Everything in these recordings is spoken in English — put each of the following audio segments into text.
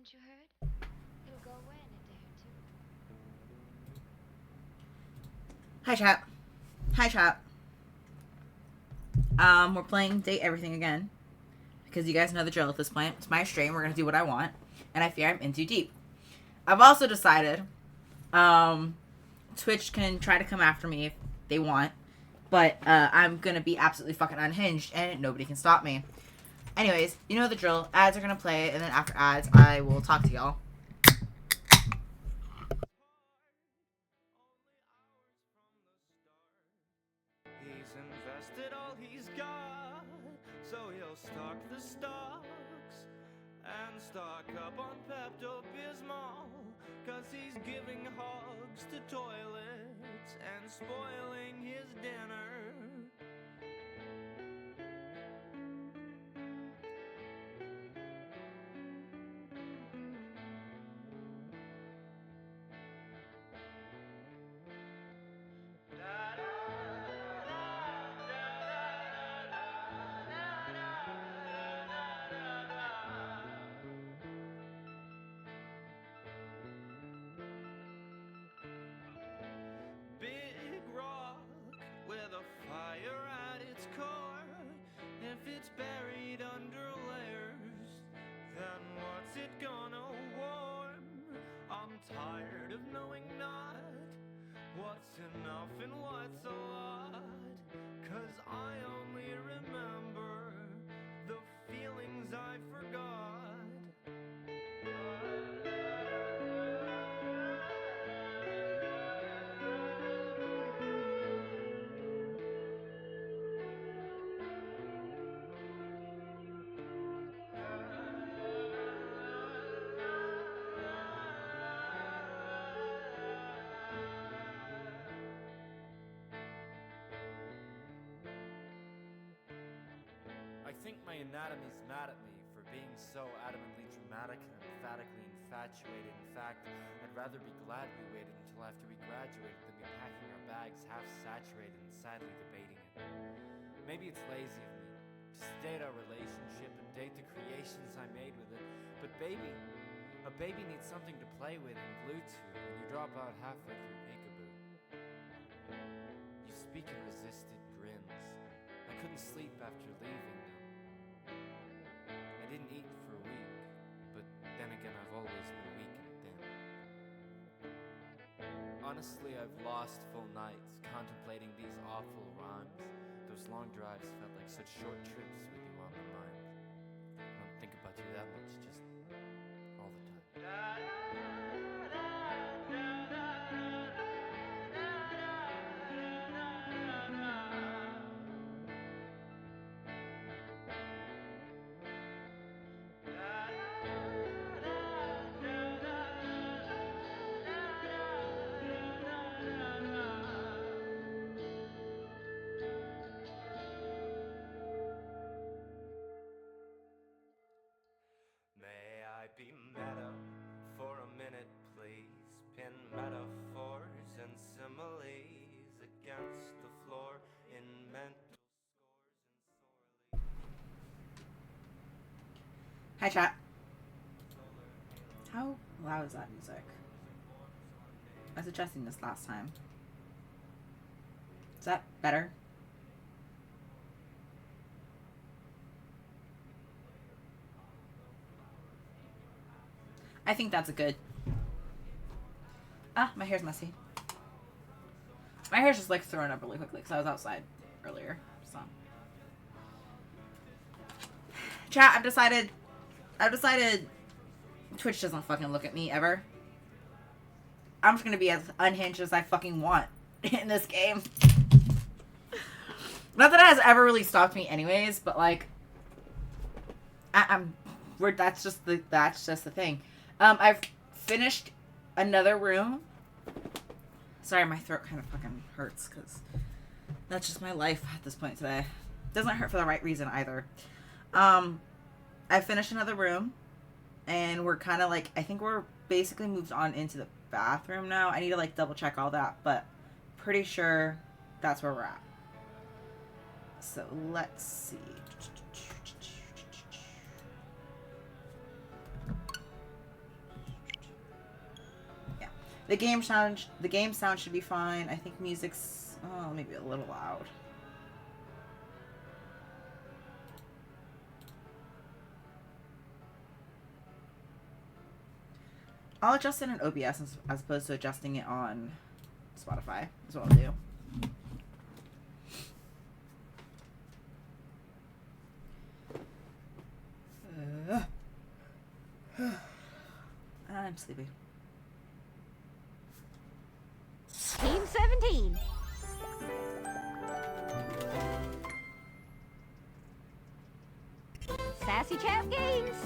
Haven't you heard? It'll go away in a day or two. Hi, chat. Hi, chat. We're playing Date Everything again. Because you guys know the drill at this point. It's my stream. We're going to do what I want. And I fear I'm in too deep. I've also decided, Twitch can try to come after me if they want. But, I'm going to be absolutely fucking unhinged and nobody can stop me. Anyways, you know the drill. Ads are going to play, and then after ads, I will talk to y'all. He's invested all he's got, so he'll stock the stocks and stock up on Pepto-Bismol, 'cause he's giving hogs to toilets and spoiling his dinner. Big rock with a fire at its core. If it's buried under layers, then what's it gonna warm? I'm tired of knowing not what's enough and what's a lot, 'cause I only remember the feelings I forgot. I think my anatomy's mad at me for being so adamantly dramatic and emphatically infatuated. In fact, I'd rather be glad we waited until after we graduated than be packing our bags half saturated and sadly debating it. Maybe it's lazy of me to state our relationship and date the creations I made with it, but baby, a baby needs something to play with and glue to when you drop out halfway through peekaboo. You speak in resisted grins. I couldn't sleep after leaving them. I didn't eat for a week, but then again I've always been weak and thin. Honestly, I've lost full nights contemplating these awful rhymes. Those long drives felt like such short trips with you on the mind. I don't think about you that much, just all the time. May I be meta for a minute, please? Pin metaphors and similes against the floor in mental scores and Hi, chat. How loud is that music? I was adjusting this last time. Is that better? I think that's a good. Ah, my hair's messy. My hair's just like thrown up really quickly because I was outside earlier. So, chat. I've decided Twitch doesn't fucking look at me ever. I'm just gonna be as unhinged as I fucking want in this game. Not that it has ever really stopped me, anyways. But like, that's just the thing. I've finished another room. Sorry, my throat kind of fucking hurts because that's just my life at this point today. Doesn't hurt for the right reason either. I finished another room, and we're kind of like, I think we're basically moved on into the bathroom now. I need to like double check all that, but pretty sure that's where we're at. So let's see. The game sound should be fine. I think music's maybe a little loud. I'll adjust it in OBS as opposed to adjusting it on Spotify. Is what I'll do. I'm sleepy. Team 17. Sassy Chap Games.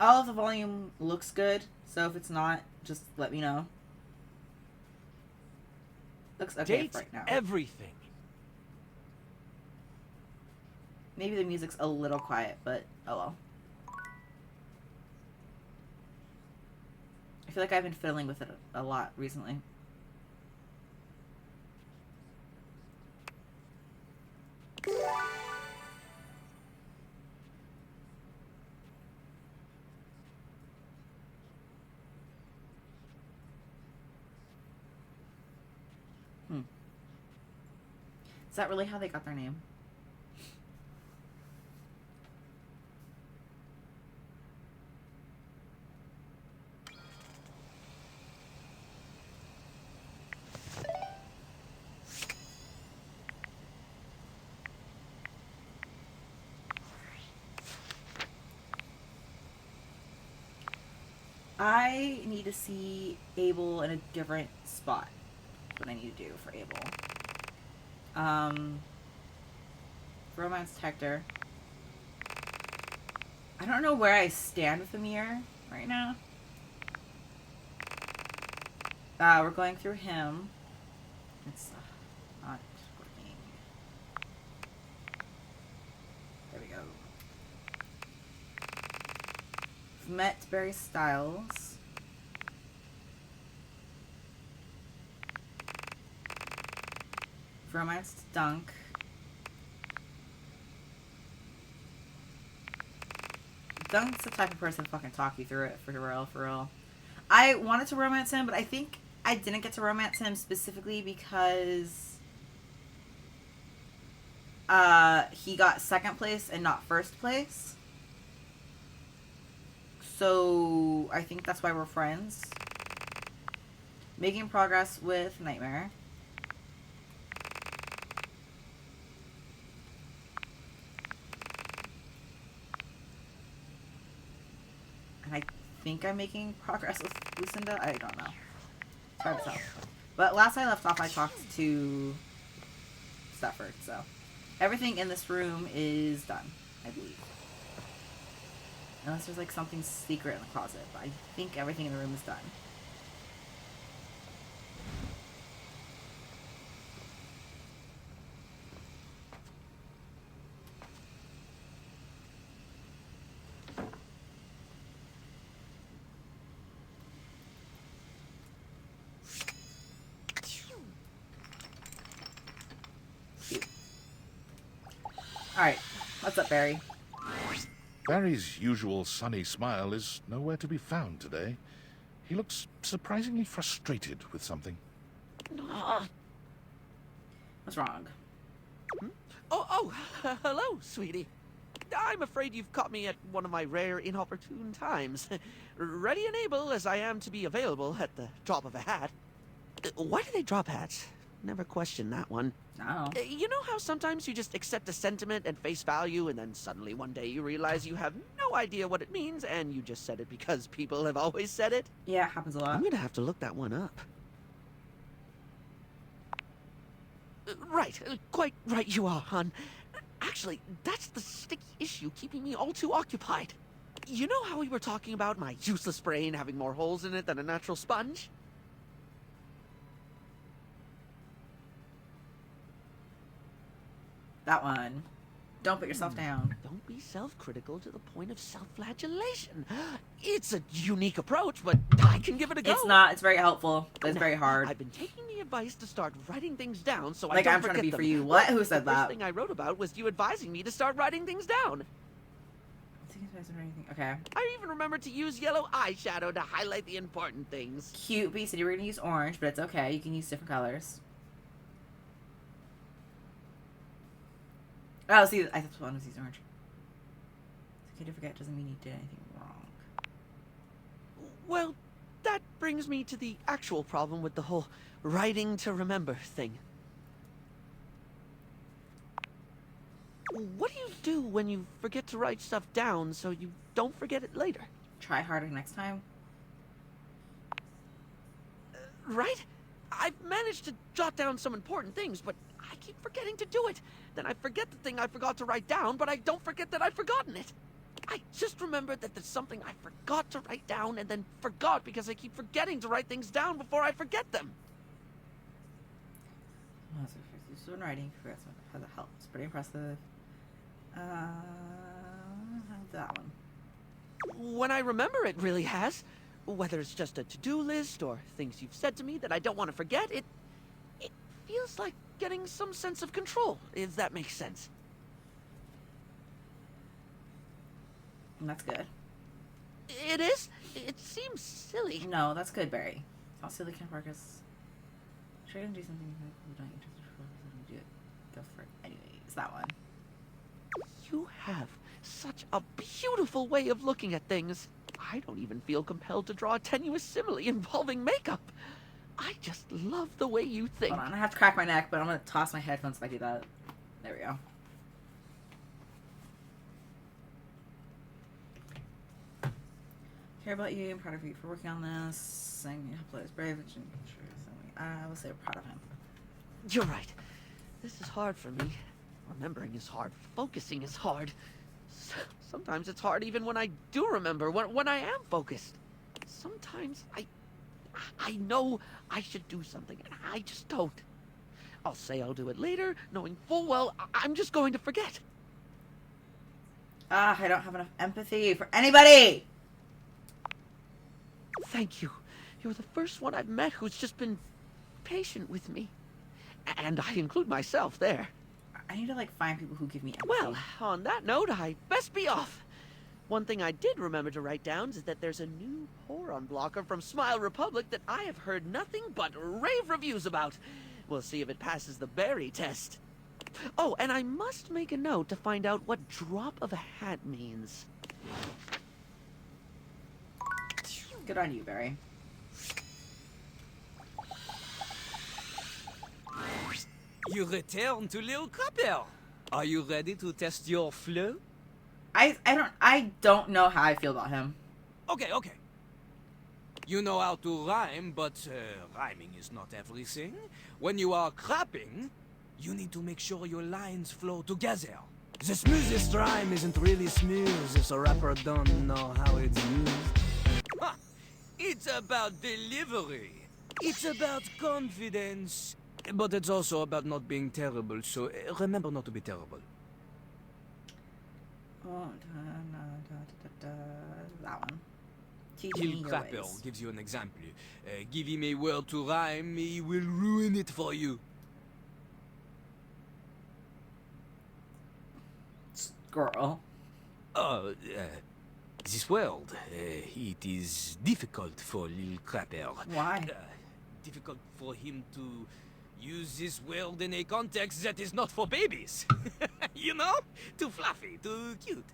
All of the volume looks good, so if it's not, just let me know. Looks okay Dates right now. everything. Maybe the music's a little quiet, but oh well. I feel like I've been fiddling with it a lot recently. Is that really how they got their name? I need to see Abel in a different spot. That's what I need to do for Abel. Romance detector. I don't know where I stand with the mirror right now. We're going through him. It's not working. There we go. We've met Barry Styles. Romance Dunk. Dunk's the type of person to fucking talk you through it for real, for real. I wanted to romance him, but I think I didn't get to romance him specifically because he got second place and not first place. So I think that's why we're friends. Making progress with Nightmare. And I think I'm making progress with Lucinda. I don't know. It's hard to tell. But last I left off, I talked to Stafford, so everything in this room is done, I believe. Unless there's like something secret in the closet, but I think everything in the room is done. Alright, what's up, Barry? Barry's usual sunny smile is nowhere to be found today. He looks surprisingly frustrated with something. What's wrong? Hello, sweetie. I'm afraid you've caught me at one of my rare inopportune times. Ready and able as I am to be available at the drop of a hat. Why do they drop hats? Never questioned that one. No. You know how sometimes you just accept a sentiment at face value and then suddenly one day you realize you have no idea what it means and you just said it because people have always said it? Yeah, it happens a lot. I'm gonna have to look that one up. Right, quite right you are, hon. Actually, that's the sticky issue keeping me all too occupied. You know how we were talking about my useless brain having more holes in it than a natural sponge? That one. Don't put yourself down. Don't be self-critical to the point of self-flagellation. It's a unique approach, but I can give it a go. It's not. It's very helpful, but it's very hard. I've been taking the advice to start writing things down so I Like don't I'm trying to forget be them. for you. What? Who said The first that? thing I wrote about was you advising me to start writing things down. Sometimes or anything. Okay. I even remember to use yellow eyeshadow to highlight the important things. Cute, but you said you were gonna use orange, but it's okay. You can use different colors. Oh, see, I thought one was use orange. It's okay to forget doesn't mean you did anything wrong. Well, that brings me to the actual problem with the whole writing to remember thing. What do you do when you forget to write stuff down so you don't forget it later? Try harder next time. Right? I've managed to jot down some important things, but I keep forgetting to do it. Then I forget the thing I forgot to write down, but I don't forget that I've forgotten it. I just remembered that there's something I forgot to write down and then forgot because I keep forgetting to write things down before I forget them. Oh, so if you're writing, forget how that helps. Pretty impressive. That one. When I remember, it really has. Whether it's just a to-do list or things you've said to me that I don't want to forget, it feels like getting some sense of control, if that makes sense. And that's good. It is? It seems silly. No, that's good, Barry. It's not silly, Ken Parkus. Try to do something you don't do it. Go for it. Anyways, that one. You have such a beautiful way of looking at things. I don't even feel compelled to draw a tenuous simile involving makeup. I just love the way you think. Hold on, I have to crack my neck, but I'm gonna toss my headphones if I do that. There we go. Care about you. I'm proud of you for working on this. Saying you play is brave. I will say I'm proud of him. You're right. This is hard for me. Remembering is hard. Focusing is hard. Sometimes it's hard even when I do remember, when I am focused. Sometimes I know I should do something, and I just don't. I'll say I'll do it later, knowing full well I'm just going to forget. I don't have enough empathy for anybody! Thank you. You're the first one I've met who's just been patient with me. And I include myself there. I need to, like, find people who give me empathy. Well, on that note, I best be off. One thing I did remember to write down is that there's a new Horon blocker from Smile Republic that I have heard nothing but rave reviews about. We'll see if it passes the berry test. Oh, and I must make a note to find out what drop of a hat means. Good on you, Barry. You return to Little Crapper. Are you ready to test your flow? I don't know how I feel about him. Okay. You know how to rhyme, but rhyming is not everything. When you are crapping, you need to make sure your lines flow together. The smoothest rhyme isn't really smooth if a rapper don't know how it's used. Huh. It's about delivery. It's about confidence. But it's also about not being terrible, so remember not to be terrible. Oh, that one. Teach me Little your Crapper ways. gives you an example. Give him a word to rhyme, he will ruin it for you. Squirrel. Oh, this world, it is difficult for Little Crapper. Why? Difficult for him to use this world in a context that is not for babies. You know? Too fluffy, too cute.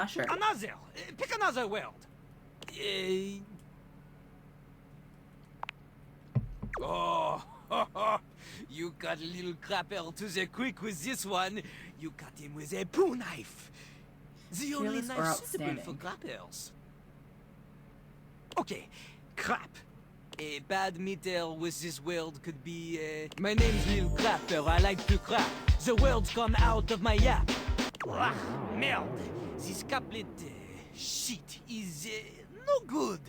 Sure. Another. Pick another world. Oh, you got Little Crapper to the quick with this one. You cut him with a poo knife. The only Fearless or knife suitable for outstanding? crappers. Okay, crap. A bad meter with this world could be, my name's Lil Crapper, I like to crap. The words come out of my yap. Ah, merde. This couplet, shit, is, no good.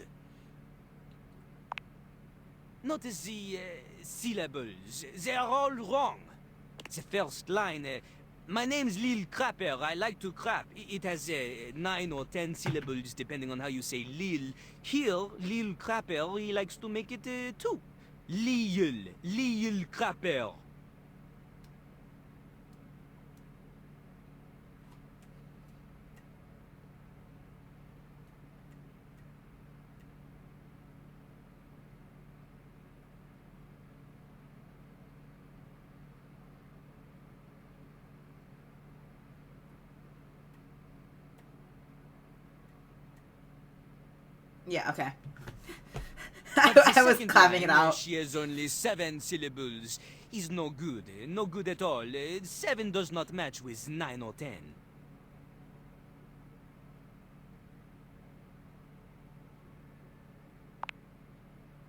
Notice the, syllables. They are all wrong. The first line, my name's Lil Crapper, I like to crap. It has 9 or 10 syllables depending on how you say Lil. Here, Lil Crapper, he likes to make it 2. Lil Crapper. Yeah, okay. But the I was second clapping it line, out. She has only 7 syllables. Is no good. No good at all. 7 does not match with 9 or 10.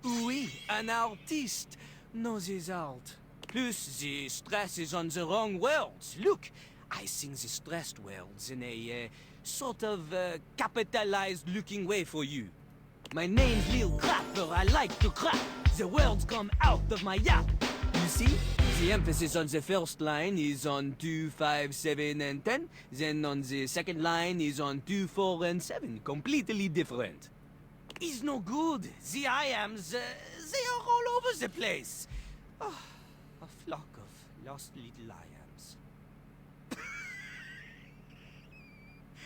Oui, un artiste knows his art. Plus, the stress is on the wrong words. Look, I sing the stressed words in a sort of capitalized-looking way for you. My name's Lil Crapper, I like to crap. The words come out of my yap. You see? The emphasis on the first line is on 2, 5, 7, and 10. Then on the second line is on 2, 4, and 7. Completely different. Is no good. The I-ams, they are all over the place. Oh, a flock of lost little I-ams.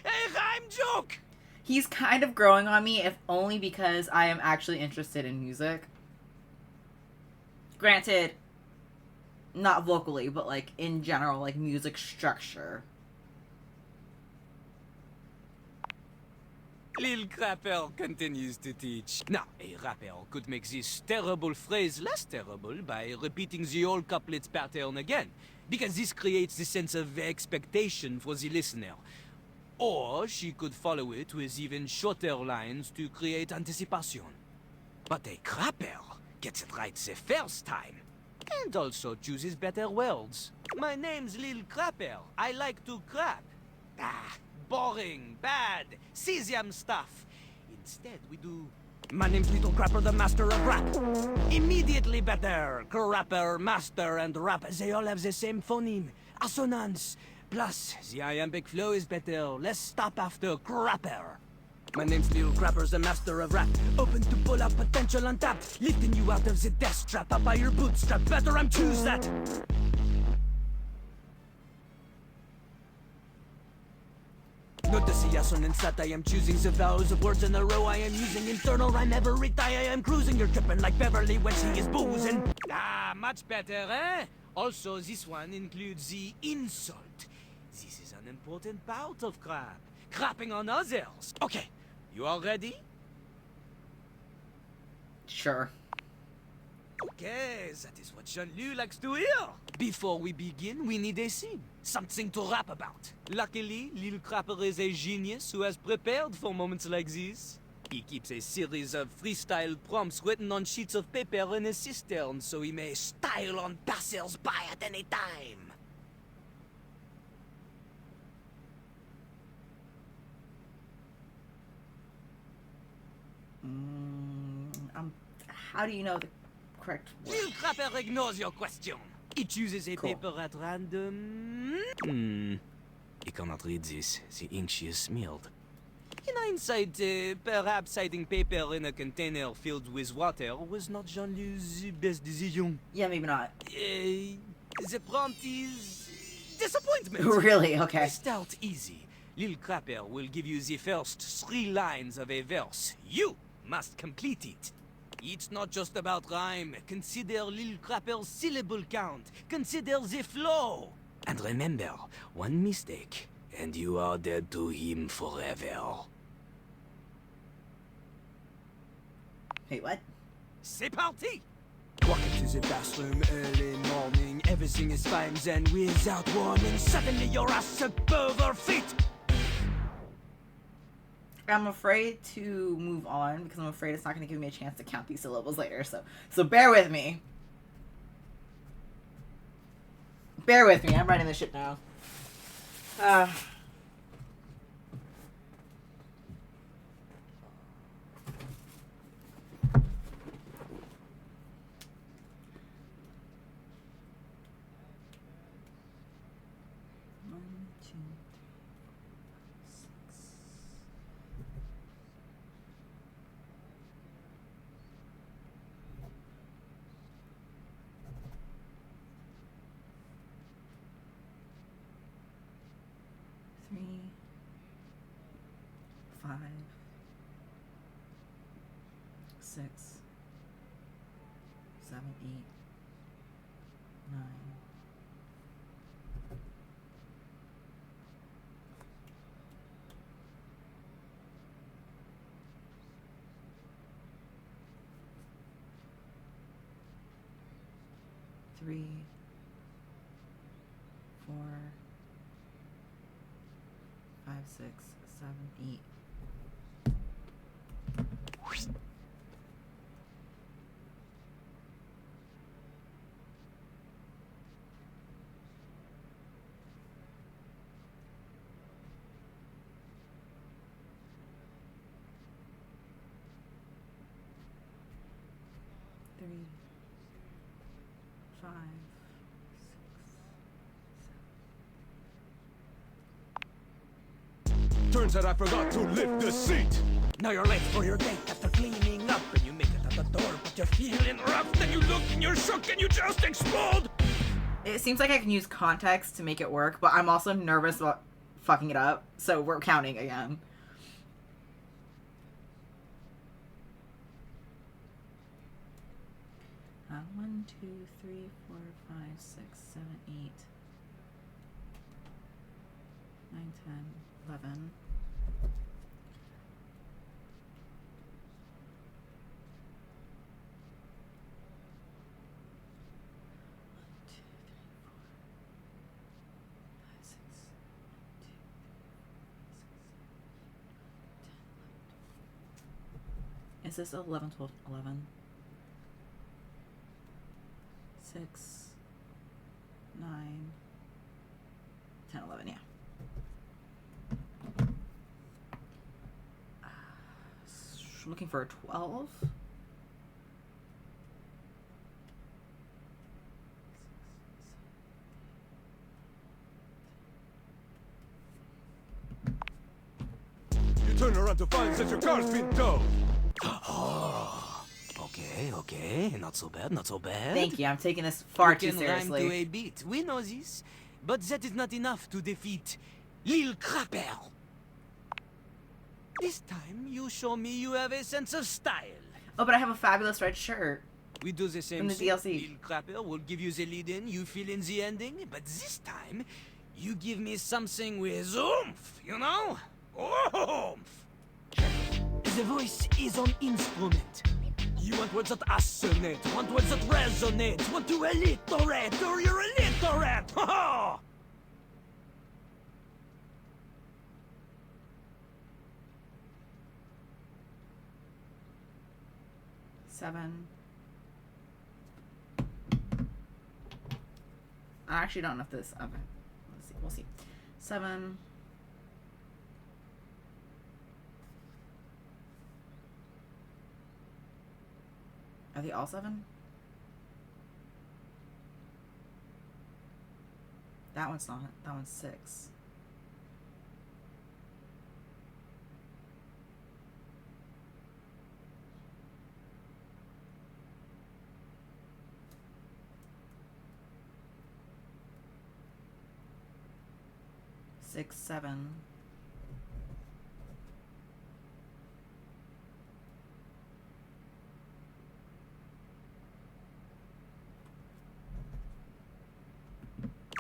A rhyme joke! He's kind of growing on me, if only because I am actually interested in music. Granted, not vocally, but like in general, like music structure. Lil Crapper continues to teach. Now, a rapper could make this terrible phrase less terrible by repeating the old couplet's pattern again, because this creates the sense of expectation for the listener. Or she could follow it with even shorter lines to create anticipation. But a crapper gets it right the first time, and also chooses better words. My name's Lil Crapper. I like to crap. Ah, boring, bad, cesium stuff. Instead, we do... My name's Little Crapper, the master of rap. Immediately better. Crapper, master, and rap, they all have the same phoneme. Assonance. Plus, the iambic flow is better. Let's stop after crapper. My name's Lil Crapper, the master of rap. Open to pull out potential untapped. Lifting you out of the death trap. Up by your bootstrap. Better I'm choose that. Note the assonance that I am choosing the vowels of words in a row. I am using internal rhyme every time I am cruising. You're tripping like Beverly when she is boozing. Ah, much better, eh? Also, this one includes the insult. This is an important part of crap. Crapping on others. Okay, you all ready? Sure. Okay, that is what Jean-Lu likes to hear. Before we begin, we need a scene. Something to rap about. Luckily, Lil Crapper is a genius who has prepared for moments like this. He keeps a series of freestyle prompts written on sheets of paper in his cistern so he may style on passers-by at any time. How do you know the correct word? Lil Crapper ignores your question. He chooses a Cool. paper at random. He cannot read this. The ink she is smeared. In hindsight, perhaps hiding paper in a container filled with water was not Jean-Luc's best decision. Yeah, maybe not. The prompt is... disappointment. Really? Okay. We start easy. Lil Crapper will give you the first 3 lines of a verse. You must complete it. It's not just about rhyme. Consider Lil Crapper's syllable count. Consider the flow. And remember, one mistake, and you are dead to him forever. Wait, what? C'est parti! Walk into the bathroom early morning. Everything is fine, then without warning, suddenly your ass above her feet. I'm afraid to move on because I'm afraid it's not going to give me a chance to count these syllables later. So bear with me. Bear with me. I'm writing this shit down. Three, 5, 6, 7, 8, 9. 3, 4, 5, 6, 7, 8. Three, 5, 6, 7. Turns out I forgot to lift the seat. Now you're late for your date after cleaning up, and you make it at the door, but you're feeling rough. Then you look and you're shook and you just explode. It seems like I can use context to make it work, but I'm also nervous about fucking it up, so we're counting again. One, 2, 3, 4, 5, 6, 7, 8, 9, 10, 11. Is this 11, 12, 11? 6, 9, 10, 11, yeah. Looking for a 12. You turn around to find that your car's been towed. Oh, okay, not so bad, not so bad. Thank you. I'm taking this far You too can rhyme seriously. to a beat. We know this, but that is not enough to defeat Lil Crapper. This time, you show me you have a sense of style. Oh, but I have a fabulous red shirt. We do the same From the thing. DLC. Lil Crapper will give you the lead-in, you fill in the ending, but this time, you give me something with oomph, you know? Oomph! The voice is an instrument. You want words that assonate, want words that resonate, want to alliterate, or you're illiterate! Ha ha! Seven. I actually don't know if this. Okay, let's see. We'll see. 7. Are they all 7? That one's not. That one's 6. Six, 7.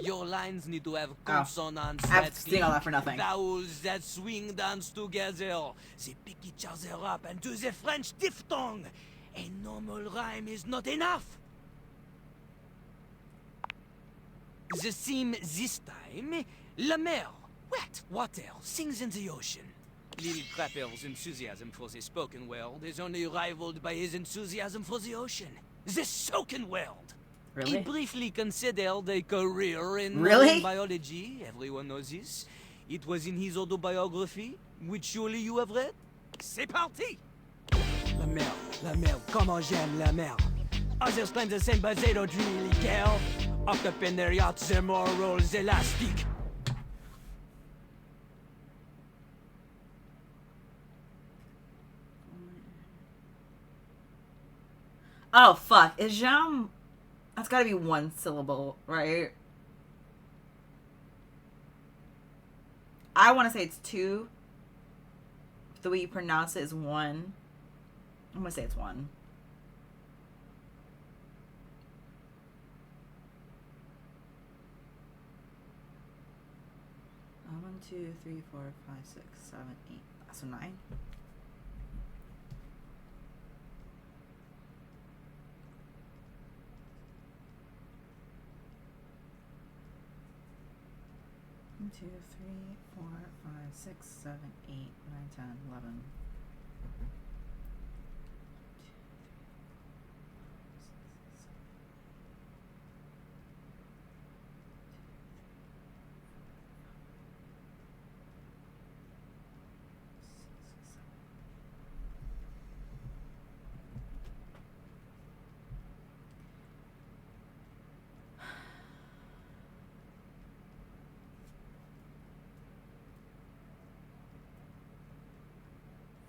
Your lines need to have consonants I have that to sing all that for nothing. vowels that swing dance together. They pick each other up and do the French diphthong. A normal rhyme is not enough. The theme this time, La Mer, wet water, sings in the ocean. Lil Crapper's enthusiasm for the spoken world is only rivaled by his enthusiasm for the ocean. The soaking world. He Really? briefly considered a career in Really? marine biology. Everyone knows this. It was in his autobiography, which surely you have read. C'est parti! La mer, comment j'aime la mer. Others claim the same, but they don't really care. Up in their yachts, their morals elastic. Oh, fuck. Is jam... That's gotta be one syllable, right? I want to say it's 2. The way you pronounce it is 1. I'm gonna say it's 1. One, 2, 3, 4, 5, 6, 7, 8. That's a 9. 2, 3, 4, 5, 6, 7, 8, 9, 10, 11.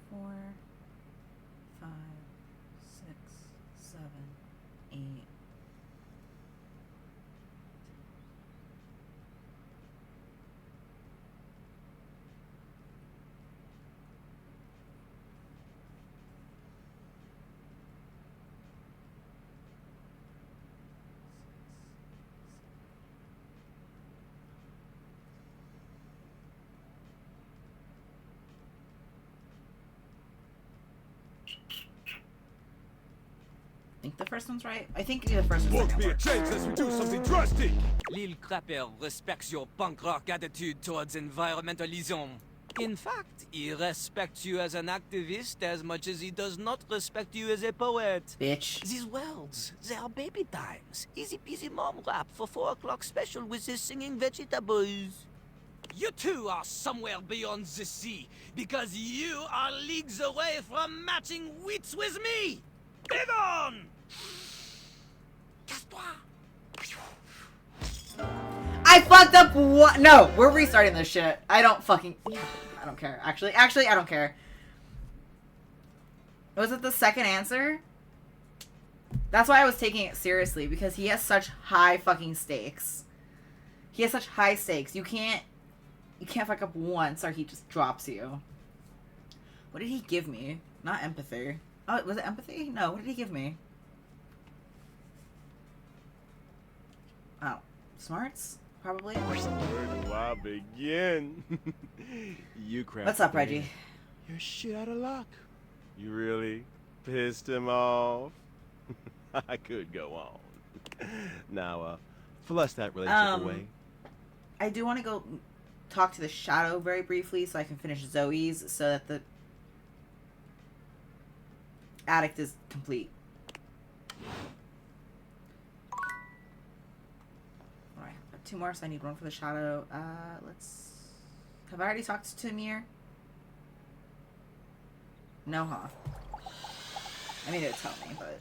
Four, 5, 6, 7, 8. I think the first one's right. I think the first one's Won't be a right. change unless we do something drastic. Lil Crapper respects your punk rock attitude towards environmentalism. In fact, he respects you as an activist as much as he does not respect you as a poet. Bitch. These worlds, they are baby times. Easy peasy mom rap for 4 o'clock special with the singing vegetables. You two are somewhere beyond the sea, because you are leagues away from matching wits with me! Live on! I fucked up what? No, we're restarting this shit. I don't care. Actually, I don't care. Was it the second answer? That's why I was taking it seriously, because he has such high fucking stakes. He has such high stakes. You can't fuck up once or he just drops you. What did he give me? Not empathy. Oh, was it empathy? No, what did he give me? Oh, smarts? Probably. Where do I begin? You crap. What's up, Reggie? You're shit out of luck. You really pissed him off? I could go on. Now, flush that relationship away. I do want to go talk to the shadow very briefly so I can finish Zoe's so that the addict is complete. Alright, got 2 more, so I need 1 for the shadow. Have I already talked to Amir? No, huh? I mean, it'd tell me, but...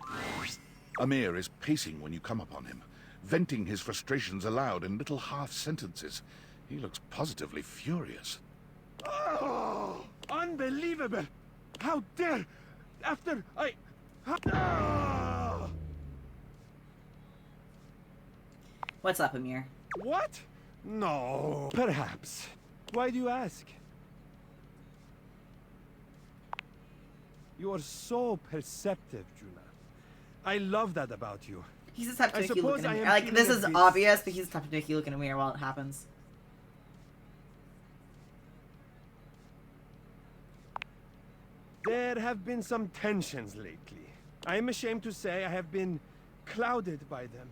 Amir is pacing when you come upon him, venting his frustrations aloud in little half-sentences. He looks positively furious. Oh, unbelievable! How dare! After I... What's up, Amir? What? No. Perhaps. Why do you ask? You are so perceptive, Juna. I love that about you. He's the type I of dicky suppose looking at I me. am Like, this feeling is a bit- obvious, but he's the type of dicky looking at me while it happens. There have been some tensions lately. I am ashamed to say I have been clouded by them.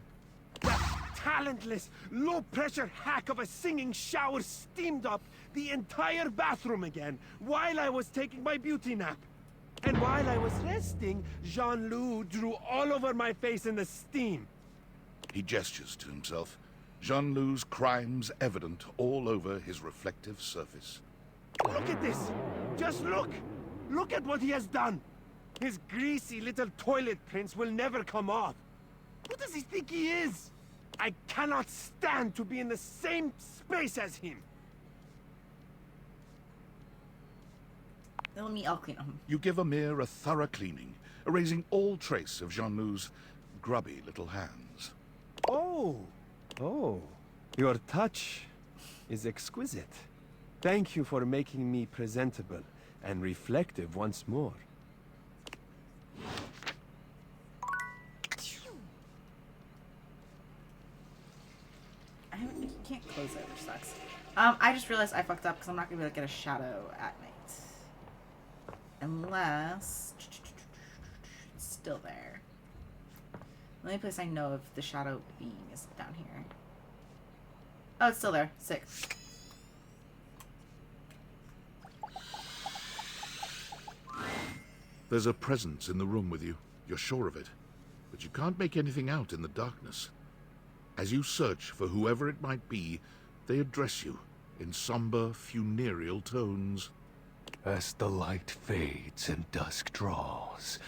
That talentless, low-pressure hack of a singing shower steamed up the entire bathroom again while I was taking my beauty nap. And while I was resting, Jean-Loup drew all over my face in the steam. He gestures to himself, Jean-Loup's crimes evident all over his reflective surface. Look at this! Just look! Look at what he has done! His greasy little toilet prints will never come off. Who does he think he is? I cannot stand to be in the same space as him. I'll clean him. You give Amir a thorough cleaning, erasing all trace of Jean-Loup's grubby little hands. Oh, your touch is exquisite. Thank you for making me presentable and reflective once more. You can't close it, which sucks. I just realized I fucked up because I'm not gonna be able to get a shadow at night. Unless it's still there. The only place I know of the shadow being is down here. Oh, it's still there. 6. There's a presence in the room with you. You're sure of it. But you can't make anything out in the darkness. As you search for whoever it might be, they address you in somber, funereal tones. As the light fades and dusk draws,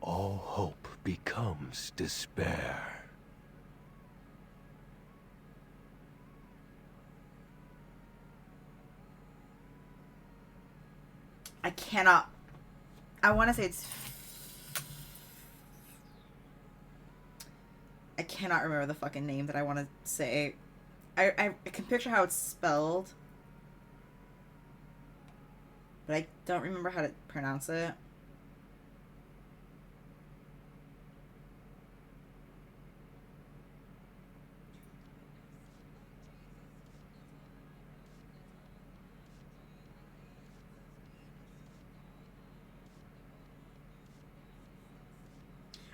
all hope becomes despair. I cannot. I want to say it's. I cannot remember the fucking name that I want to say. I can picture how it's spelled, but I don't remember how to pronounce it.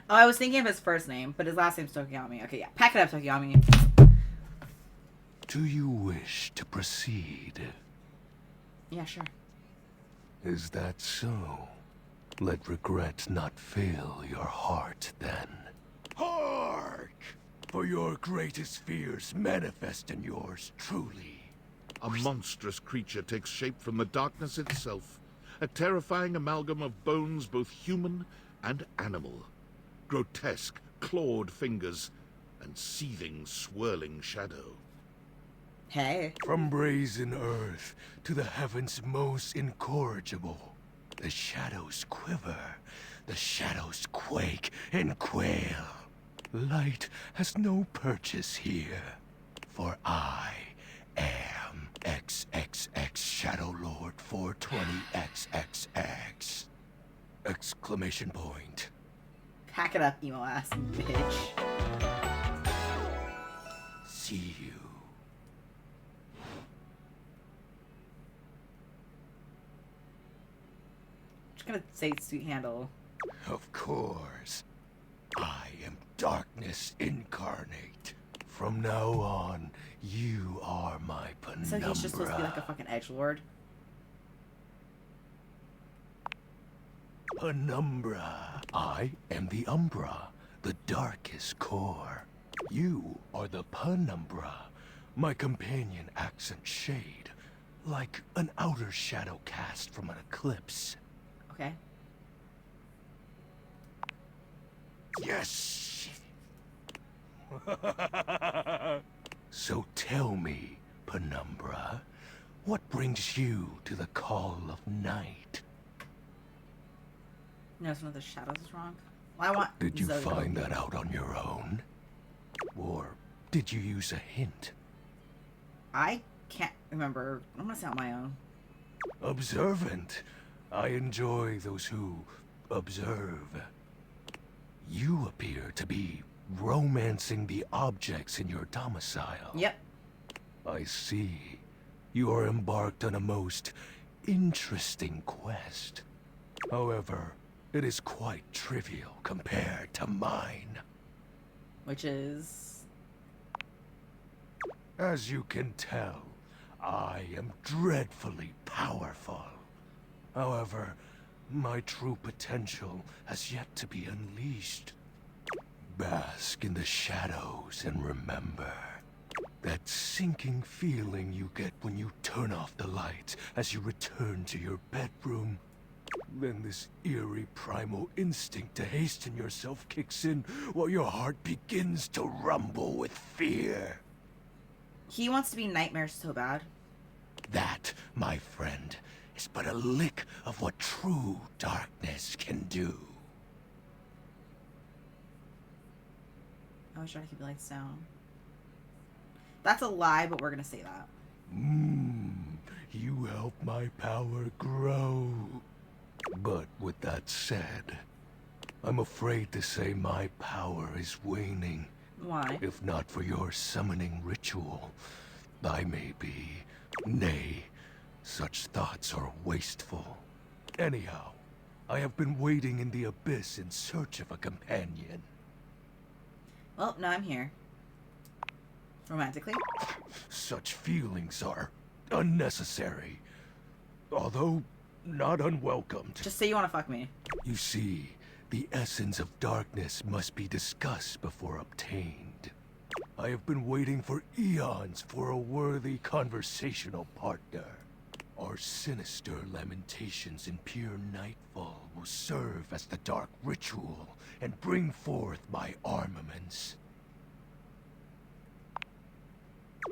Oh, I was thinking of his first name, but his last name's Tokiyami. Okay, yeah. Pack it up, Tokiyami. Do you wish to proceed? Yeah, sure. Is that so? Let regret not fill your heart then. Hark! For your greatest fears manifest in yours truly. A monstrous creature takes shape from the darkness itself. A terrifying amalgam of bones both human and animal. Grotesque, clawed fingers, and seething, swirling shadow. Hey. From brazen earth to the heavens most incorrigible, the shadows quiver, the shadows quake and quail. Light has no purchase here, for I am XXX Shadow Lord 420XXX! Exclamation point. Pack it up, emo ass bitch. See you. Just gonna say sweet handle. Of course. I am darkness incarnate. From now on, you are my penumbra. So he's just supposed to be like a fucking edgelord. Penumbra. I am the Umbra, the darkest core. You are the Penumbra, my companion accent shade, like an outer shadow cast from an eclipse. Okay. Yes! So tell me, Penumbra, what brings you to the call of night? No, it's one of the shadows is wrong. Well, I want. Did you Zoe. find that out on your own? Or did you use a hint? I can't remember. I'm gonna say on my own. Observant. I enjoy those who observe. You appear to be romancing the objects in your domicile. Yep. I see. You are embarked on a most interesting quest. However, it is quite trivial compared to mine. Which is. As you can tell, I am dreadfully powerful. However, my true potential has yet to be unleashed. Bask in the shadows and remember that sinking feeling you get when you turn off the lights as you return to your bedroom. Then this eerie primal instinct to hasten yourself kicks in while your heart begins to rumble with fear. He wants to be Nightmare so bad. That, my friend, is but a lick of what true darkness can do. I was trying to keep the lights down. That's a lie, but we're gonna say that. You help my power grow. But with that said, I'm afraid to say my power is waning. Why? If not for your summoning ritual, I may be. Nay, such thoughts are wasteful. Anyhow, I have been waiting in the abyss in search of a companion. Well, now I'm here. Romantically? Such feelings are unnecessary. Although, not unwelcomed. Just say you want to fuck me. You see, the essence of darkness must be discussed before obtained. I have been waiting for eons for a worthy conversational partner. Our sinister lamentations in pure nightfall will serve as the dark ritual and bring forth my armaments.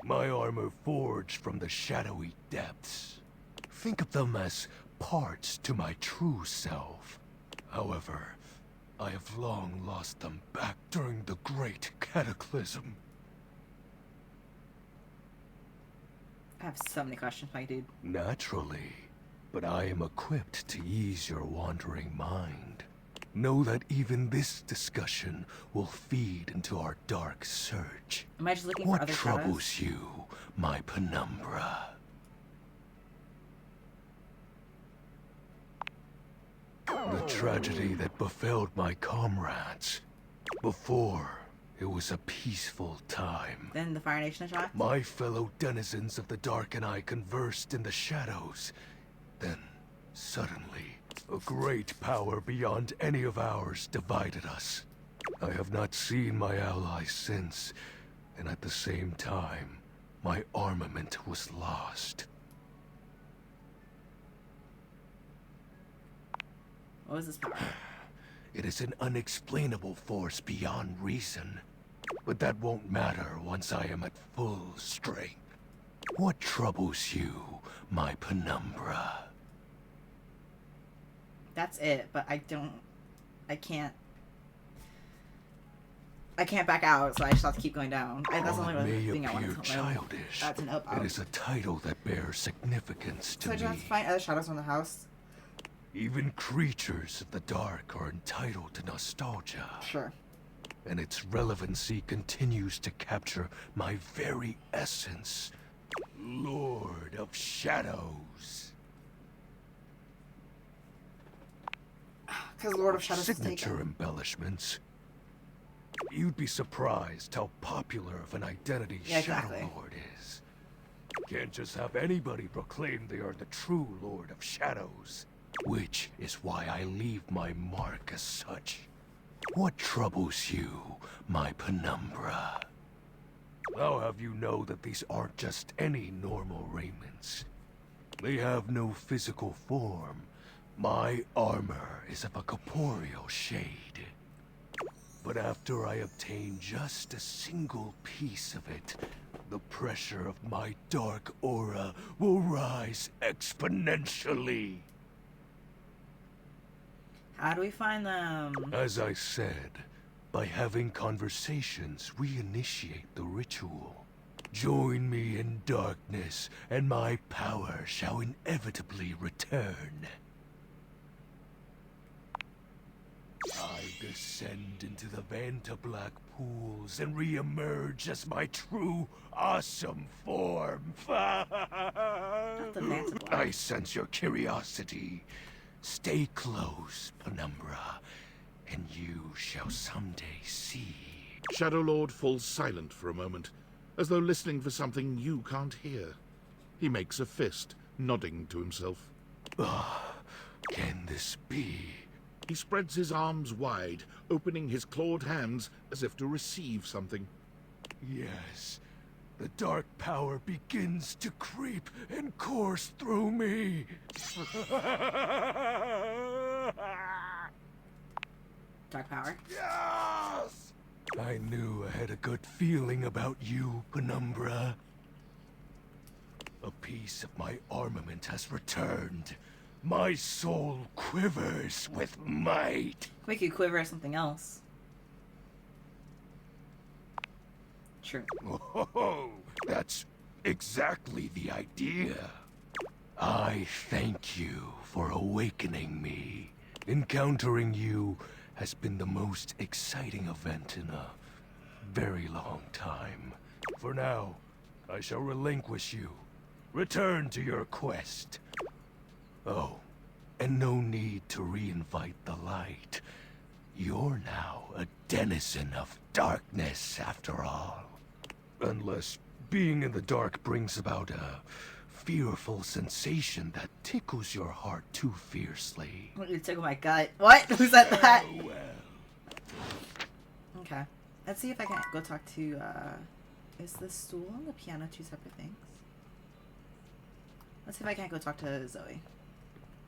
My armor forged from the shadowy depths. Think of them as parts to my true self. However, I have long lost them back during the Great Cataclysm. I have so many questions, my dude. Naturally, but I am equipped to ease your wandering mind. Know that even this discussion will feed into our dark search. Am I just looking for What other troubles shadows? you, my penumbra? The tragedy that befell my comrades. Before, it was a peaceful time. Then the Fire Nation attacked? My fellow denizens of the dark and I conversed in the shadows. Then, suddenly, a great power beyond any of ours divided us. I have not seen my allies since, and at the same time, my armament was lost. What was this power? It is an unexplainable force beyond reason. But that won't matter once I am at full strength. What troubles you, my penumbra? That's it, but I can't back out, so I just have to keep going down. That's the While only it may thing I want appear to childish, That's an up. it is a title that bears significance to So I just have me. to find other shadows from the house? Even creatures of the dark are entitled to nostalgia. Sure. And its relevancy continues to capture my very essence. Lord of Shadows. Because Lord of Shadows is Signature taken. embellishments. You'd be surprised how popular of an identity Yeah, Shadow exactly. Lord is. Can't just have anybody proclaim they are the true Lord of Shadows. Which is why I leave my mark as such. What troubles you, my penumbra? I'll have you know that these aren't just any normal raiments. They have no physical form. My armor is of a corporeal shade. But after I obtain just a single piece of it, the pressure of my dark aura will rise exponentially. How do we find them? As I said, by having conversations, we initiate the ritual. Join me in darkness, and my power shall inevitably return. I descend into the Vanta Black pools and re-emerge as my true, awesome form. Not the Vanta Black. I sense your curiosity. Stay close, Penumbra, and you shall someday see. Shadow Lord falls silent for a moment, as though listening for something you can't hear. He makes a fist, nodding to himself. Can this be? He spreads his arms wide, opening his clawed hands as if to receive something. Yes. The dark power begins to creep and course through me. Dark power? Yes! I knew I had a good feeling about you, Penumbra. A piece of my armament has returned. My soul quivers with might. Make you quiver at something else. True. Oh, that's exactly the idea. I thank you for awakening me. Encountering you has been the most exciting event in a very long time. For now, I shall relinquish you. Return to your quest. Oh, and no need to reinvite the light. You're now a denizen of darkness, after all. Unless being in the dark brings about a fearful sensation that tickles your heart too fiercely. You tickle my gut. What? Who said that? Farewell. Okay. Let's see if I can go talk to, is the stool and the piano two separate things? Let's see if I can't go talk to Zoe.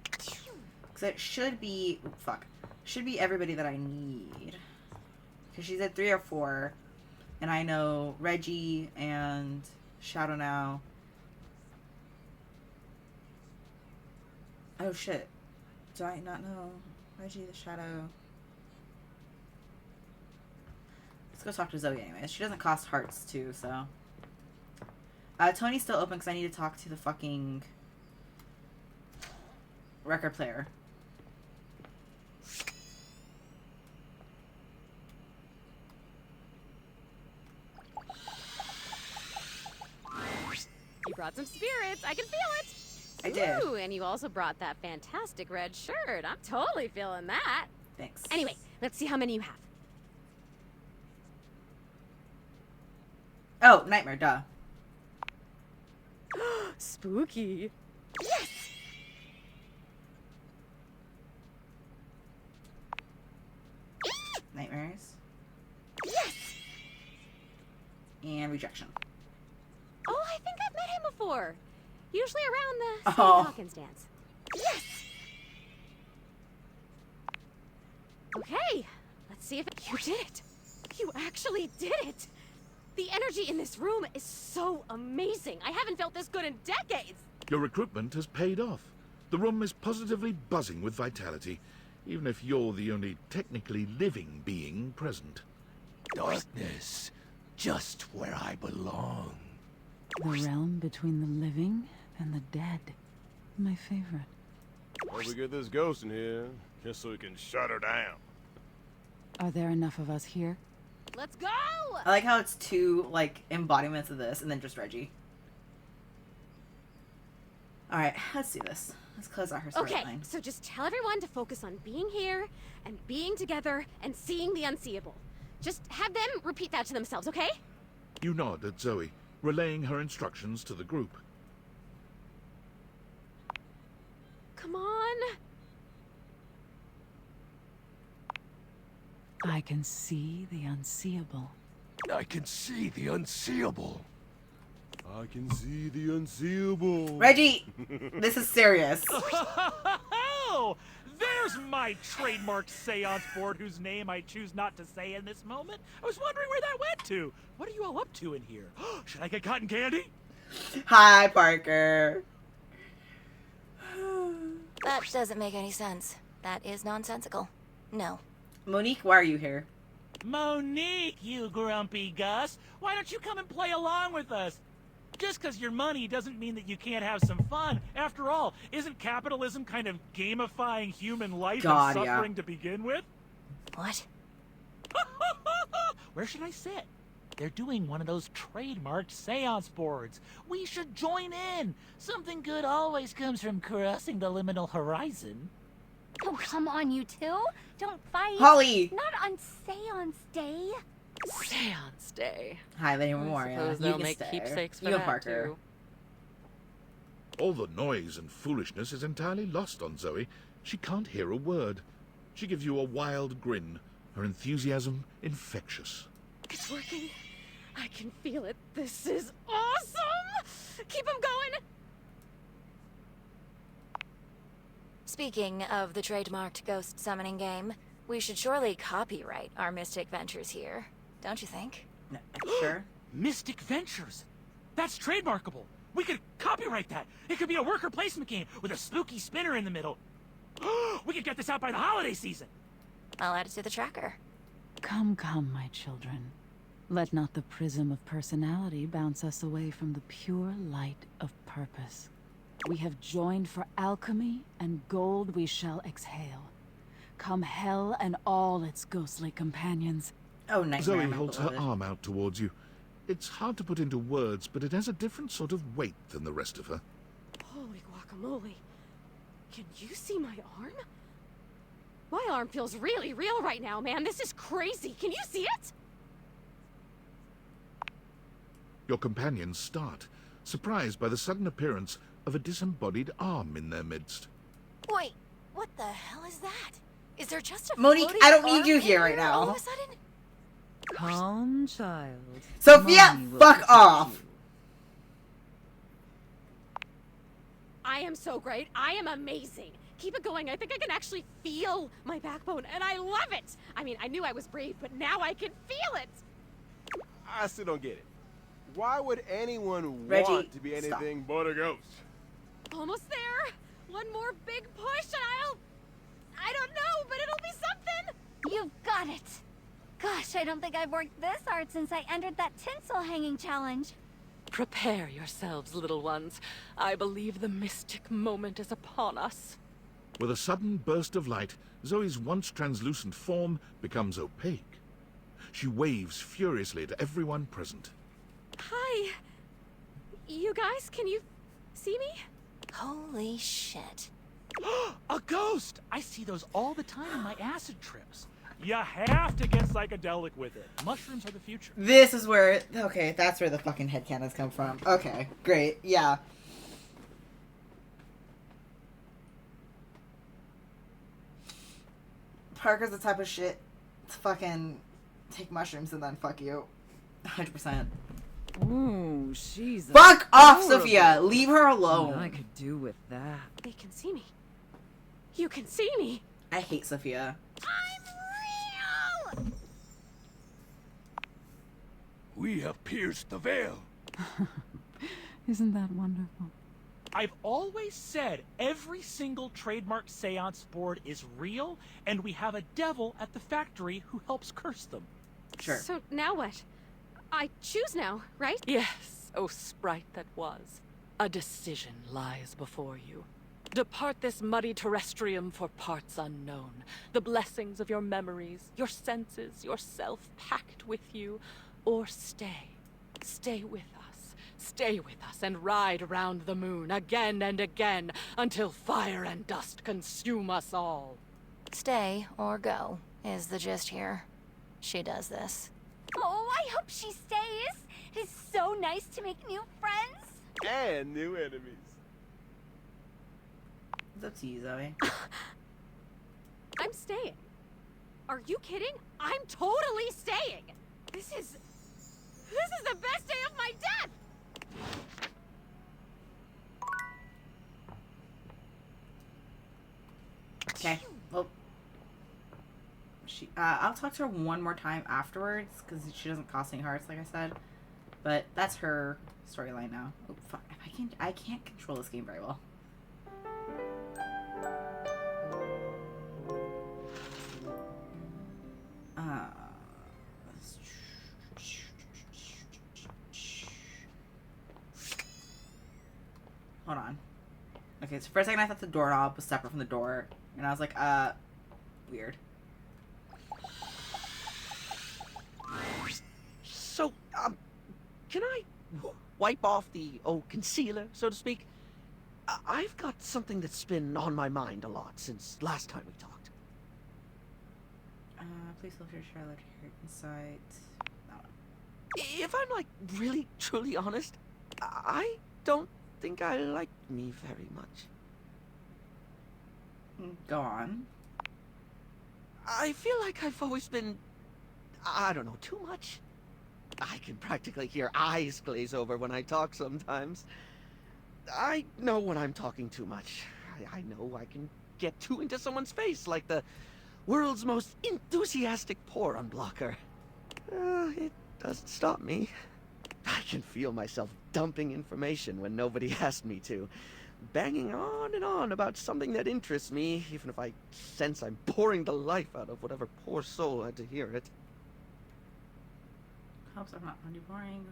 Because it should be, oh, fuck. Should be everybody that I need. Because she's at 3 or 4. And I know Reggie and Shadow now. Oh shit. Do I not know Reggie the Shadow? Let's go talk to Zoe anyways. She doesn't cost hearts too, so. Tony's still open because I need to talk to the fucking record player. You brought some spirits. I can feel it. I did. Ooh, and you also brought that fantastic red shirt. I'm totally feeling that. Thanks. Anyway, let's see how many you have. Oh, Nightmare, duh. Spooky. Yes! Nightmares. Yes! And Rejection. Oh, I think I've met him before. Usually around the Stephen Oh. Hawkins dance. Yes! Okay, let's see if you did it. You actually did it. The energy in this room is so amazing. I haven't felt this good in decades. Your recruitment has paid off. The room is positively buzzing with vitality, even if you're the only technically living being present. Darkness, just where I belong. The realm between the living and the dead. My favorite. Well, we get this ghost in here, just so we can shut her down. Are there enough of us here? Let's go! I like how it's 2, like, embodiments of this, and then just Reggie. Alright, let's do this. Let's close out her Okay, storyline. so just tell everyone to focus on being here and being together and seeing the unseeable. Just have them repeat that to themselves, okay? You nod at Zoe, relaying her instructions to the group. Come on. I can see the unseeable. I can see the unseeable. I can see the unseeable. Reggie! This is serious. Oh, there's my trademark seance board whose name I choose not to say in this moment. I was wondering where that went to. What are you all up to in here? Should I get cotton candy? Hi, Parker. That doesn't make any sense. That is nonsensical. No. Monique, why are you here? Monique, you grumpy Gus. Why don't you come and play along with us? Just because you're money doesn't mean that you can't have some fun. After all, isn't capitalism kind of gamifying human life God, and yeah. suffering to begin with? What? Where should I sit? They're doing one of those trademarked seance boards. We should join in. Something good always comes from crossing the liminal horizon. Oh, come on, you two. Don't fight. Holly! Not on Seance Day. Seance Day. Hi, Lady I Memoria. suppose You they'll can make stay. keepsakes for You and that, Parker. too. All the noise and foolishness is entirely lost on Zoe. She can't hear a word. She gives you a wild grin, her enthusiasm infectious. It's working. I can feel it. This is awesome! Keep them going! Speaking of the trademarked ghost summoning game, we should surely copyright our Mystic Ventures here, don't you think? No, sure. Mystic Ventures. That's trademarkable. We could copyright that. It could be a worker placement game with a spooky spinner in the middle. We could get this out by the holiday season. I'll add it to the tracker. Come, come, my children. Let not the prism of personality bounce us away from the pure light of purpose. We have joined for alchemy, and gold we shall exhale. Come hell and all its ghostly companions. Oh, Nightmare. Zoe I'm holds her beloved. arm out towards you. It's hard to put into words, but it has a different sort of weight than the rest of her. Holy guacamole. Can you see my arm? My arm feels really real right now, man. This is crazy. Can you see it? Your companions start. surprised by the sudden appearance of a disembodied arm in their midst. Wait, what the hell is that? Is there just a Monique, floating I don't need arm you in here right All of now. a sudden? Calm, child. Sophia, Mommy will fuck protect off. you. I am so great. I am amazing. Keep it going. I think I can actually feel my backbone, and I love it. I mean, I knew I was brave, but now I can feel it. I still don't get it. Why would anyone Reggie, want to be anything but a ghost? Almost there. One more big push, and I don't know, but it'll be something. You've got it. Gosh, I don't think I've worked this hard since I entered that tinsel hanging challenge. Prepare yourselves, little ones. I believe the mystic moment is upon us. With a sudden burst of light, Zoe's once translucent form becomes opaque. She waves furiously to everyone present. Hi. You guys, can you see me? Holy shit. A ghost! I see those all the time in my acid trips. You have to get psychedelic with it. Mushrooms are the future. This is where... Okay, that's where the fucking headcanons come from. Okay, great. Yeah. Parker's the type of shit to fucking take mushrooms and then fuck you. 100%. Ooh, she's Fuck off, adorable. Sophia! Leave her alone. What I could do with that. They can see me. You can see me. I hate Sophia. I'm real! We have pierced the veil. Isn't that wonderful? I've always said every single trademark seance board is real, and we have a devil at the factory who helps curse them. Sure. So now what? I choose now, right? Yes, O sprite that was. A decision lies before you. Depart this muddy terrestrium for parts unknown. The blessings of your memories, your senses, yourself packed with you. Or stay. Stay with us. Stay with us and ride around the moon again and again until fire and dust consume us all. Stay or go is the gist here. She does this. Oh, I hope she stays. It is so nice to make new friends. And new enemies. It's up to you, Zoe. I'm staying. Are you kidding? I'm totally staying. This is the best day of my death. Okay. Well, I'll talk to her one more time afterwards because she doesn't cost any hearts, like I said. But that's her storyline now. Oh, fuck! I can't control this game very well. Hold on. Okay, so for a second I thought the doorknob was separate from the door, and I was like, weird. So, can I wipe off the, concealer, so to speak? I've got something that's been on my mind a lot since last time we talked. Please feel free to share your insight. That one. If I'm, like, really, truly honest, I don't think I like me very much. Go on. I feel like I've always been, I don't know, too much. I can practically hear eyes glaze over when I talk sometimes. I know when I'm talking too much. I know I can get too into someone's face, like the world's most enthusiastic pour unblocker. It doesn't stop me. I can feel myself dumping information when nobody asked me to. Banging on and on about something that interests me, even if I sense I'm boring the life out of whatever poor soul had to hear it. Helps I'm not too boring.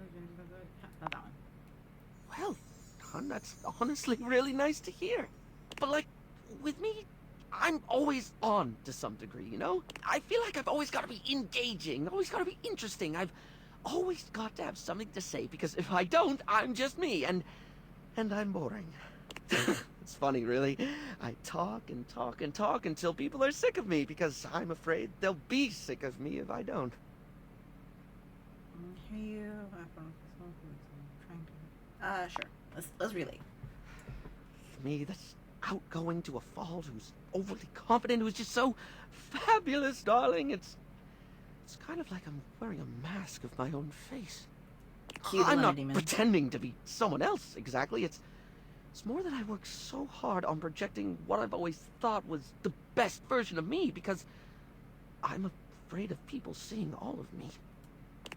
Not that one. Well, hon, that's honestly really nice to hear. But like, with me, I'm always on to some degree, you know? I feel like I've always got to be engaging, always got to be interesting. I've always got to have something to say, because if I don't, I'm just me, and I'm boring. It's funny, really. I talk and talk and talk until people are sick of me, because I'm afraid they'll be sick of me if I don't. Sure. Let's relate. For me, that's outgoing to a fault who's overly confident, who's just so fabulous, darling. It's kind of like I'm wearing a mask of my own face. Cue the I'm lemon not demon. pretending to be someone else exactly. It's more that I work so hard on projecting what I've always thought was the best version of me because I'm afraid of people seeing all of me.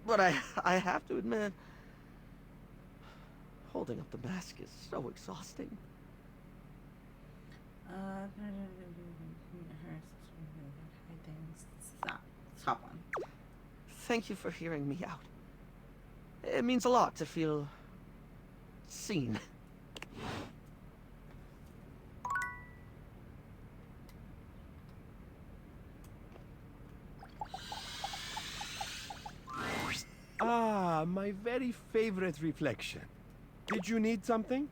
But I have to admit, holding up the mask is so exhausting. Top one. Thank you for hearing me out. It means a lot to feel seen. Ah, my very favorite reflection. Did you need something?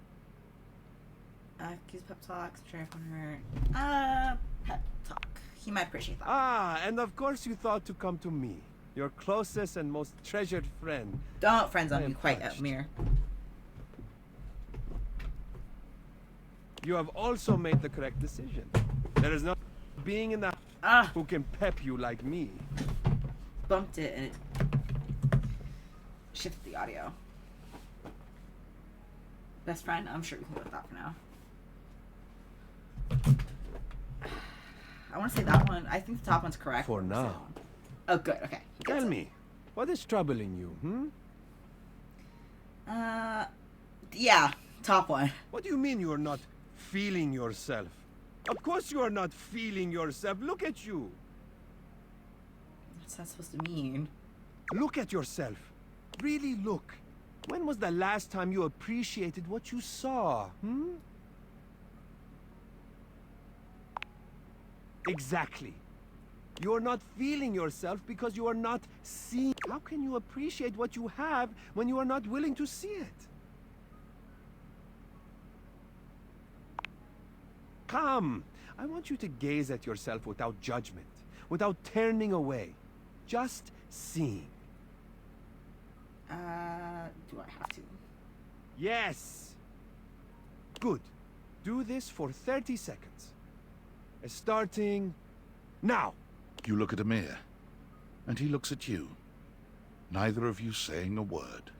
Accuse pep talks, sheriff on her. Pep talk. He might appreciate that. Ah, and of course you thought to come to me, your closest and most treasured friend. Don't friends on I me am quite touched. Amir. You have also made the correct decision. There is no being in the who can pep you like me. Bumped it and it shifted the audio. Best friend, I'm sure we can go with that for now. I want to say that one. I think the top one's correct. For now. Oh, good. Okay. Tell me, what is troubling you, Yeah, top one. What do you mean you are not feeling yourself? Of course you are not feeling yourself. Look at you. What's that supposed to mean? Look at yourself. Really look. When was the last time you appreciated what you saw, Exactly. You are not feeling yourself because you are not seeing. How can you appreciate what you have when you are not willing to see it? Come. I want you to gaze at yourself without judgment, without turning away. Just seeing. Do I have to? Yes. Good. Do this for 30 seconds. Starting now. You look at Amir, and he looks at you. Neither of you saying a word.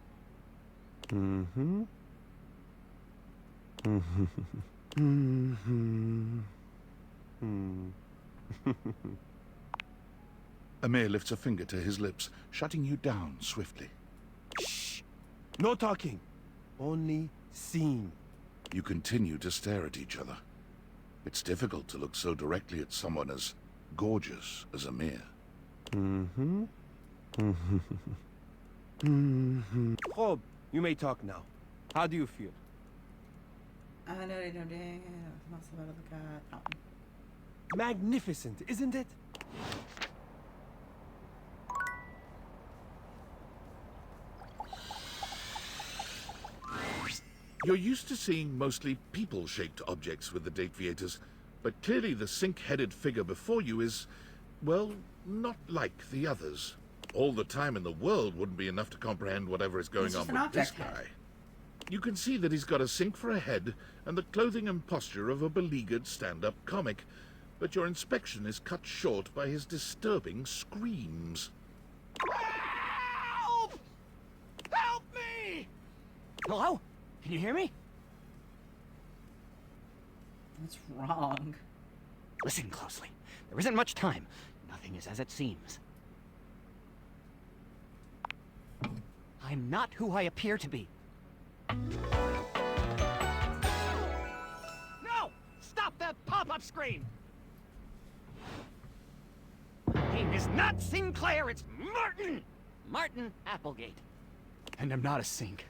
Amir lifts a finger to his lips, shutting you down swiftly. Shh. No talking. Only seeing. You continue to stare at each other. It's difficult to look so directly at someone as gorgeous as Amir. Hob, you may talk now. How do you feel? Magnificent, isn't it? You're used to seeing mostly people-shaped objects with the Dateviators, but clearly the sink-headed figure before you is, well, not like the others. All the time in the world wouldn't be enough to comprehend whatever is going on with this guy. You can see that he's got a sink for a head and the clothing and posture of a beleaguered stand-up comic, but your inspection is cut short by his disturbing screams. Help! Help me! Hello? Can you hear me? What's wrong? Listen closely. There isn't much time. Nothing is as it seems. I'm not who I appear to be. No! Stop that pop-up screen! My name is not Sinclair, it's Martin! Martin Applegate. And I'm not a sink.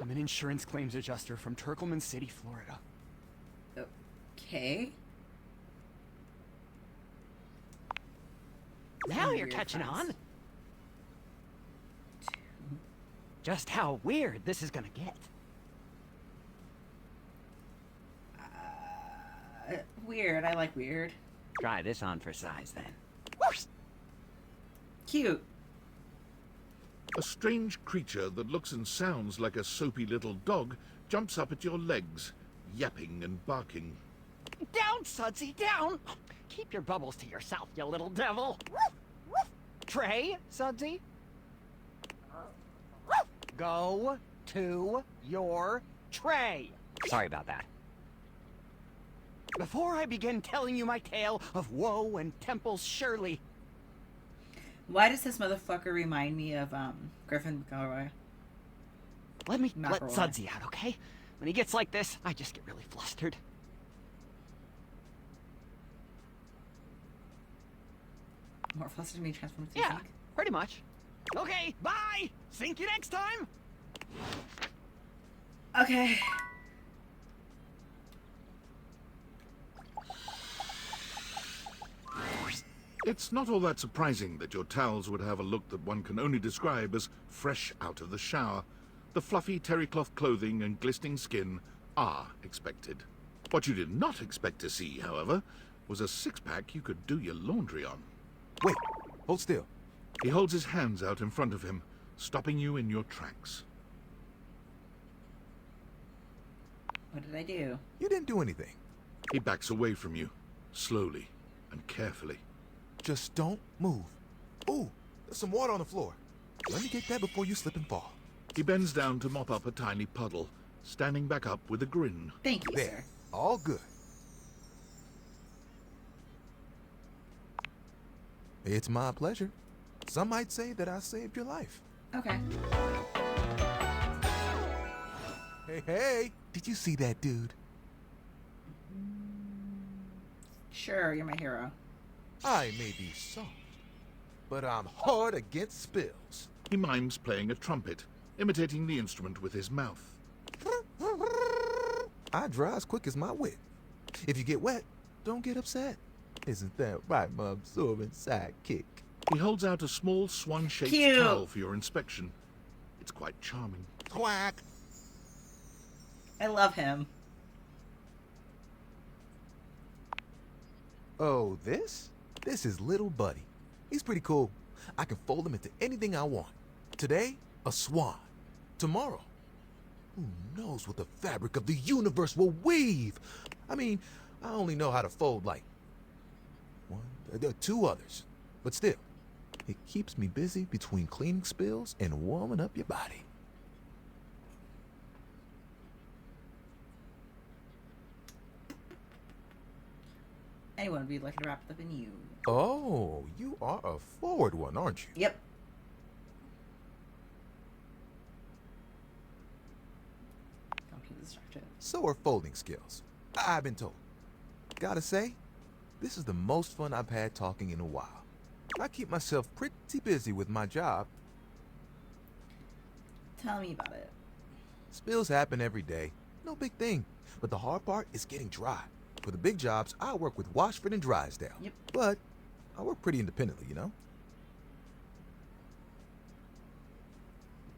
I'm an insurance claims adjuster from Turkleman City, Florida. Okay. Now you're catching on. Just how weird this is gonna get. Weird. I like weird. Try this on for size, then. Cute. A strange creature that looks and sounds like a soapy little dog jumps up at your legs, yapping and barking. Down, Sudsy, down! Keep your bubbles to yourself, you little devil. Trey, Sudsy? Go to your tray. Sorry about that. Before I begin telling you my tale of woe and Temple's Shirley... Why does this motherfucker remind me of Griffin McElroy? Let Sudsy out, okay? When he gets like this, I just get really flustered. More flustered than me transformed to Yeah, Zeke? pretty much. Okay, bye! Sink you next time! Okay. It's not all that surprising that your towels would have a look that one can only describe as fresh out of the shower. The fluffy terry cloth clothing and glistening skin are expected. What you did not expect to see, however, was a six-pack you could do your laundry on. Wait, hold still. He holds his hands out in front of him, stopping you in your tracks. What did I do? You didn't do anything. He backs away from you, slowly and carefully. Just don't move. Ooh, there's some water on the floor. Let me get that before you slip and fall. He bends down to mop up a tiny puddle, standing back up with a grin. Thank you, There, sir. all good. It's my pleasure. Some might say that I saved your life. Okay. Hey, did you see that dude? Sure, you're my hero. I may be soft, but I'm hard against spills. He mimes playing a trumpet, imitating the instrument with his mouth. I dry as quick as my wit. If you get wet, don't get upset. Isn't that right, my absorbent sidekick? He holds out a small swan-shaped Cute. towel for your inspection. It's quite charming. Quack! I love him. Oh, this? This is Little Buddy. He's pretty cool. I can fold him into anything I want. Today, a swan. Tomorrow, who knows what the fabric of the universe will weave? I mean, I only know how to fold like two others. But still, it keeps me busy between cleaning spills and warming up your body. Anyone would be lucky to wrap it up in you. Oh, you are a forward one, aren't you? Yep. Don't be distracted. So are folding skills. I've been told. Gotta say, this is the most fun I've had talking in a while. I keep myself pretty busy with my job. Tell me about it. Spills happen every day. No big thing. But the hard part is getting dry. For the big jobs, I work with Washford and Drysdale. Yep. But I work pretty independently, you know?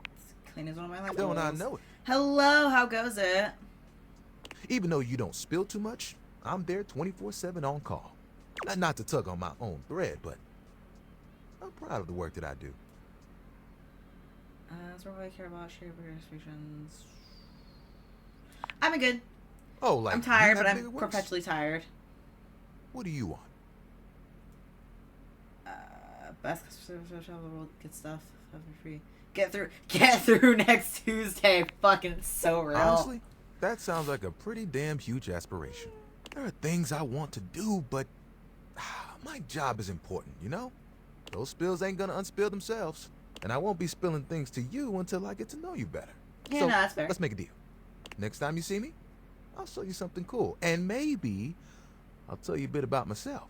It's clean as one of my life Don't I goals. know it? Hello, how goes it? Even though you don't spill too much, I'm there 24/7 on call. Not to tug on my own thread, but I'm proud of the work that I do. That's what I care about. Share restrictions. I'm good. Oh, like I'm you tired, have but bigger I'm ones? perpetually tired. What do you want? Best customer service of the world. Good stuff. Have it free. Get through next Tuesday. Fucking so real. Honestly, that sounds like a pretty damn huge aspiration. There are things I want to do, but my job is important, you know? Those spills ain't gonna unspill themselves. And I won't be spilling things to you until I get to know you better. Yeah, So, no, that's fair. let's make a deal. Next time you see me, I'll show you something cool. And maybe I'll tell you a bit about myself.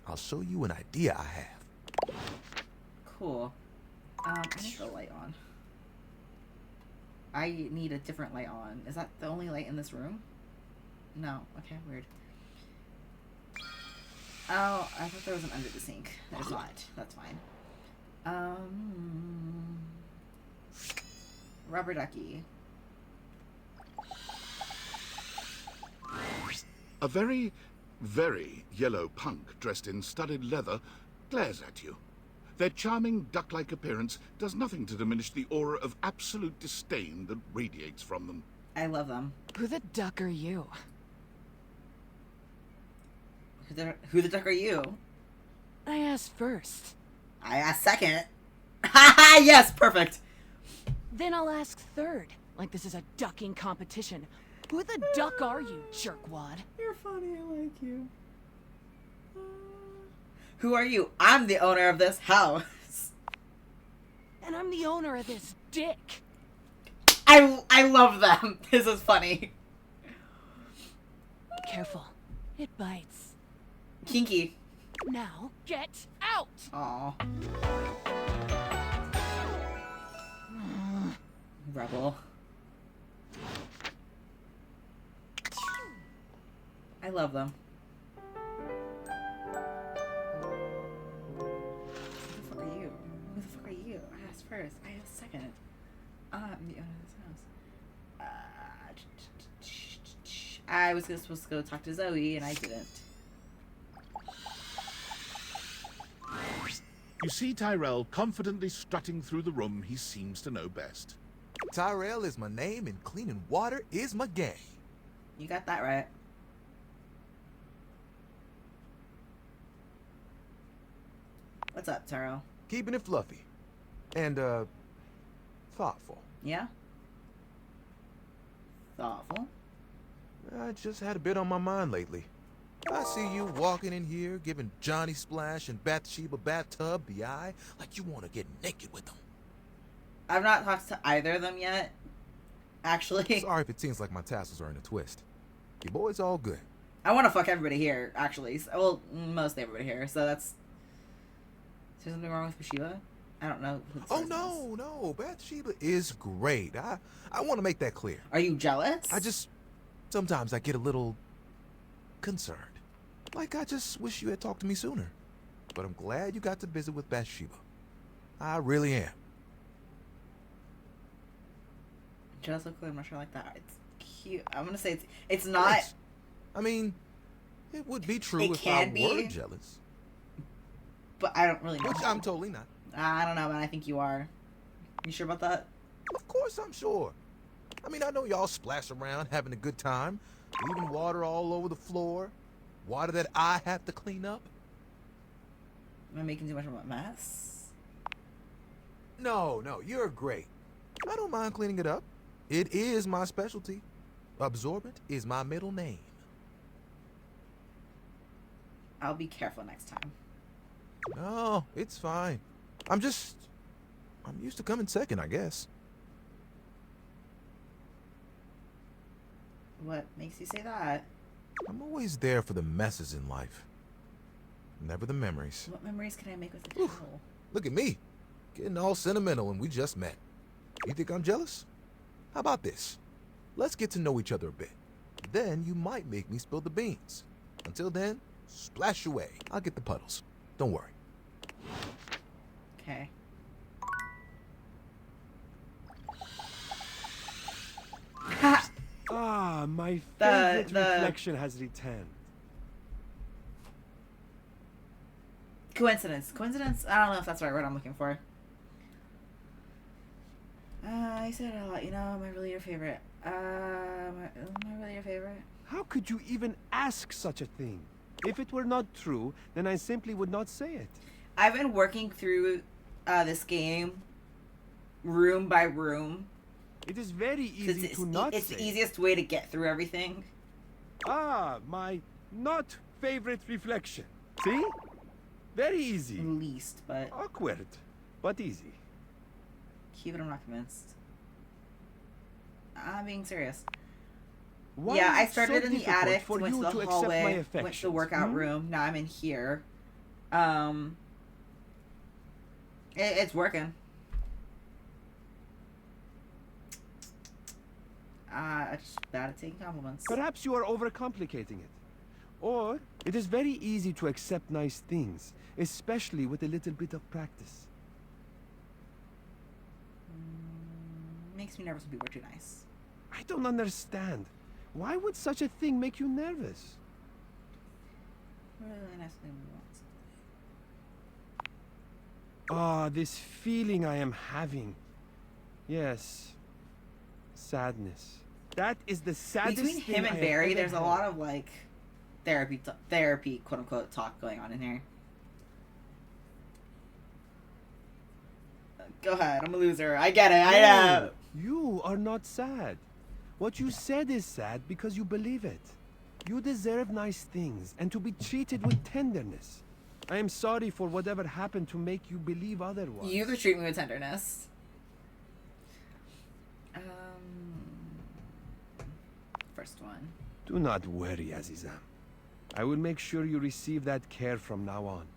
I'll show you an idea I have. Cool. I need the light on. I need a different light on. Is that the only light in this room? No. Okay, weird. Oh, I thought there was an under the sink. There's not. That's fine. Rubber ducky. A very, very yellow punk dressed in studded leather glares at you. Their charming duck-like appearance does nothing to diminish the aura of absolute disdain that radiates from them. I love them. Who the duck are you? Who the duck are you? I asked first. I asked second. Haha, yes, perfect. Then I'll ask third. Like this is a ducking competition. Who the duck are you, jerkwad? You're funny, I like you. Who are you? I'm the owner of this house. And I'm the owner of this dick. I love them. This is funny. Careful. It bites. Kinky. Now, get out! Aw. Rebel. I love them. Who the fuck are you? Who the fuck are you? I asked first. I asked second. I'm the owner of this house. I was supposed to go talk to Zoe, and I didn't. You see Tyrell confidently strutting through the room he seems to know best. Tyrell is my name and cleaning water is my game. You got that right. What's up, Tyrell? Keeping it fluffy. And, thoughtful. Yeah? Thoughtful? I just had a bit on my mind lately. I see you walking in here, giving Johnny Splash and Bathsheba Bathtub the eye, like you want to get naked with them. I've not talked to either of them yet, actually. Sorry if it seems like my tassels are in a twist. Your boy's all good. I want to fuck everybody here, actually. Well, most everybody here, so that's... Is there something wrong with Bathsheba? I don't know. Who Oh, no. Bathsheba is great. I want to make that clear. Are you jealous? Sometimes I get a little concerned. Like I just wish you had talked to me sooner. But I'm glad you got to visit with Bathsheba. I really am. Jealous of I'm not sure like that. It's cute. I'm gonna say it's not. Yes. I mean, it would be true if I were jealous. But I don't really know. Which I'm totally not. I don't know, man. I think you are. You sure about that? Of course I'm sure. I mean, I know y'all splash around having a good time, leaving water all over the floor, water that I have to clean up. Am I making too much of a mess? No, you're great. I don't mind cleaning it up. It is my specialty. Absorbent is my middle name. I'll be careful next time. No, it's fine. I'm used to coming second, I guess. What makes you say that? I'm always there for the messes in life. Never the memories. What memories can I make with the towel? Look at me, getting all sentimental and we just met. You think I'm jealous? How about this? Let's get to know each other a bit. Then you might make me spill the beans. Until then, splash away. I'll get the puddles. Don't worry. Okay. My favorite reflection has returned. Coincidence. Coincidence? I don't know if that's the right word I'm looking for. I said it a lot. You know, am I really your favorite? Am I really your favorite? How could you even ask such a thing? If it were not true, then I simply would not say it. I've been working through this game room by room. It is very easy to not say. It's the easiest way to get through everything. My not favorite reflection. See? Very easy. Least, but... Awkward, but easy. Cute, but I'm not convinced. I'm being serious. Why yeah, I is it started so in the difficult attic, for went to you the to accept hallway, my went to the affections, workout room, now I'm in here. It's working. I'm just bad at taking compliments. Perhaps you are overcomplicating it. Or, it is very easy to accept nice things, especially with a little bit of practice. Makes me nervous when people are too nice. I don't understand. Why would such a thing make you nervous? Really nice thing we want Ah, this feeling I am having. Yes. Sadness. That is the saddest Between thing him I and have Barry, ever there's a had. lot of like therapy, quote unquote, talk going on in here. Go ahead, I'm a loser. I get it. I know. No, you are not sad. What you said is sad because you believe it. You deserve nice things and to be treated with tenderness. I am sorry for whatever happened to make you believe otherwise. You could treat me with tenderness. First one. Do not worry, Aziza. I will make sure you receive that care from now on.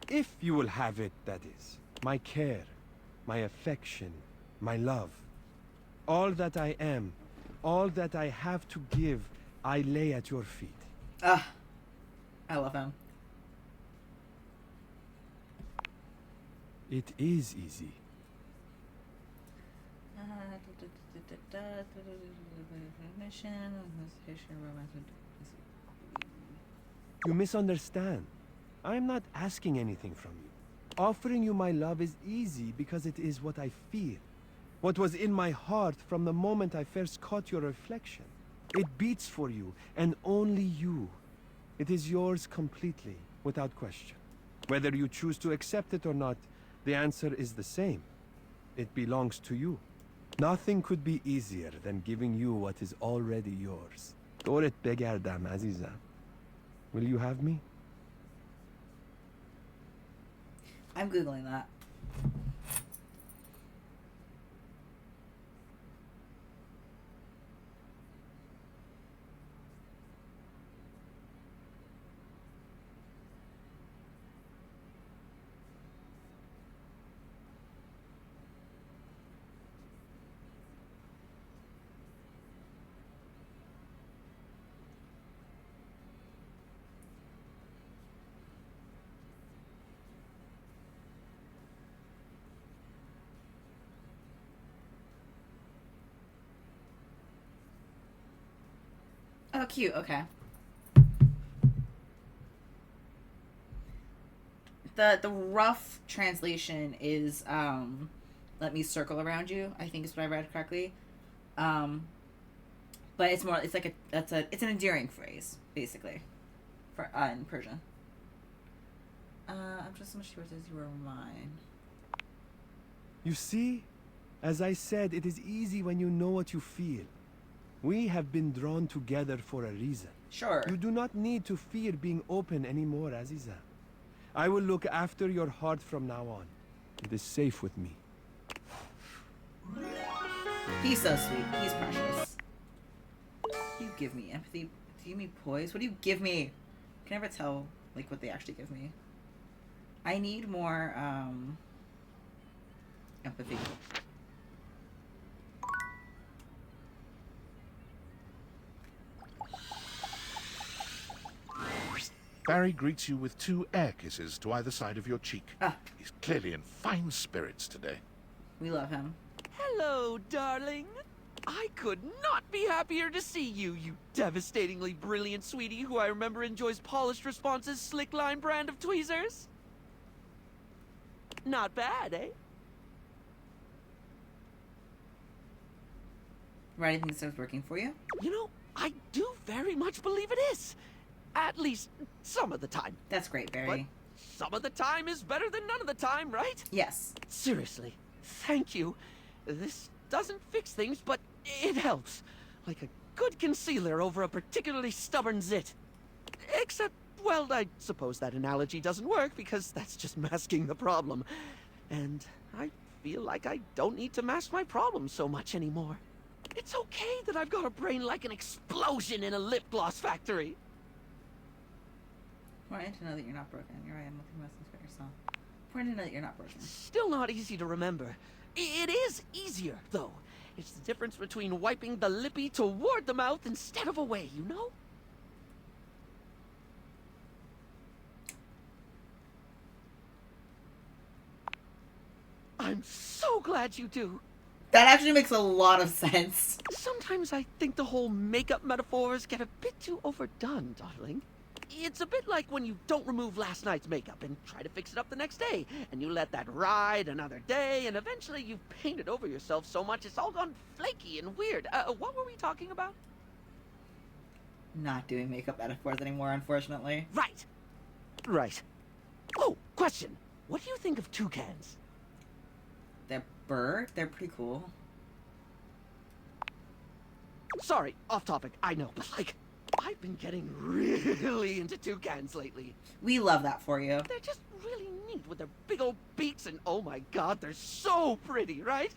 If you will have it, that is. My care, my affection, my love. All that I am, all that I have to give, I lay at your feet. Ah, I love him. It is easy. You misunderstand. I am not asking anything from you. Offering you my love is easy because it is what I feel. What was in my heart from the moment I first caught your reflection. It beats for you, and only you. It is yours completely, without question. Whether you choose to accept it or not, the answer is the same. It belongs to you. Nothing could be easier than giving you what is already yours. Doret begerdam, Aziza. Will you have me? I'm Googling that. Oh, cute. Okay. The rough translation is let me circle around you, I think is what I read correctly. But it's more, it's like it's an endearing phrase, basically, for in Persian. I'm just so much yours as you are mine. You see? As I said, it is easy when you know what you feel. We have been drawn together for a reason. Sure. You do not need to fear being open anymore, Aziza. I will look after your heart from now on. It is safe with me. He's so sweet. He's precious. You give me empathy. Do you give me poise? What do you give me? I can never tell like what they actually give me. I need more empathy. Barry greets you with 2 air kisses to either side of your cheek. Ah. He's clearly in fine spirits today. We love him. Hello, darling. I could not be happier to see you, you devastatingly brilliant sweetie who I remember enjoys polished responses, slick line brand of tweezers. Not bad, eh? Writing things starts working for you? You know, I do very much believe it is. At least some of the time. That's great, Barry. But some of the time is better than none of the time, right? Yes. Seriously, thank you. This doesn't fix things, but it helps. Like a good concealer over a particularly stubborn zit. Except, well, I suppose that analogy doesn't work because that's just masking the problem. And I feel like I don't need to mask my problems so much anymore. It's okay that I've got a brain like an explosion in a lip gloss factory. Important to know that you're not broken. You're right. I'm looking less about yourself. Important to know that you're not broken. Still not easy to remember. It is easier, though. It's the difference between wiping the lippy toward the mouth instead of away, you know? I'm so glad you do. That actually makes a lot of sense. Sometimes I think the whole makeup metaphors get a bit too overdone, darling. It's a bit like when you don't remove last night's makeup and try to fix it up the next day, and you let that ride another day, and eventually you've painted over yourself so much it's all gone flaky and weird. What were we talking about? Not doing makeup metaphors anymore, unfortunately. Right. Right. Oh, question. What do you think of toucans? They're bird? They're pretty cool. Sorry, off topic, I know, but like, I've been getting really into toucans lately. We love that for you. They're just really neat with their big old beaks, and oh my god, they're so pretty, right?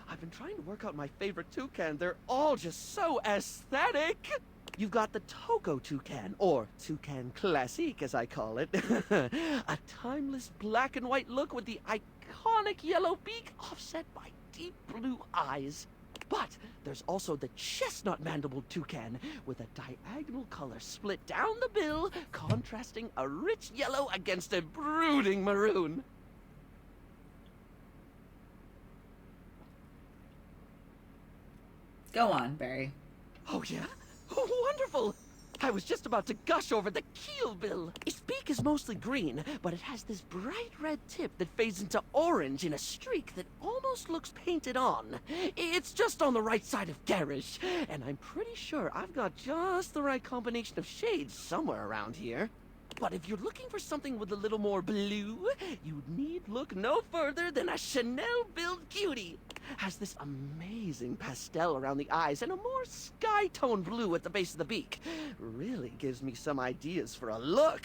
I've been trying to work out my favorite toucan. They're all just so aesthetic. You've got the Togo toucan, or toucan classique as I call it. A timeless black and white look with the iconic yellow beak offset by deep blue eyes. But there's also the chestnut-mandibuled toucan with a diagonal color split down the bill, contrasting a rich yellow against a brooding maroon. Go on, Barry. Oh, yeah? Oh, wonderful! I was just about to gush over the keelbill. Its beak is mostly green, but it has this bright red tip that fades into orange in a streak that almost looks painted on. It's just on the right side of garish, and I'm pretty sure I've got just the right combination of shades somewhere around here. But if you're looking for something with a little more blue, you'd need look no further than a Chanel-billed cutie. Has this amazing pastel around the eyes and a more sky-tone blue at the base of the beak. Really gives me some ideas for a look.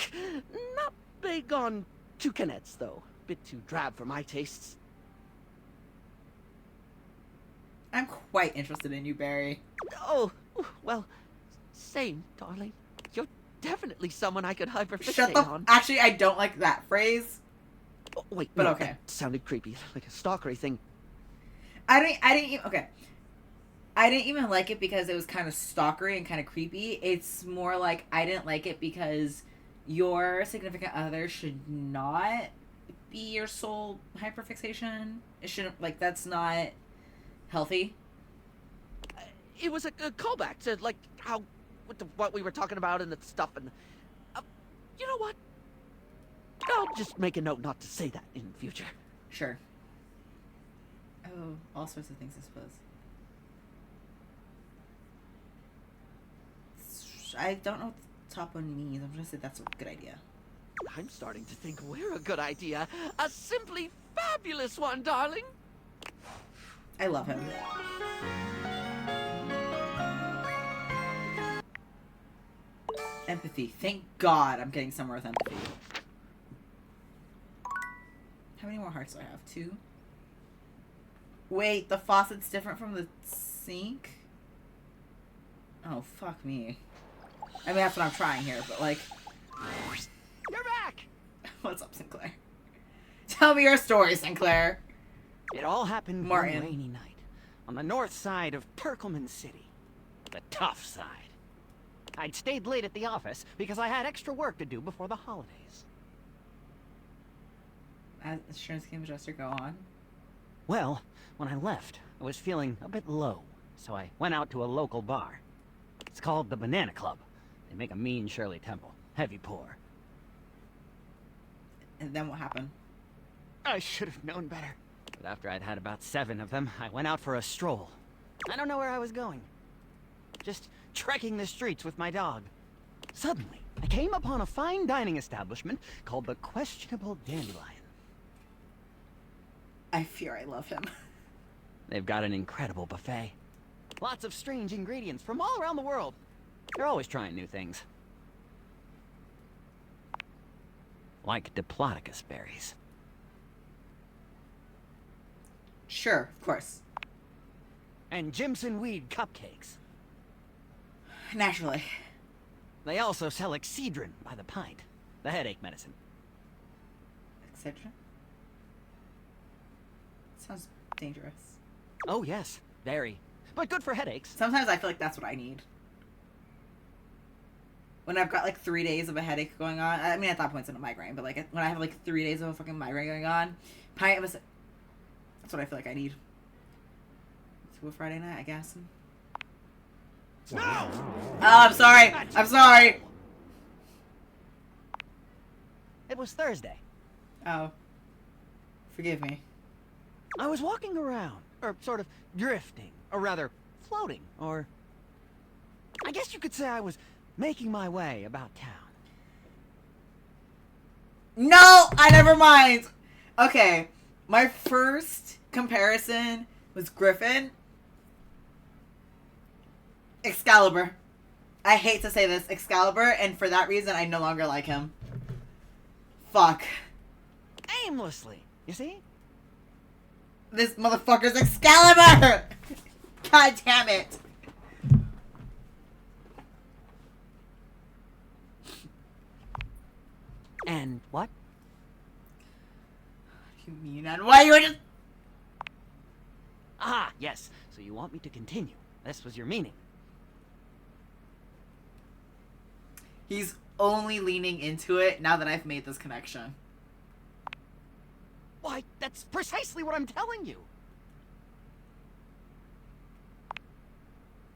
Not big on toucanettes, though. Bit too drab for my tastes. I'm quite interested in you, Barry. Oh, well, same, darling. You're definitely someone I could hyperfixate Shut the on. Actually, I don't like that phrase. Oh, wait, but no, okay. That sounded creepy, like a stalkery thing. I didn't even, okay. I didn't even like it because it was kind of stalkery and kind of creepy. It's more like I didn't like it because your significant other should not be your sole hyperfixation. It shouldn't, like, that's not healthy. It was a callback to, like, how, what we were talking about and the stuff, and, you know what? I'll just make a note not to say that in the future. Sure. Oh, all sorts of things, I suppose. I don't know what the top one means. I'm gonna say that's a good idea. I'm starting to think we're a good idea. A simply fabulous one, darling. I love him. Empathy. Thank God I'm getting somewhere with empathy. How many more hearts do I have? 2? Wait, the faucet's different from the sink? Oh, fuck me. I mean, that's what I'm trying here, but like... You're back! What's up, Sinclair? Tell me your story, Sinclair. It all happened Martin. one rainy night on the north side of Perkleman City. The tough side. I'd stayed late at the office because I had extra work to do before the holidays. As insurance claim adjuster, go on. Well, when I left, I was feeling a bit low, so I went out to a local bar. It's called the Banana Club. They make a mean Shirley Temple. Heavy pour. And then what happened? I should have known better. But after I'd had about 7 of them, I went out for a stroll. I don't know where I was going. Just trekking the streets with my dog. Suddenly, I came upon a fine dining establishment called the Questionable Dandelion. I fear I love him. They've got an incredible buffet. Lots of strange ingredients from all around the world. They're always trying new things. Like Diplodocus berries. Sure, of course. And Jimson weed cupcakes. Naturally. They also sell Excedrin by the pint. The headache medicine. Etc. Sounds dangerous. Oh yes, very. But good for headaches. Sometimes I feel like that's what I need. When I've got like 3 days of a headache going on. I mean, at that point it's not a migraine, but like when I have like 3 days of a fucking migraine going on, that's what I feel like I need. To a Friday night, I guess. No! Oh, I'm sorry. I'm sorry. It was Thursday. Oh. Forgive me. I was walking around, or sort of drifting, or rather, floating, or... I guess you could say I was making my way about town. No! I never mind! Okay. My first comparison was Griffin. Excalibur. I hate to say this, Excalibur, and for that reason, I no longer like him. Fuck. Aimlessly, you see? This motherfucker's Excalibur! God damn it. And what? What do you mean? And why you were just... Ah, yes. So you want me to continue. This was your meaning. He's only leaning into it now that I've made this connection. Why, that's precisely what I'm telling you.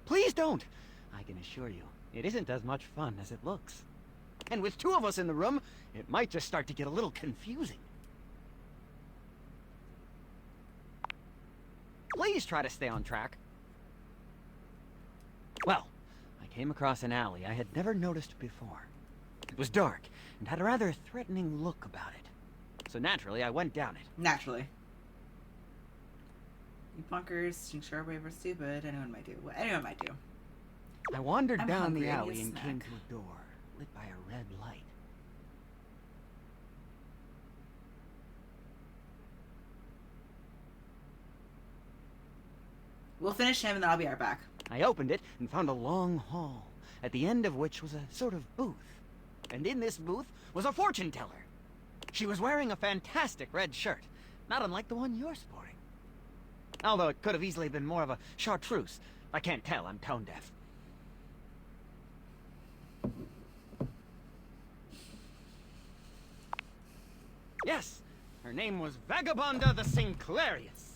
Please don't. I can assure you, it isn't as much fun as it looks. And with two of us in the room, it might just start to get a little confusing. Please try to stay on track. Well, I came across an alley I had never noticed before. It was dark and had a rather threatening look about it. So naturally, I went down it. Naturally. You punkers think shortwave are stupid. Anyone might do. What anyone might do. I wandered I'm down hungry. the I need alley a and snack. came to a door lit by a red light. We'll finish him and then I'll be right back. I opened it and found a long hall, at the end of which was a sort of booth. And in this booth was a fortune teller. She was wearing a fantastic red shirt, not unlike the one you're sporting. Although it could have easily been more of a chartreuse. I can't tell, I'm tone deaf. Yes, her name was Vagabonda the Sinclairius.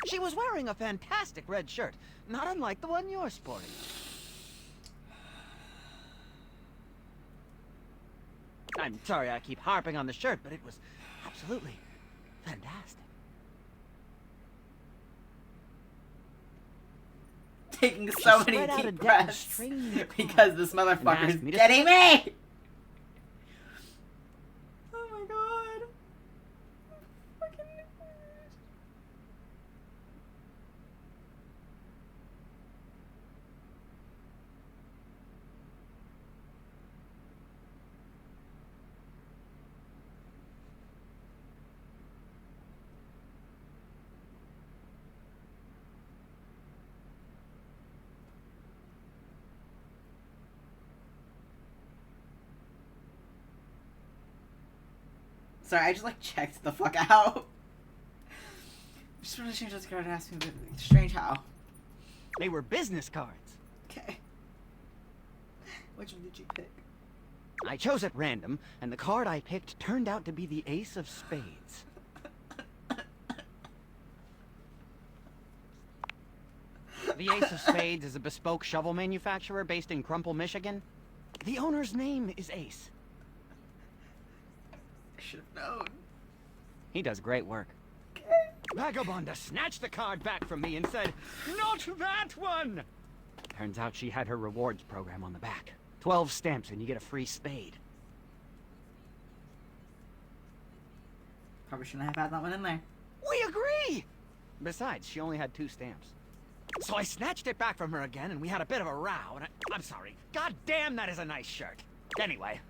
She was wearing a fantastic red shirt, not unlike the one you're sporting. I'm sorry I keep harping on the shirt, but it was absolutely fantastic. Taking so many spread out a deep deck of breaths string because this and asked motherfucker's me to getting me! Oh my god. Fucking... Sorry, I just like checked the fuck out. Just want to change this card and ask me, but strange how. They were business cards. Okay. Which one did you pick? I chose at random, and the card I picked turned out to be the Ace of Spades. The Ace of Spades is a bespoke shovel manufacturer based in Crumple, Michigan. The owner's name is Ace. I should have known. He does great work. Vagabonda snatched the card back from me and said, "Not that one!" Turns out she had her rewards program on the back. 12 stamps and you get a free spade. Probably shouldn't have had that one in there. We agree! Besides, she only had 2 stamps. So I snatched it back from her again and we had a bit of a row and I'm sorry. God damn, that is a nice shirt. Anyway.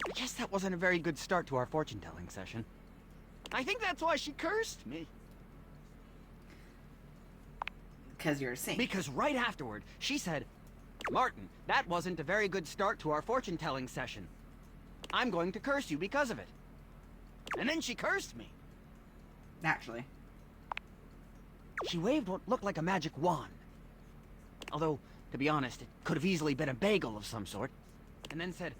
I guess that wasn't a very good start to our fortune-telling session. I think that's why she cursed me. Because you're a saint. Because right afterward, she said, "Martin, that wasn't a very good start to our fortune-telling session. I'm going to curse you because of it." And then she cursed me. Naturally. She waved what looked like a magic wand. Although, to be honest, it could have easily been a bagel of some sort. And then said,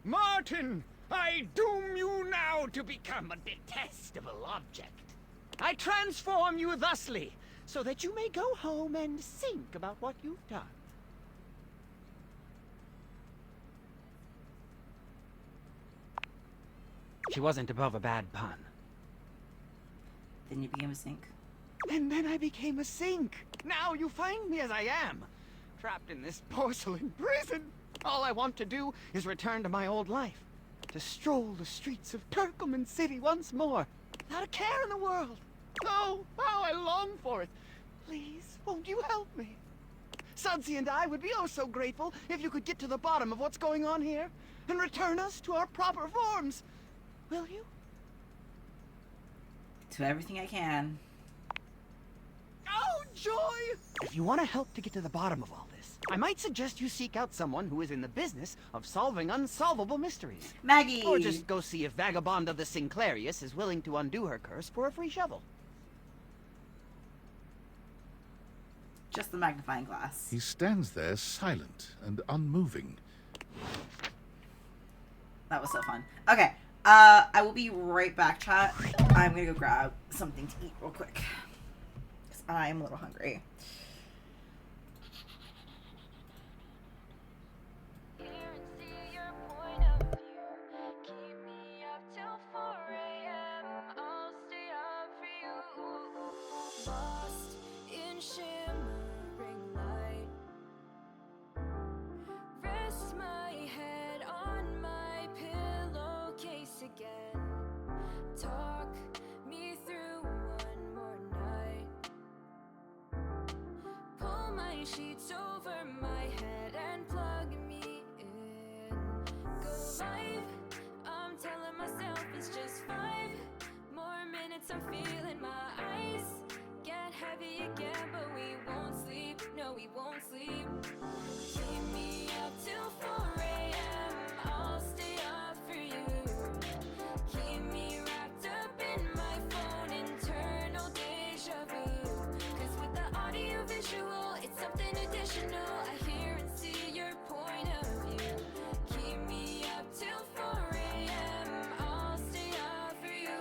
"Martin, I doom you now to become a detestable object. I transform you thusly, so that you may go home and think about what you've done." She wasn't above a bad pun. Then you became a sink. And then I became a sink. Now you find me as I am, trapped in this porcelain prison. All I want to do is return to my old life, to stroll the streets of Turkoman City once more, without a care in the world. Oh, how I long for it. Please, won't you help me? Sudsy and I would be oh so grateful if you could get to the bottom of what's going on here and return us to our proper forms. Will you? Do everything I can. Oh, joy! If you want to help to get to the bottom of all this, I might suggest you seek out someone who is in the business of solving unsolvable mysteries. Maggie! Or just go see if Vagabond of the Sinclairius is willing to undo her curse for a free shovel. Just the magnifying glass. He stands there silent and unmoving. That was so fun. Okay, I will be right back, chat. I'm gonna go grab something to eat real quick, because I'm a little hungry. Lost in shimmering light. Rest my head on my pillowcase again. Talk me through one more night. Pull my sheets over my head and plug me in. Go live. I'm telling myself it's just 5 more minutes. I'm feeling my eyes get heavy again, but we won't sleep. No, we won't sleep. Keep me up till 4 a.m. I'll stay up for you. Keep me wrapped up in my phone, internal deja vu. 'Cause with the audio visual, it's something additional. I hear and see your point of view. Keep me up till 4 a.m. I'll stay up for you.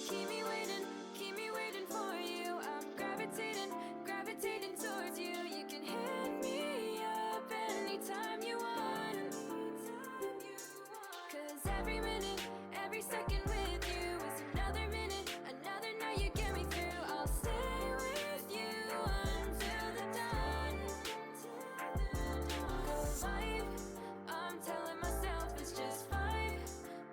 Keep me waiting for you. I'm gravitating towards you. You can hit me up anytime you want. 'Cause every minute, every second with you is another minute, another night you get me through. I'll stay with you until the dawn. Go live. I'm telling myself it's just 5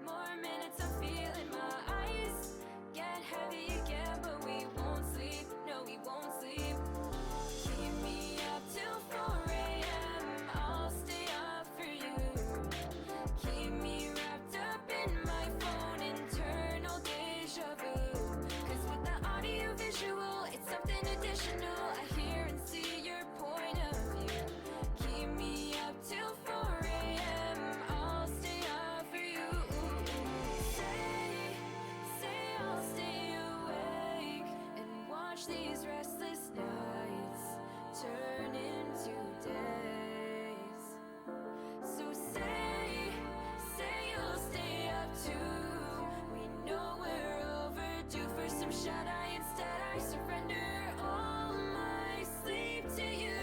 more minutes. I'm feeling my eyes get heavy again, but we won't sleep. No, we won't sleep. Keep me up till 4 a.m. I'll stay up for you. Keep me wrapped up in my phone, internal deja vu. 'Cause with the audio visual, it's something additional. I hear and see your point of view. Keep me up till 4 a.m. I'll stay up for you. Say I'll stay awake and watch these restless nights turn into days. So say you'll stay up too. We know we're overdue for some shut-eye. Instead I surrender all my sleep to you.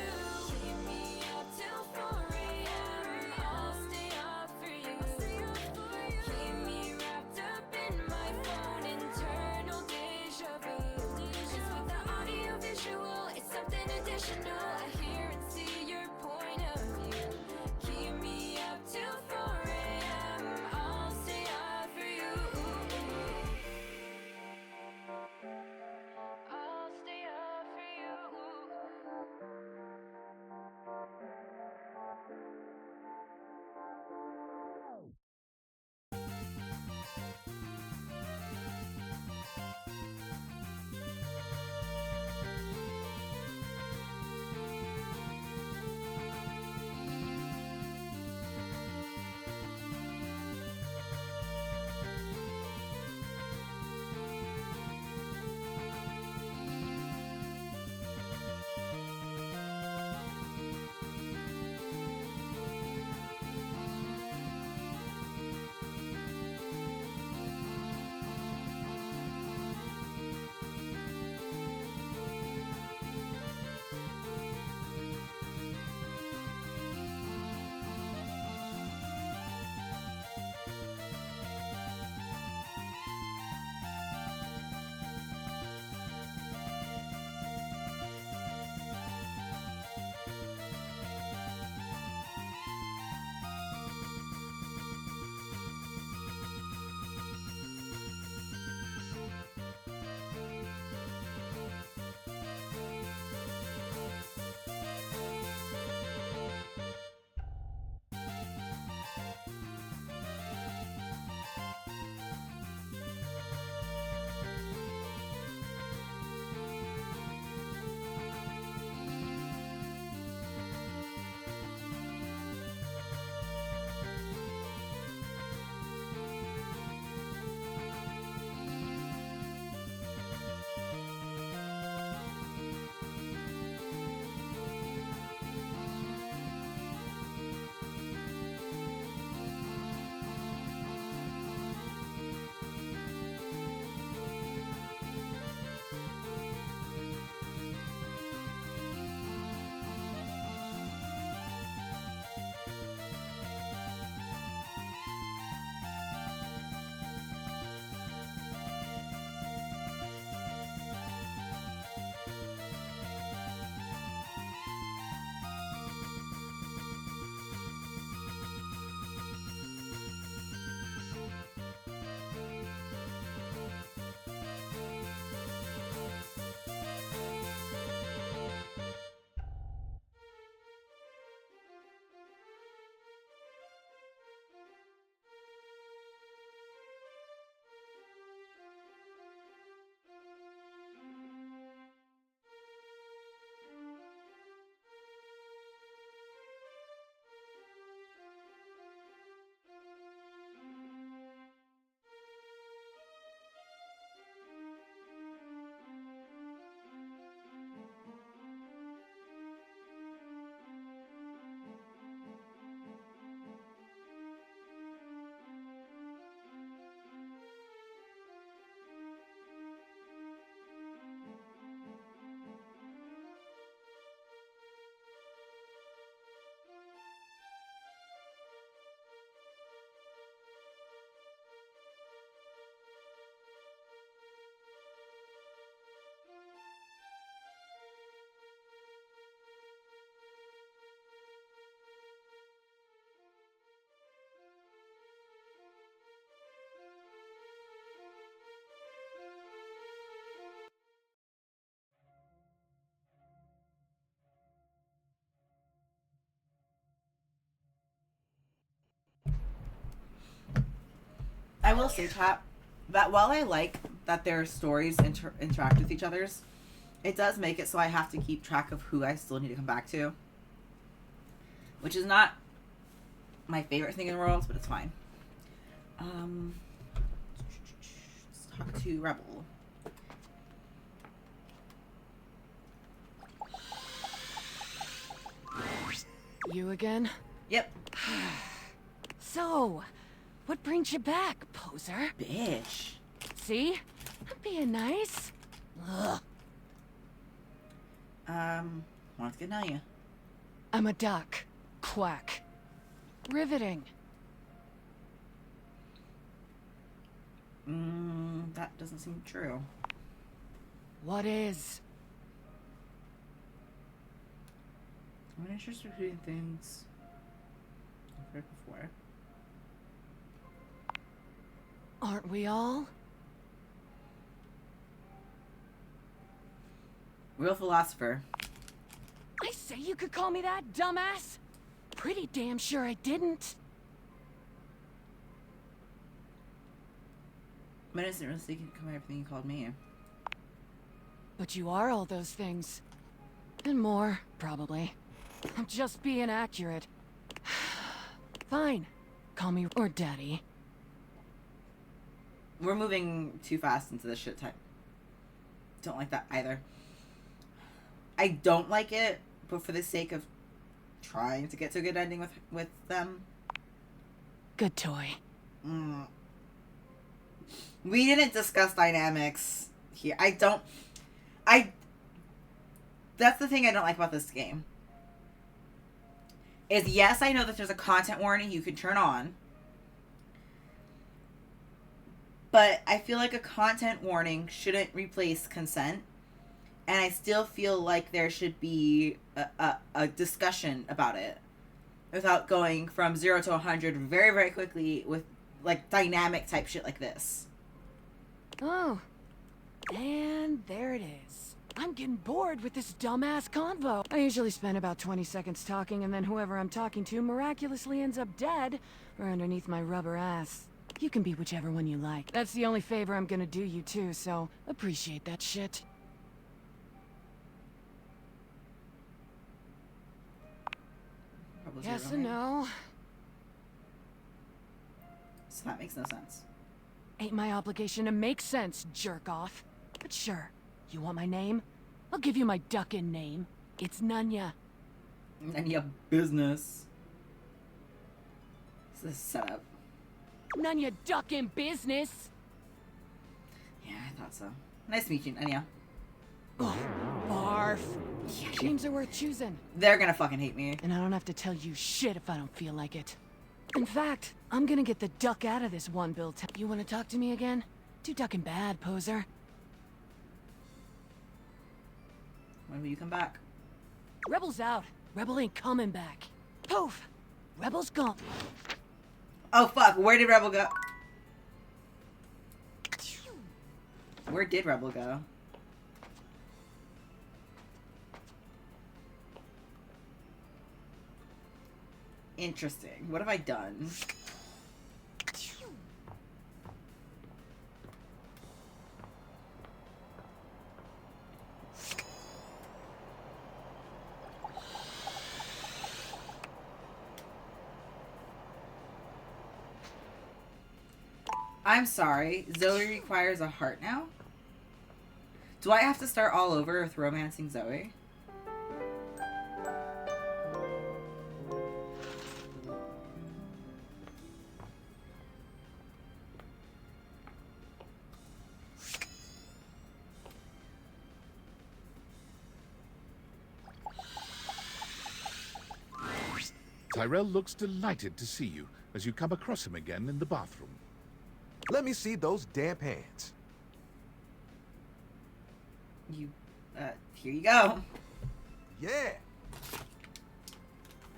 Keep me up till 4 a.m. I'll stay up for you. Keep me wrapped up in my phone, internal deja vu. 'Cause with the audio visual, will say, chat, that while I like that their stories interact with each other's, it does make it so I have to keep track of who I still need to come back to. Which is not my favorite thing in the world, but it's fine. Let's talk to Rebel. You again? Yep. So, what brings you back, poser? Bitch. See? I'm being nice. Ugh. Want to get to know you. I'm a duck. Quack. Riveting. That doesn't seem true. What is? I'm interested in repeating things I've heard before. Aren't we all? Real philosopher. I say you could call me that, dumbass. Pretty damn sure I didn't. I'm innocent, really thinking come everything you called me. But you are all those things. And more, probably. I'm just being accurate. Fine. Call me or Daddy. We're moving too fast into this shit time. Don't like that either. I don't like it, but for the sake of trying to get to a good ending with them. Good toy. We didn't discuss dynamics here. That's the thing I don't like about this game. Is yes, I know that there's a content warning you can turn on. But I feel like a content warning shouldn't replace consent. And I still feel like there should be a discussion about it. Without going from 0 to 100 very, very quickly with, like, dynamic type shit like this. Oh. And there it is. I'm getting bored with this dumbass convo. I usually spend about 20 seconds talking, and then whoever I'm talking to miraculously ends up dead or underneath my rubber ass. You can be whichever one you like. That's the only favor I'm gonna do you too, so appreciate that shit. Yes and no. So that makes no sense. Ain't my obligation to make sense, jerk off. But sure, you want my name? I'll give you my duckin' name. It's Nunya. Nunya business. This is a setup. Nunya duckin' business. Yeah, I thought so. Nice to meet you, Nunya. Barf. Names are worth choosing. They're gonna fucking hate me. And I don't have to tell you shit if I don't feel like it. In fact, I'm gonna get the duck out of this one build. You wanna talk to me again? Too duckin' bad, poser. When will you come back? Rebel's out. Rebel ain't coming back. Poof! Rebel's gone. Oh fuck, where did Rebel go? Where did Rebel go? Interesting. What have I done? I'm sorry. Zoe requires a heart now? Do I have to start all over with romancing Zoe? Tyrell looks delighted to see you as you come across him again in the bathroom. Let me see those damp hands. Here you go. Yeah.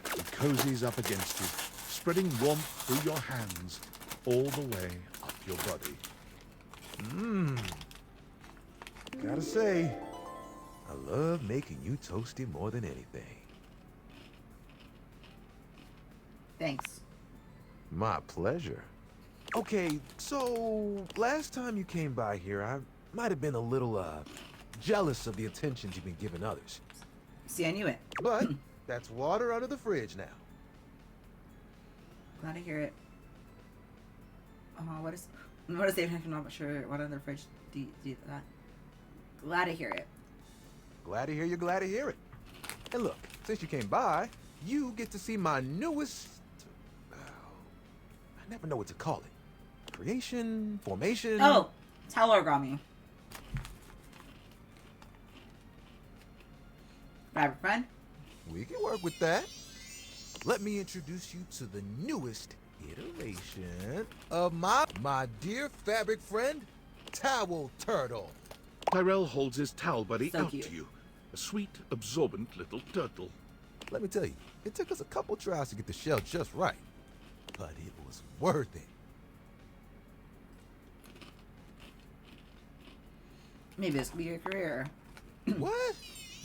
He cozies up against you, spreading warmth through your hands all the way up your body. Gotta say, I love making you toasty more than anything. Thanks. My pleasure. Okay, so last time you came by here, I might have been a little, jealous of the attentions you've been giving others. See, I knew it. But that's water under the fridge now. Glad to hear it. What is David Hank? I'm not sure what other fridge do that. Glad to hear it. Glad to hear you're glad to hear it. And look, since you came by, you get to see my newest... I never know what to call it. Creation? Formation? Oh! Towel origami. Fabric friend? We can work with that. Let me introduce you to the newest iteration of my dear fabric friend, Towel Turtle. Tyrell holds his towel buddy So out cute. to you. A sweet, absorbent little turtle. Let me tell you, it took us a couple tries to get the shell just right, but it was worth it. Maybe this could be your career. What?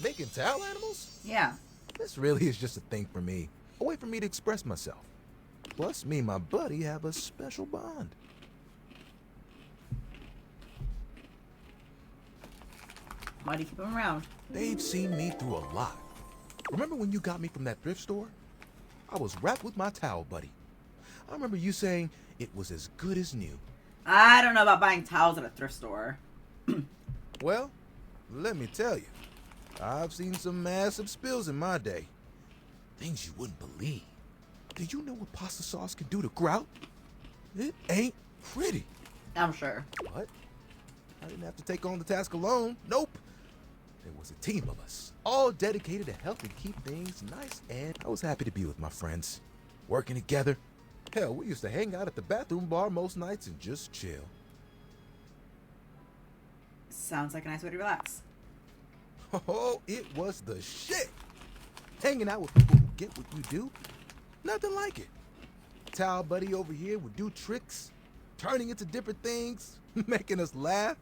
Making towel animals? Yeah. This really is just a thing for me. A way for me to express myself. Plus, me and my buddy have a special bond. Why do you keep him around? They've seen me through a lot. Remember when you got me from that thrift store? I was wrapped with my towel buddy. I remember you saying it was as good as new. I don't know about buying towels at a thrift store. Well, let me tell you, I've seen some massive spills in my day. Things you wouldn't believe. Do you know what pasta sauce can do to grout? It ain't pretty. I'm sure. But I didn't have to take on the task alone. Nope. There was a team of us, all dedicated to helping keep things nice, and I was happy to be with my friends, working together. Hell, we used to hang out at the bathroom bar most nights and just chill. Sounds like a nice way to relax. Oh, it was the shit. Hanging out with people who get what you do, nothing like it. Towel buddy over here would do tricks, turning into different things, making us laugh.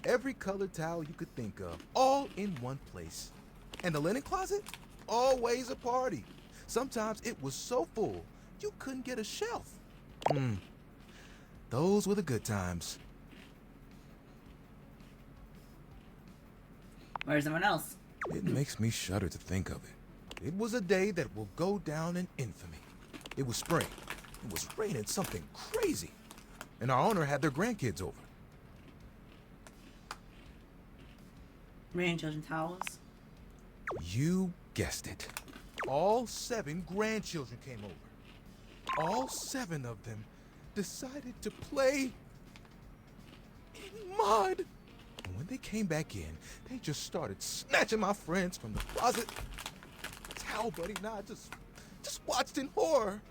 Every colored towel you could think of, all in one place. And the linen closet? Always a party. Sometimes it was so full, you couldn't get a shelf. Those were the good times. Where's everyone else? It makes me shudder to think of it. It was a day that will go down in infamy. It was spring. It was raining something crazy. And our owner had their grandkids over. Grandchildren towels? You guessed it. All 7 grandchildren came over. All 7 of them decided to play in mud. And when they came back in, they just started snatching my friends from the closet. Towel buddy and I just watched in horror.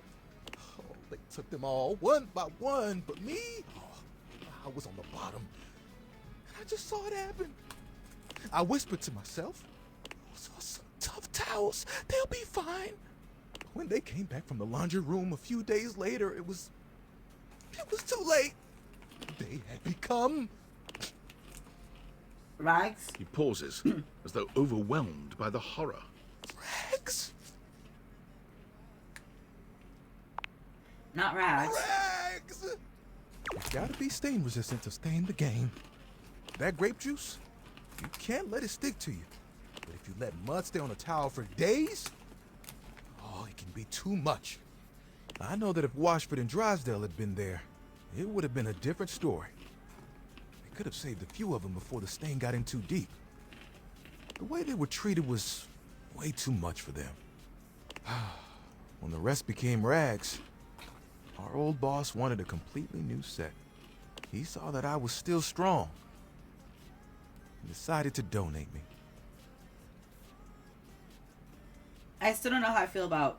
Oh, they took them all one by one, but me, I was on the bottom. And I just saw it happen. I whispered to myself, those are some tough towels. They'll be fine. But when they came back from the laundry room a few days later, it was too late. They had become rags. He pauses, as though overwhelmed by the horror. Rags? Not rags. Rags! You gotta be stain resistant to stay in the game. That grape juice, you can't let it stick to you. But if you let mud stay on a towel for days, oh, it can be too much. I know that if Washford and Drysdale had been there, it would have been a different story. They could have saved a few of them before the stain got in too deep. The way they were treated was way too much for them. When the rest became rags, our old boss wanted a completely new set. He saw that I was still strong and decided to donate me. I still don't know how I feel about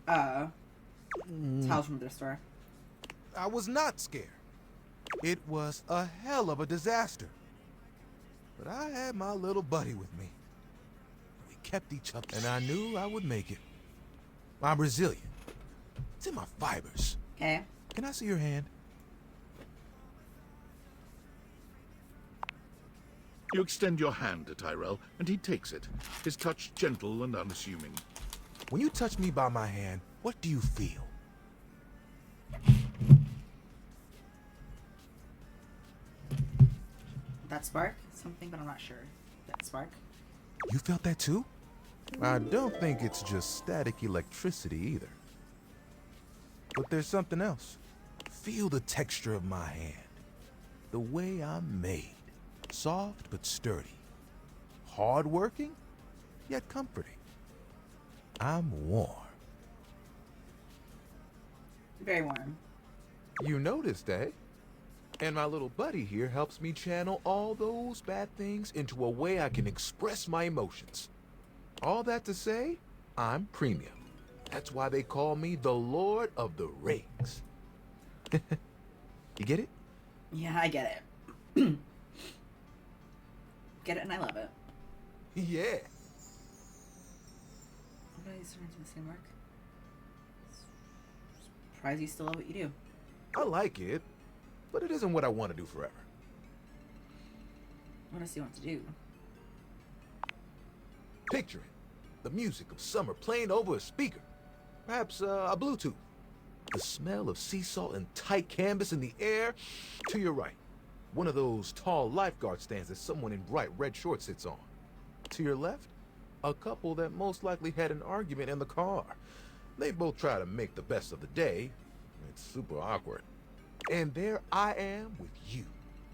towels from the store. I was not scared. It was a hell of a disaster. But I had my little buddy with me. We kept each other, and I knew I would make it. I'm resilient. It's in my fibers. Okay. Can I see your hand? You extend your hand to Tyrell, and he takes it, his touch gentle and unassuming. When you touch me by my hand, what do you feel? That spark? Something, but I'm not sure. That spark? You felt that too? I don't think it's just static electricity either. But there's something else. Feel the texture of my hand. The way I'm made. Soft but sturdy. Hard-working, yet comforting. I'm warm. Very warm. You noticed, eh? And my little buddy here helps me channel all those bad things into a way I can express my emotions. All that to say, I'm premium. That's why they call me the Lord of the Rings. You get it? Yeah, I get it. Get it, and I love it. Yeah. What are you starting to the same work? Surprised you still love what you do. I like it, but it isn't what I want to do forever. What else do you want to do? Picture it. The music of summer playing over a speaker. Perhaps a Bluetooth. The smell of sea salt and tight canvas in the air. To your right, one of those tall lifeguard stands that someone in bright red shorts sits on. To your left, a couple that most likely had an argument in the car. They both try to make the best of the day. It's super awkward. And there I am with you,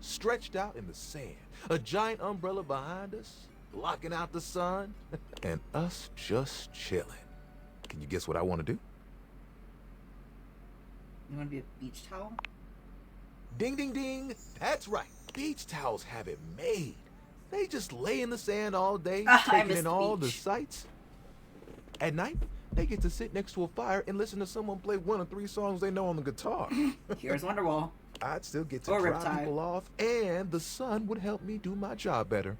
stretched out in the sand, a giant umbrella behind us, blocking out the sun, and us just chilling. Can you guess what I want to do? You want to be a beach towel? Ding, ding, ding. That's right. Beach towels have it made. They just lay in the sand all day, taking in all the sights. At night, they get to sit next to a fire and listen to someone play one of 3 songs they know on the guitar. Here's Wonderwall. I'd still get to Or dry Riptide. people off, and the sun would help me do my job better.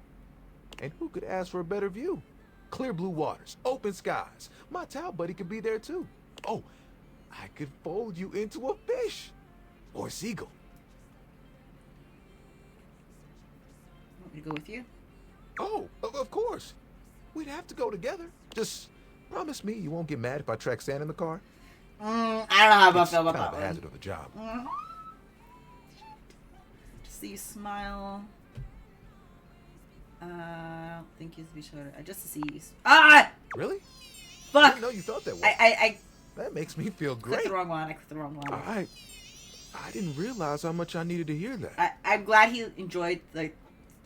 And who could ask for a better view? Clear blue waters, open skies. My towel buddy could be there too. Oh, I could fold you into a fish. Or a seagull. Want me to go with you? Oh, of course. We'd have to go together. Just promise me you won't get mad if I track sand in the car. I don't know how I feel about It's kind that of a one. hazard of the job. Just see you smile. I don't think you be sure. Just to see you. Ah! Really? Fuck! I didn't know you felt that way. I That makes me feel clicked great. the wrong one. I clicked the wrong one. I didn't realize how much I needed to hear that. I'm glad he enjoyed the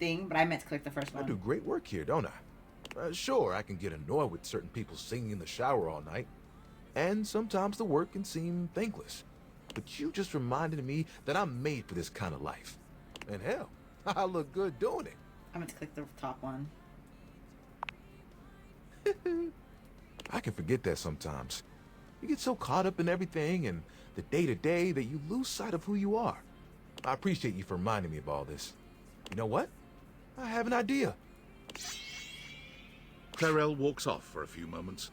thing, but I meant to click the first I one. do great work here, don't I? Sure, I can get annoyed with certain people singing in the shower all night. And sometimes the work can seem thankless. But you just reminded me that I'm made for this kind of life. And hell, I look good doing it. I meant to click the top one. I can forget that sometimes. You get so caught up in everything and the day-to-day that you lose sight of who you are. I appreciate you for reminding me of all this. You know what? I have an idea. Clarel walks off for a few moments.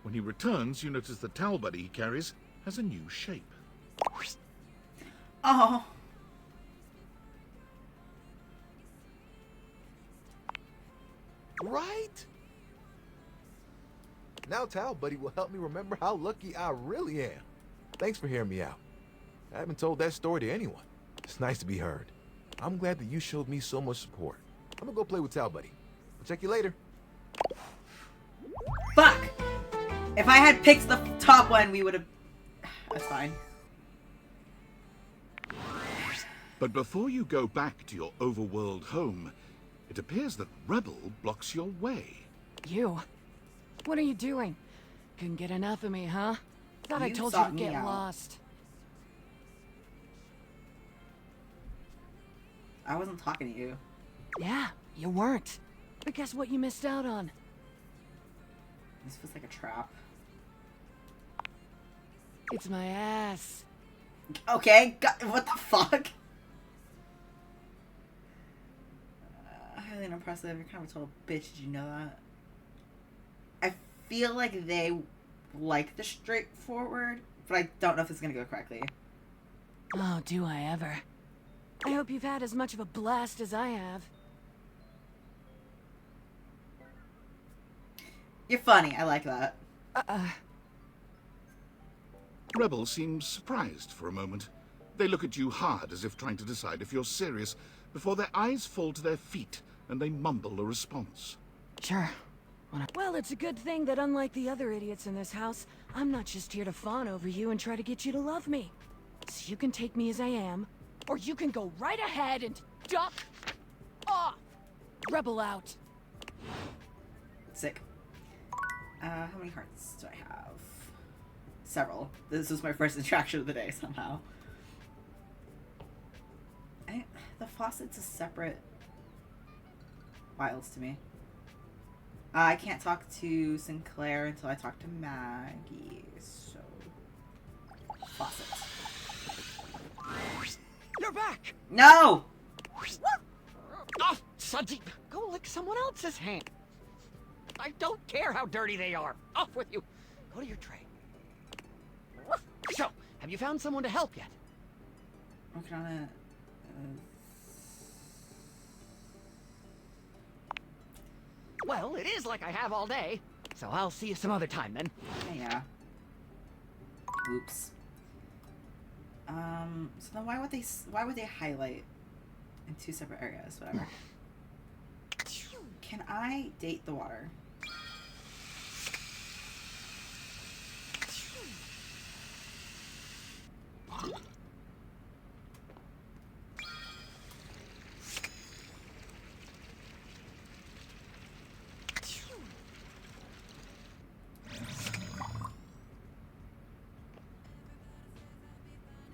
When he returns, you notice the towel buddy he carries has a new shape. Oh. Right? Now Towel Buddy will help me remember how lucky I really am. Thanks for hearing me out. I haven't told that story to anyone. It's nice to be heard. I'm glad that you showed me so much support. I'm gonna go play with Towel Buddy. I'll check you later. Fuck! If I had picked the top one, we would have... That's fine. But before you go back to your overworld home, it appears that Rebel blocks your way. You? What are you doing? Couldn't get enough of me, huh? Thought I You told you sought to me get out. lost. I wasn't talking to you. Yeah, you weren't. But guess what you missed out on? This feels like a trap. It's my ass. Okay, what the fuck? Highly unimpressive. You're kind of a total bitch. Did you know that? I feel like they like the straightforward, but I don't know if it's gonna go correctly. Oh, do I ever. I hope you've had as much of a blast as I have. You're funny. I like that. Rebel seems surprised for a moment. They look at you hard as if trying to decide if you're serious, before their eyes fall to their feet and they mumble a response. Sure. Well, it's a good thing that unlike the other idiots in this house, I'm not just here to fawn over you and try to get you to love me. So you can take me as I am, or you can go right ahead and duck off. Rebel out. Sick. How many hearts do I have? Several. This was my first interaction of the day somehow. The faucet's a separate files to me. I can't talk to Sinclair until I talk to Maggie, so... Faucet. You're back! No! Oh, Sandeep, go lick someone else's hand. I don't care how dirty they are. Off with you. Go to your tray. So, have you found someone to help yet? Working on it. Well, it is like I have all day, so I'll see you some other time then. Yeah. Oops. So then why would they highlight in two separate areas? Whatever. Can I date the water?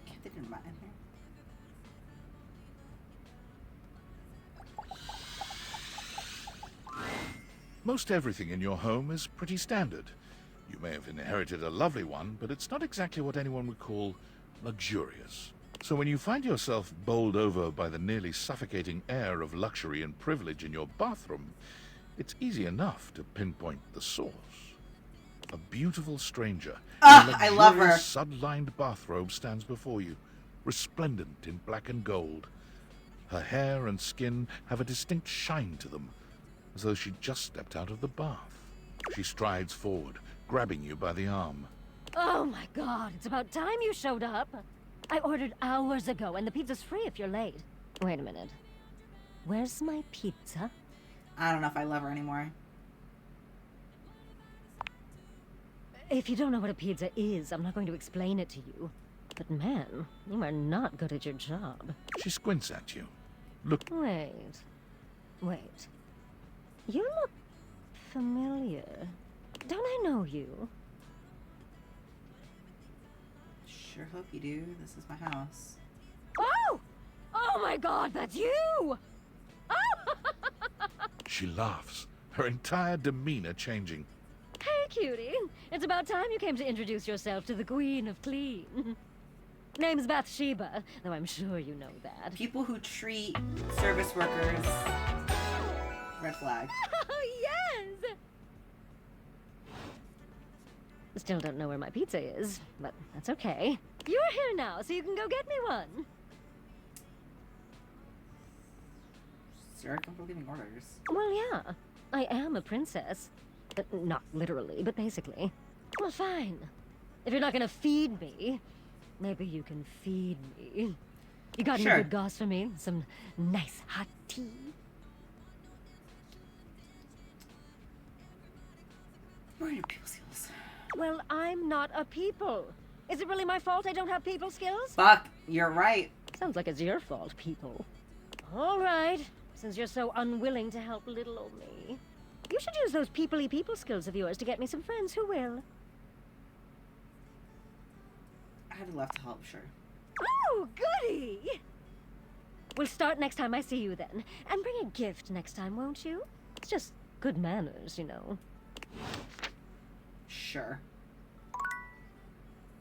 Can't they do that in here? Most everything in your home is pretty standard. You may have inherited a lovely one, but it's not exactly what anyone would call luxurious. So when you find yourself bowled over by the nearly suffocating air of luxury and privilege in your bathroom, it's easy enough to pinpoint the source. A beautiful stranger in a I love her. luxurious sud-lined bathrobe stands before you, resplendent in black and gold. Her hair and skin have a distinct shine to them, as though she'd just stepped out of the bath. She strides forward, grabbing you by the arm. Oh my god, it's about time you showed up. I ordered hours ago, and the pizza's free if you're late. Wait a minute. Where's my pizza? I don't know if I love her anymore. If you don't know what a pizza is, I'm not going to explain it to you. But man, you are not good at your job. She squints at you. Look. Wait. You look familiar. Don't I know you? Sure hope you do. This is my house. Oh! Oh my god, that's you! Oh! She laughs, her entire demeanor changing. Hey, cutie. It's about time you came to introduce yourself to the Queen of Clean. Name's Bathsheba, though I'm sure you know that. People who treat service workers... Red flag. Oh, yes! Still don't know where my pizza is, but that's okay. You're here now, so you can go get me one. Sarah, come for giving orders. Well, yeah. I am a princess. But not literally, but basically. Well, fine. If you're not gonna feed me, maybe you can feed me. You got Sure. any good goss for me? Some nice hot tea? Where are your people skills? Well, I'm not a people. Is it really my fault I don't have people skills? Fuck, you're right. Sounds like it's your fault, people. All right, since you're so unwilling to help little old me. You should use those people-y people skills of yours to get me some friends who will. I'd love to help, sure. Oh, goody! We'll start next time I see you then. And bring a gift next time, won't you? It's just good manners, you know. Sure.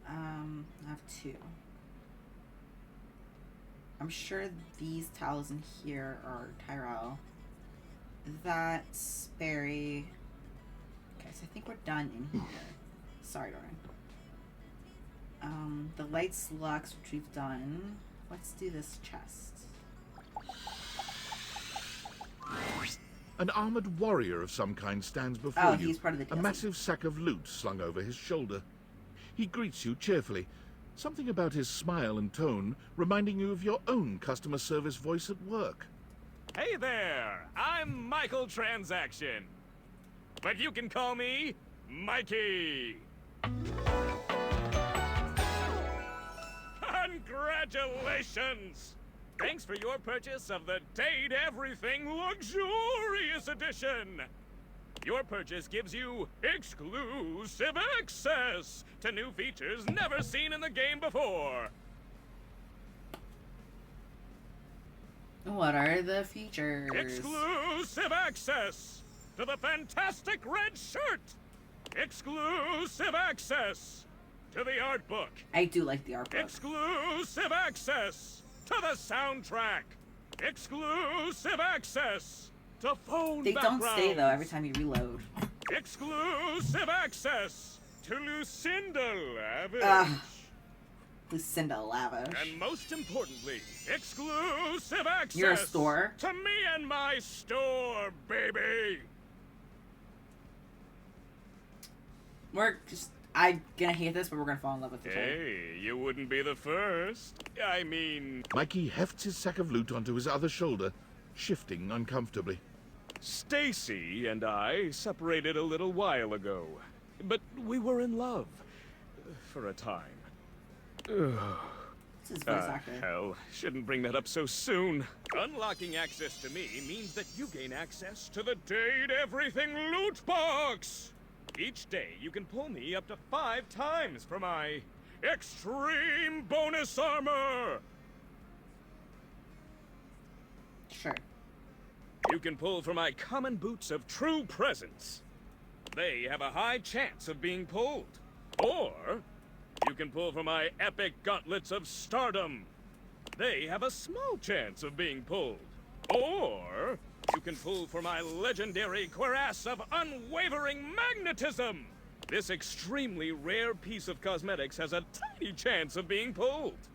I have two. I'm sure these towels in here are Tyrell. That's Barry. Okay, so I think we're done in here. Sorry, Doran. The lights Lux, which we've done. Let's do this chest. An armored warrior of some kind stands before you. He's part of the a DLC. massive sack of loot slung over his shoulder. He greets you cheerfully, Something about his smile and tone reminding you of your own customer service voice at work. Hey there! I'm Michael Transaction. But you can call me Mikey! Congratulations! Thanks for your purchase of the Date Everything Luxurious Edition! Your purchase gives you exclusive access to new features never seen in the game before. What are the features? Exclusive access to the fantastic red shirt! Exclusive access to the art book! I do like the art book. Exclusive access to the soundtrack! Exclusive access to phone They backgrounds! don't stay though every time you reload. Exclusive access to Lucinda Lavish! Lucinda Lavish. And most importantly, exclusive access Your store? to me and my store, baby! I'm gonna hate this, but we're gonna fall in love with it. Hey, you wouldn't be the first. I mean... Mikey hefts his sack of loot onto his other shoulder, shifting uncomfortably. Stacy and I separated a little while ago, but we were in love for a time. This is voice actor. Hell, shouldn't bring that up so soon. Unlocking access to me means that you gain access to the Date Everything loot box! Each day, you can pull me up to 5 times for my extreme bonus armor! Sure. You can pull for my common boots of true presence. They have a high chance of being pulled. Or, you can pull for my epic gauntlets of stardom. They have a small chance of being pulled. Or, you can pull for my legendary cuirass of unwavering magnetism. This extremely rare piece of cosmetics has a tiny chance of being pulled.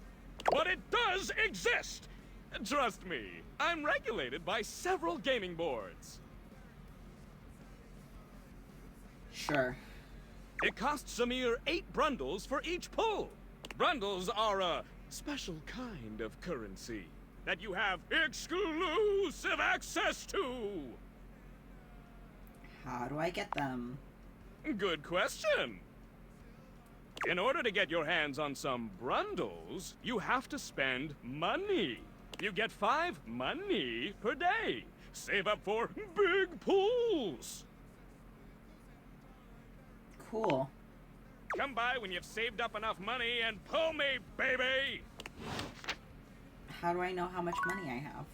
But it does exist! Trust me, I'm regulated by several gaming boards. Sure. It costs a mere 8 brundles for each pull. Brundles are a special kind of currency that you have exclusive access to. How do I get them? Good question. In order to get your hands on some brundles, you have to spend money. You get 5 money per day. Save up for big pulls. Cool. Come by when you've saved up enough money and pull me, baby! How do I know how much money I have?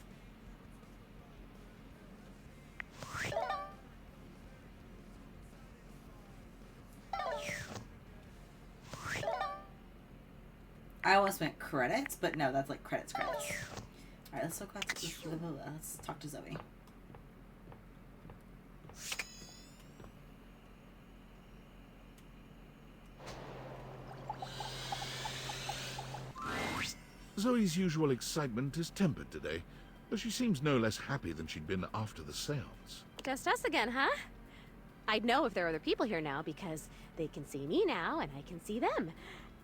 I almost meant credits, but no, that's like credits. Alright, let's talk about this. Let's talk to Zoe. Zoe's usual excitement is tempered today, though she seems no less happy than she'd been after the seance. Just us again, huh? I'd know if there are other people here now because they can see me now and I can see them.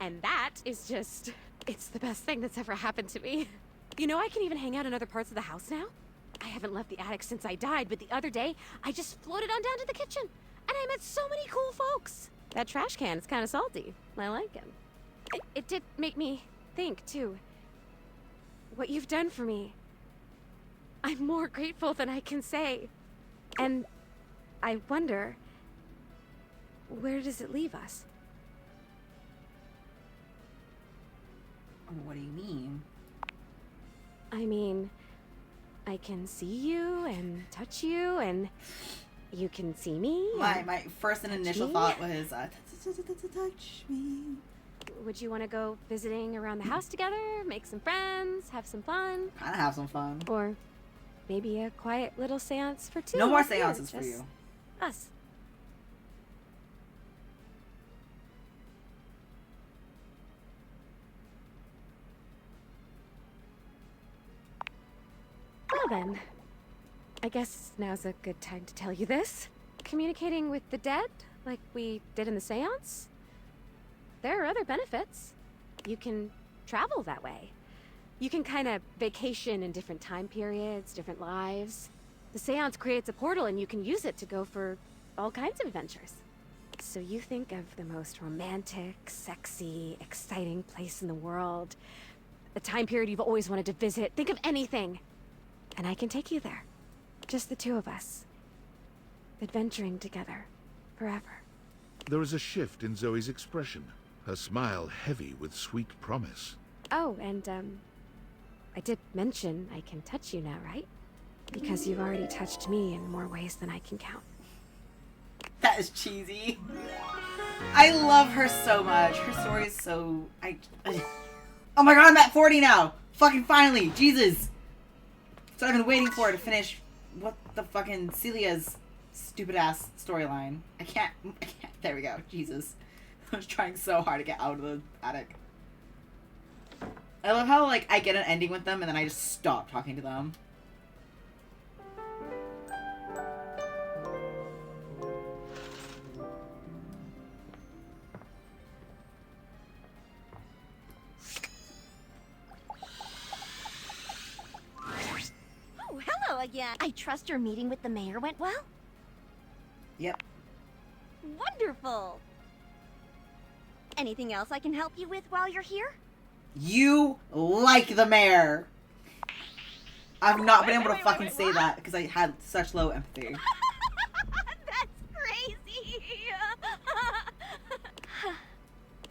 And that is just... it's the best thing that's ever happened to me. You know, I can even hang out in other parts of the house now. I haven't left the attic since I died, but the other day, I just floated on down to the kitchen. And I met so many cool folks. That trash can is kind of salty. I like him. It did make me think, too. What you've done for me. I'm more grateful than I can say. And I wonder, where does it leave us? What do you mean? I mean, I can see you and touch you and you can see me. My first and initial thought was, touch me. Would you want to go visiting around the house together, make some friends, have some fun? Kinda have some fun. Or maybe a quiet little seance for 2? No more up here, seances for just you. Us. Well then, I guess now's a good time to tell you this. Communicating with the dead, like we did in the seance? There are other benefits. you can travel that way. You can kind of vacation in different time periods, different lives. The seance creates a portal and you can use it to go for all kinds of adventures. So you think of the most romantic, sexy, exciting place in the world, the time period you've always wanted to visit. Think of anything, and I can take you there. Just the two of us, adventuring together, forever. There is a shift in Zoe's expression, her smile heavy with sweet promise. Oh, and I did mention I can touch you now, right? Because you've already touched me in more ways than I can count. That is cheesy. I love her so much. Her story is so... Oh my god, I'm at 40 now! Fucking finally! Jesus! So I've been waiting for to finish what the fucking Celia's stupid ass storyline. I can't. There we go. Jesus. I was trying so hard to get out of the attic. I love how, like, I get an ending with them and then I just stop talking to them. Oh, hello again. I trust your meeting with the mayor went well? Yep. Wonderful. Anything else I can help you with while you're here? You like the mayor. I've not been able to fucking say that because I had such low empathy. That's crazy.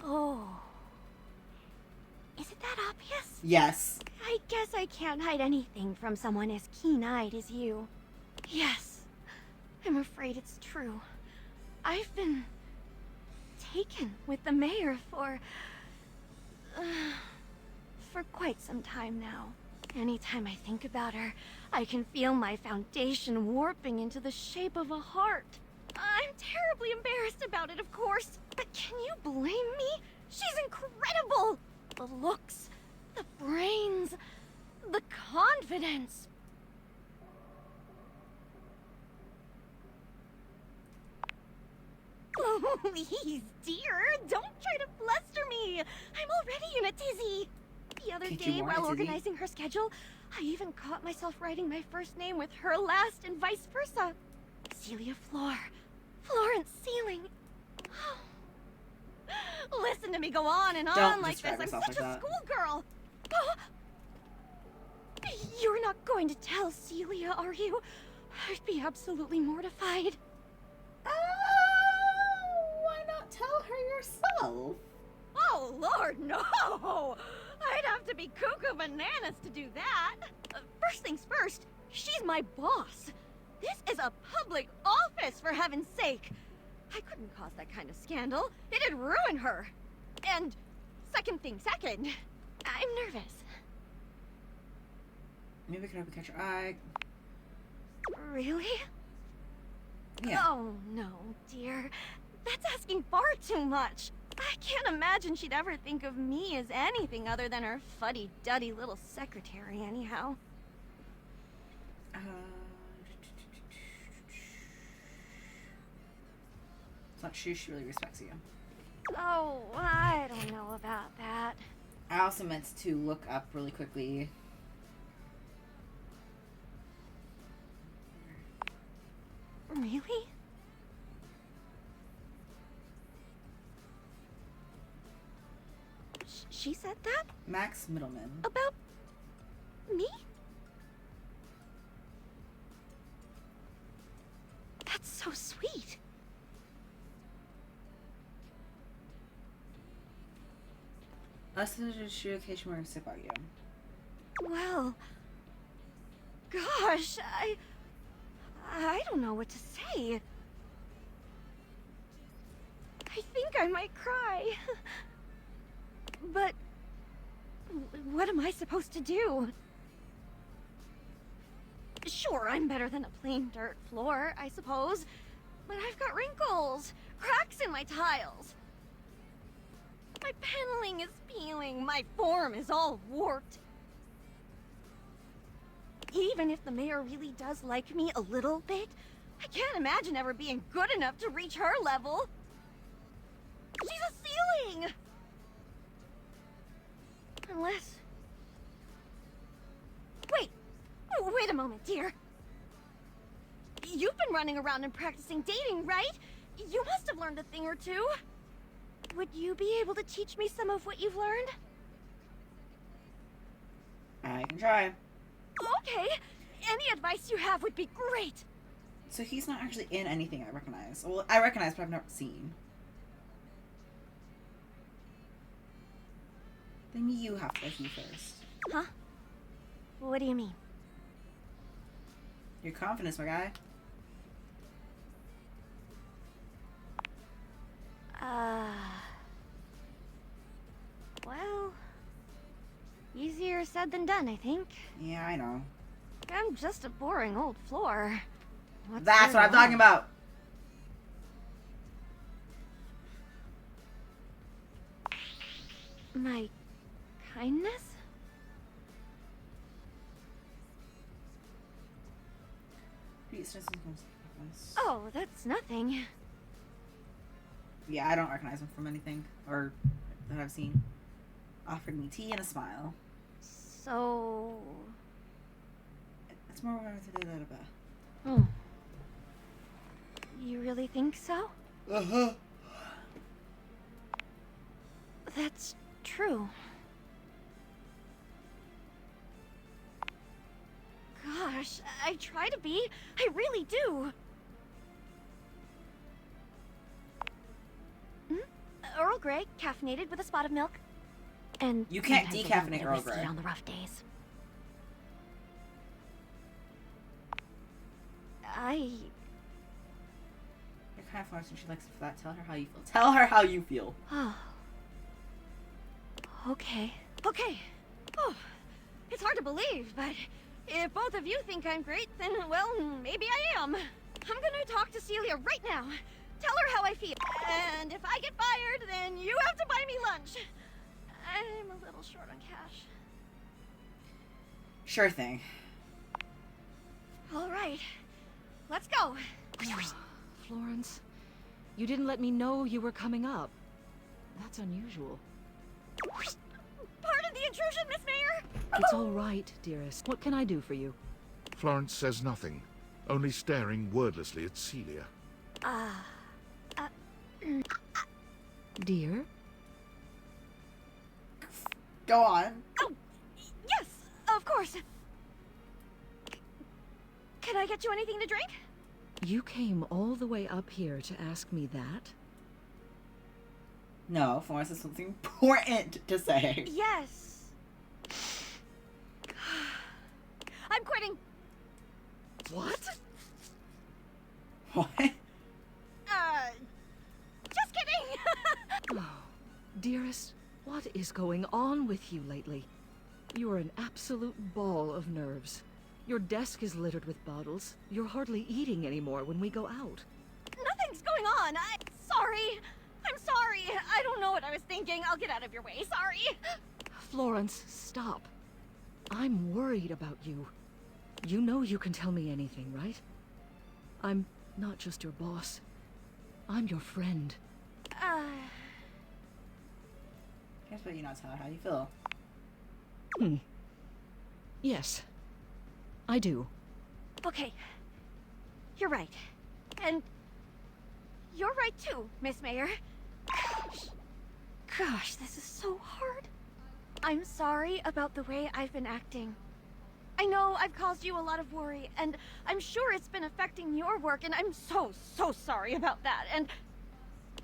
Oh. Is it that obvious? Yes. I guess I can't hide anything from someone as keen-eyed as you. Yes. I'm afraid it's true. I've been taken with the mayor for quite some time now. Anytime I think about her, I can feel my foundation warping into the shape of a heart. I'm terribly embarrassed about it, of course, but can you blame me? She's incredible! The looks, the brains, the confidence. Please, dear, don't try to fluster me. I'm already in a tizzy. The other day, while organizing her schedule, I even caught myself writing my first name with her last and vice versa. Celia Floor. Florence Ceiling. Listen to me go on and on like this. I'm such a schoolgirl. You're not going to tell Celia, are you? I'd be absolutely mortified. Why not tell her yourself? Oh, Lord, no! I'd have to be cuckoo bananas to do that. First things first, she's my boss. This is a public office, for heaven's sake. I couldn't cause that kind of scandal. It'd ruin her. And second thing second, I'm nervous. Maybe I can help you catch your eye. Really? Yeah. Oh, no, dear. That's asking far too much. I can't imagine she'd ever think of me as anything other than her fuddy-duddy little secretary, anyhow. It's not true she really respects you. Oh, I don't know about that. I also meant to look up really quickly. Really? She said that? Max Middleman. About me? That's so sweet. Us in a occasion we're gonna say about you. Well, gosh, I don't know what to say. I think I might cry. But what am I supposed to do? Sure, I'm better than a plain dirt floor, I suppose. But I've got wrinkles, cracks in my tiles. My paneling is peeling, my form is all warped. Even if the mayor really does like me a little bit, I can't imagine ever being good enough to reach her level. She's a ceiling! Unless... Wait! Oh, wait a moment, dear. You've been running around and practicing dating, right? You must have learned a thing or two. Would you be able to teach me some of what you've learned? I can try. Okay. Any advice you have would be great. So he's not actually in anything I recognize. Well, I recognize, but I've never seen. Then you have to he first. Huh? What do you mean? Your confidence, my guy. Well... Easier said than done, I think. Yeah, I know. I'm just a boring old floor. That's what I'm talking about. My kindness? Oh, that's nothing. Yeah, I don't recognize him from anything or that I've seen. Offered me tea and a smile. So... It's more what I was to do that about. Oh. You really think so? Uh-huh. That's true. Gosh, I try to be. I really do. Earl Grey, caffeinated with a spot of milk. And you can't sometimes decaffeinate a Earl whiskey Grey on the rough days. You're kind of forced and she likes it for that. Tell her how you feel. Tell her how you feel. Oh. Okay. Okay. Oh, it's hard to believe, but if both of you think I'm great, then, well, maybe I am. I'm gonna talk to Celia right now. Tell her how I feel. And if I get fired, then you have to buy me lunch. I'm a little short on cash. Sure thing. All right. Let's go. Florence, you didn't let me know you were coming up. That's unusual. Pardon the intrusion, Miss Mayor. It's all right, dearest. What can I do for you? Florence says nothing, only staring wordlessly at Celia. Dear? Go on. Oh, yes, of course. Can I get you anything to drink? You came all the way up here to ask me that? No, Florence has something important to say. Yes. I'm quitting. What? What? Just kidding. Oh, dearest, what is going on with you lately? You are an absolute ball of nerves. Your desk is littered with bottles. You're hardly eating anymore when we go out. Nothing's going on. Sorry. I'm sorry. I don't know what I was thinking. I'll get out of your way. Sorry. Florence, stop. I'm worried about you. You know you can tell me anything, right? I'm not just your boss. I'm your friend. Here's what you not tell her how you feel. Yes. I do. Okay. You're right. And you're right too, Miss Mayor. Gosh, this is so hard. I'm sorry about the way I've been acting. I know I've caused you a lot of worry, and I'm sure it's been affecting your work, and I'm so sorry about that, and...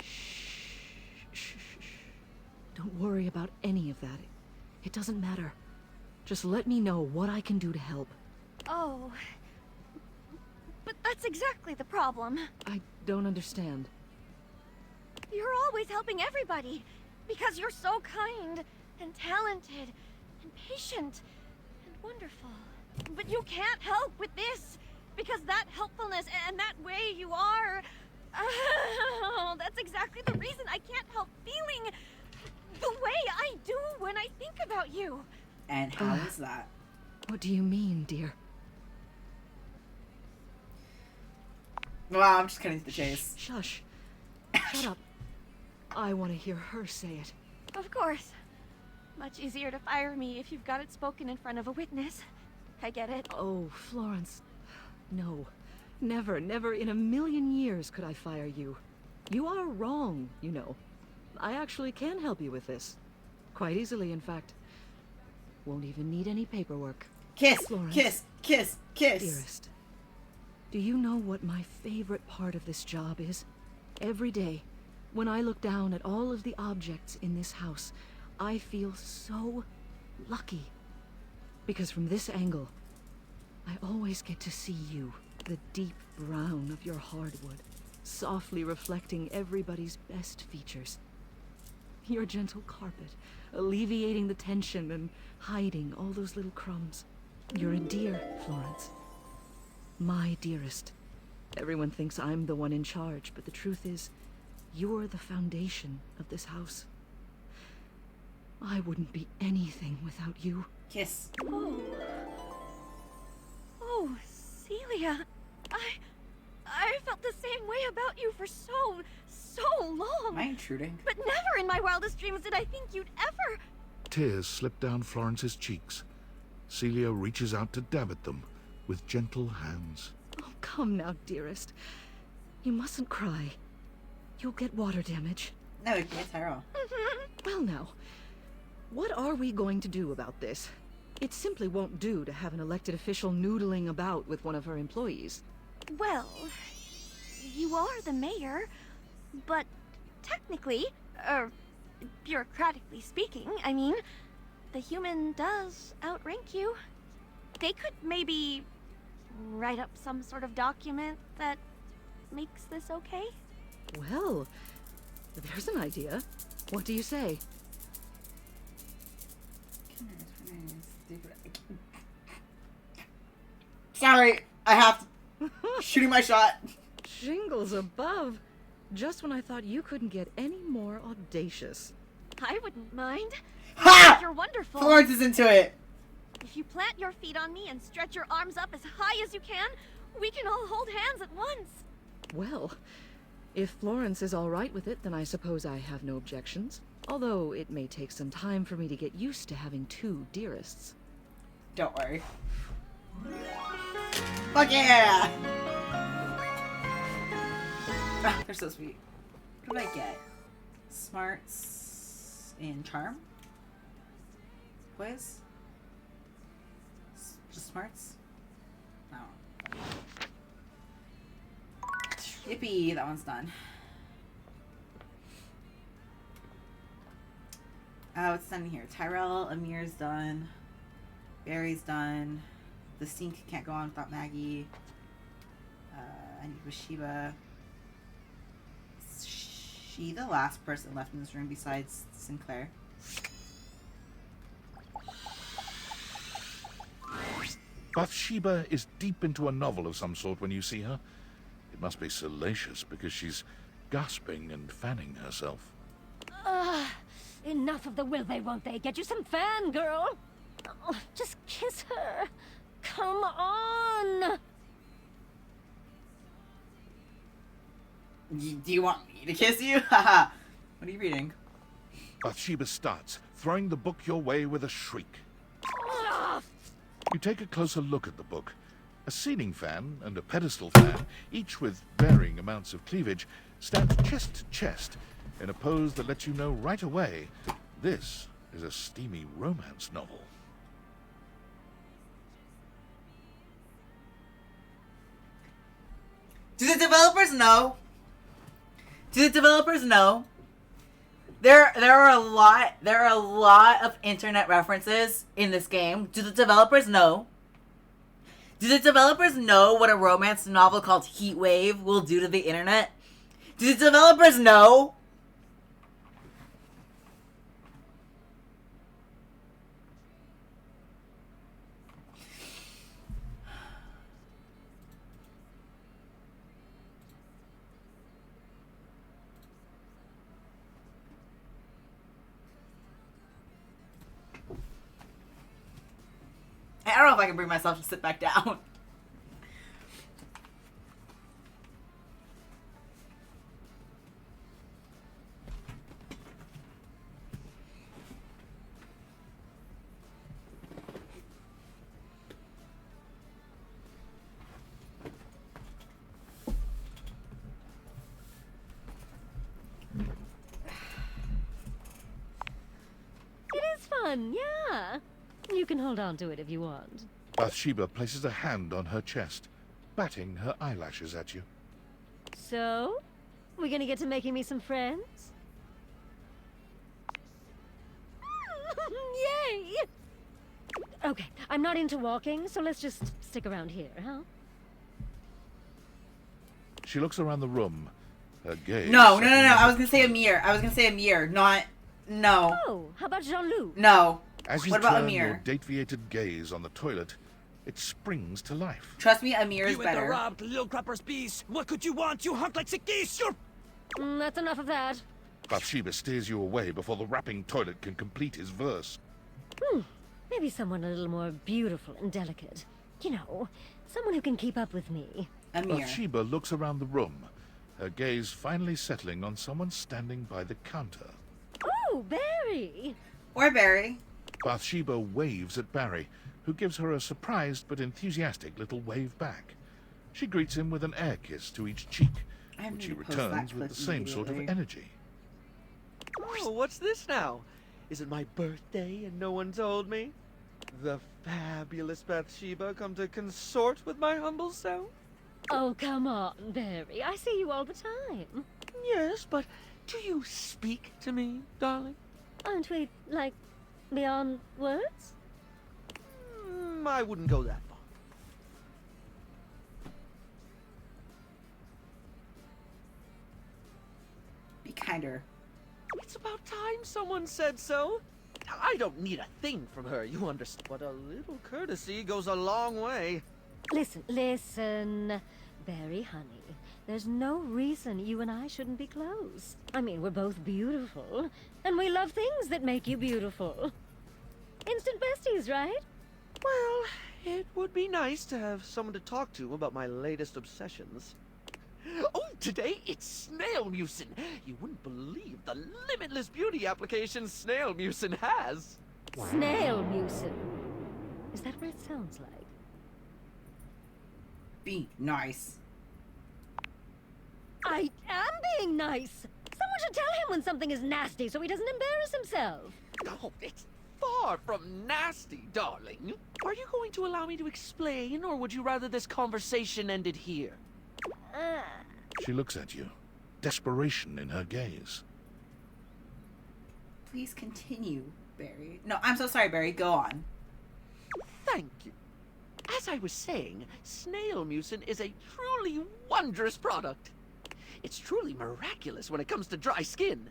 Shh. Don't worry about any of that. It doesn't matter. Just let me know what I can do to help. Oh... But that's exactly the problem. I don't understand. You're always helping everybody, because you're so kind, and talented, and patient, and wonderful. But you can't help with this, because that helpfulness and that way you are... Oh, that's exactly the reason I can't help feeling the way I do when I think about you. And how is that? What do you mean, dear? Well, I'm just cutting to the chase. Shush. Shut up. I want to hear her say it. Of course. Much easier to fire me if you've got it spoken in front of a witness. I get it. Oh, Florence. No. Never, never in a million years could I fire you. You are wrong, you know. I actually can help you with this. Quite easily, in fact. Won't even need any paperwork. Kiss, Florence, kiss, kiss, kiss. Dearest, do you know what my favorite part of this job is? Every day, when I look down at all of the objects in this house, I feel so lucky. Because from this angle, I always get to see you, the deep brown of your hardwood, softly reflecting everybody's best features. Your gentle carpet, alleviating the tension and hiding all those little crumbs. You're a dear, Florence. My dearest. Everyone thinks I'm the one in charge, but the truth is, you're the foundation of this house. I wouldn't be anything without you. Kiss. Oh, Celia. I felt the same way about you for so long. Am I intruding? But never in my wildest dreams did I think you'd ever... Tears slip down Florence's cheeks. Celia reaches out to dab at them with gentle hands. Oh, come now, dearest. You mustn't cry. You'll get water damage. No, it gets Tyrell. Well now, what are we going to do about this? It simply won't do to have an elected official noodling about with one of her employees. Well, you are the mayor, but technically, bureaucratically speaking, I mean, the human does outrank you. They could maybe write up some sort of document that makes this okay? Well, there's an idea. What do you say? Sorry, I have to... Shooting my shot. Shingles above. Just when I thought you couldn't get any more audacious. I wouldn't mind. Ha! You're wonderful. Florence is into it. If you plant your feet on me and stretch your arms up as high as you can, we can all hold hands at once. Well, if Florence is all right with it, then I suppose I have no objections. Although it may take some time for me to get used to having two dearests. Don't worry. Fuck yeah! Ah, they're so sweet. What did I get? Smarts and charm? Quiz? Just smarts? No. Yippee, that one's done. Oh, it's done here. Tyrell, Amir's done. Barry's done. The sink can't go on without Maggie. I need Washiba. Is she the last person left in this room besides Sinclair? Bathsheba is deep into a novel of some sort when you see her. It must be salacious because she's gasping and fanning herself. Enough of the will they, won't they? Get you some fangirl. Oh, just kiss her. Come on. Do you want me to kiss you? Haha. What are you reading? Bathsheba starts, throwing the book your way with a shriek. You take a closer look at the book. A ceiling fan and a pedestal fan, each with varying amounts of cleavage, stand chest to chest in a pose that lets you know right away this is a steamy romance novel. Do the developers know? Do the developers know? There are a lot of internet references in this game. Do the developers know? Do the developers know what a romance novel called Heat Wave will do to the internet? Do the developers know? I don't know if I can bring myself to sit back down. one, yeah. You can hold on to it if you want. Bathsheba places a hand on her chest, batting her eyelashes at you. So, we gonna get to making me some friends? Yay! Okay, I'm not into walking, so let's just stick around here, huh? She looks around the room, her gaze... No. I was gonna say Amir, not... No. Oh, how about Jean-Luc? No. As you What about turn your Amir? date-viated gaze on the toilet, it springs to life. Trust me, Amir is You better. interrupt, little crapper's piece. What could you want? You hunk like sick geese. You're... That's enough of that. Bathsheba steers you away before the rapping toilet can complete his verse. Maybe someone a little more beautiful and delicate. You know, someone who can keep up with me. Amir. Bathsheba looks around the room, her gaze finally settling on someone standing by the counter. Oh, Barry! Or Barry. Bathsheba waves at Barry, who gives her a surprised but enthusiastic little wave back. She greets him with an air kiss to each cheek, which he returns with the same sort of energy. Oh, what's this now? Is it my birthday and no one told me? The fabulous Bathsheba come to consort with my humble self? Oh, come on, Barry. I see you all the time. Yes, but do you speak to me, darling? Aren't we, like, beyond words? I wouldn't go that far. Be kinder. It's about time someone said so. I don't need a thing from her, you understand. But a little courtesy goes a long way. Listen, Barry, honey. There's no reason you and I shouldn't be close. I mean, we're both beautiful, and we love things that make you beautiful. Instant besties, right? Well, it would be nice to have someone to talk to about my latest obsessions. Oh, today it's snail mucin. You wouldn't believe the limitless beauty application snail mucin has. Snail mucin. Is that what it sounds like? Be nice. I am being nice. Someone should tell him when something is nasty so he doesn't embarrass himself. Oh, it's far from nasty, darling. Are you going to allow me to explain, or would you rather this conversation ended here? She looks at you, desperation in her gaze. Please continue, Barry. No, I'm so sorry, Barry. Go on. Thank you. As I was saying, snail mucin is a truly wondrous product. It's truly miraculous when it comes to dry skin.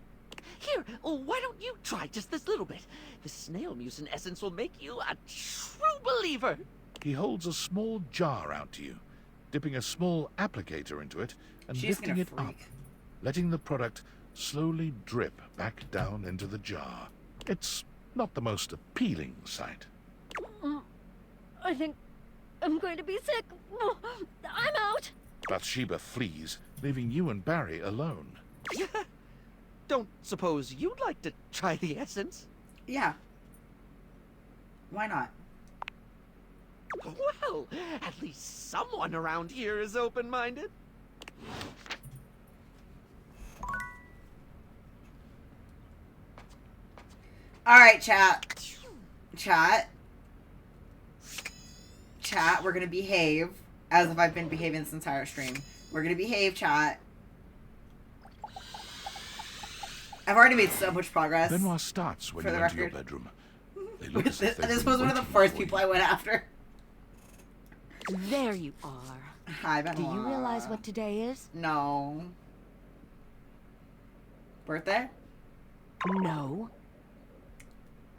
Here, why don't you try just this little bit? The snail mucin essence will make you a true believer. He holds a small jar out to you, dipping a small applicator into it and lifting it up, letting the product slowly drip back down into the jar. It's not the most appealing sight. I think I'm going to be sick. I'm out. Bathsheba flees, leaving you and Barry alone. Don't suppose you'd like to try the essence? Yeah. Why not? Well, at least someone around here is open-minded. Alright, chat. Chat, we're gonna behave as if I've been behaving this entire stream. We're gonna behave, chat. I've already made so much progress. Benoit starts when you enter your bedroom. They look as if they've This been was one of the waiting first for you. people I went after. There you are. Hi, Benoit. Do you realize what today is? No. Birthday? No.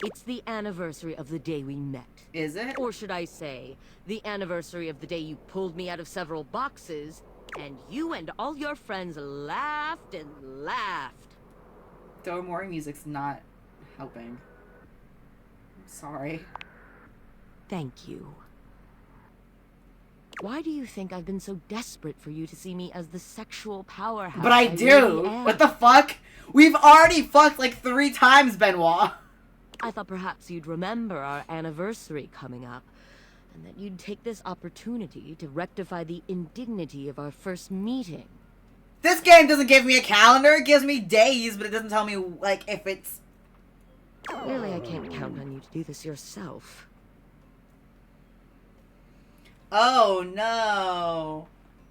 It's the anniversary of the day we met. Is it? Or should I say, the anniversary of the day you pulled me out of several boxes, and you and all your friends laughed and laughed. Though more music's not helping. I'm sorry. Thank you. Why do you think I've been so desperate for you to see me as the sexual powerhouse? But I do! really am? What the fuck? We've already fucked like 3 times, Benoit! I thought perhaps you'd remember our anniversary coming up, and that you'd take this opportunity to rectify the indignity of our first meeting. This game doesn't give me a calendar, it gives me days, but it doesn't tell me, like, if it's... Clearly I can't count on you to do this yourself. Oh no.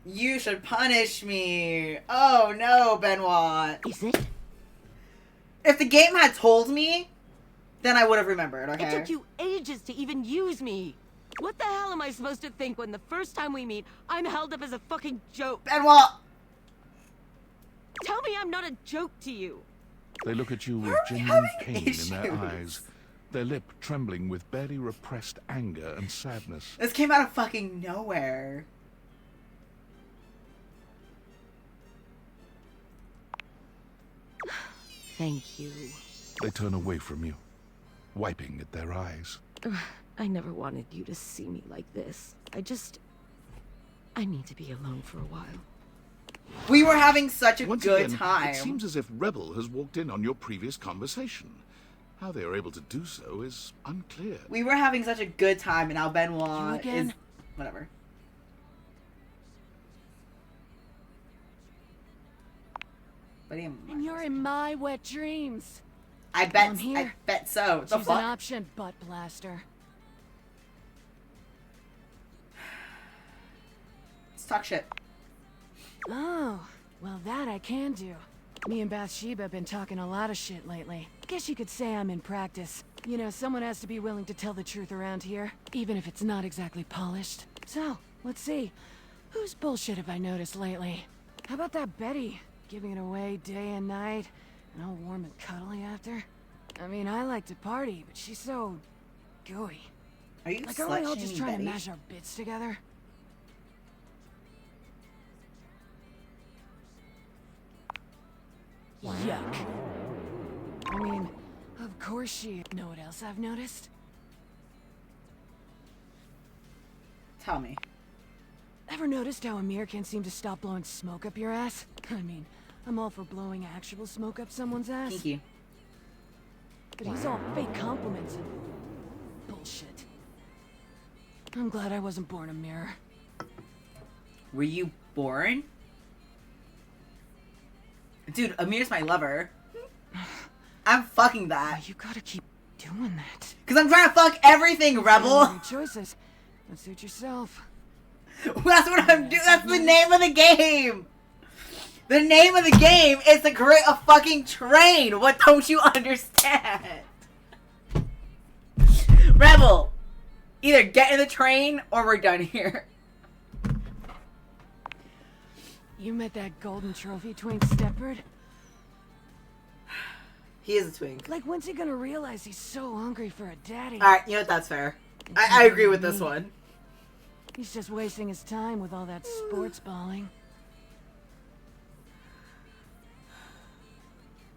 You should punish me. Oh no, Benoit. Is it? If the game had told me, then I would have remembered, okay? It took you ages to even use me. What the hell am I supposed to think when the first time we meet, I'm held up as a fucking joke? Benoit! Tell me I'm not a joke to you. They look at you with genuine pain in their eyes, their lip trembling with barely repressed anger and sadness. This came out of fucking nowhere. Thank you. They turn away from you, wiping at their eyes. I never wanted you to see me like this. I need to be alone for a while. We were having such a Once good again, time. It seems as if Rebel has walked in on your previous conversation. How they are able to do so is unclear. We were having such a good time, and now You Benoit again? is... Whatever. But And you're in my wet dreams. I bet. I'm here. I bet so. The Choose fuck? an option, butt blaster. Let's talk shit. Oh, well that I can do. Me and Bathsheba have been talking a lot of shit lately. Guess you could say I'm in practice. You know, someone has to be willing to tell the truth around here, even if it's not exactly polished. So, let's see. Whose bullshit have I noticed lately? How about that Betty? Giving it away day and night, and all warm and cuddly after? I mean, I like to party, but she's so... gooey. Are you Like, are we all just slut-shaming trying Betty? to mash our bits together? Yuck. I mean, of course she... Know what else I've noticed? Tell me. Ever noticed how Amir can't seem to stop blowing smoke up your ass? I mean, I'm all for blowing actual smoke up someone's ass. Kinky. But he's all fake compliments and... bullshit. I'm glad I wasn't born Amir. Were you born? Dude, Amir's my lover. I'm fucking that. You gotta keep doing that. Cause I'm trying to fuck everything, Rebel. Your choices. Don't suit yourself. That's what I'm doing. That's the name of the game. The name of the game is to create a fucking train. What don't you understand? Rebel, either get in the train or we're done here. You met that golden trophy twink Stepford? He is a twink. Like, when's he gonna realize he's so hungry for a daddy? Alright, you know what? That's fair. I agree with this one. He's just wasting his time with all that sports balling.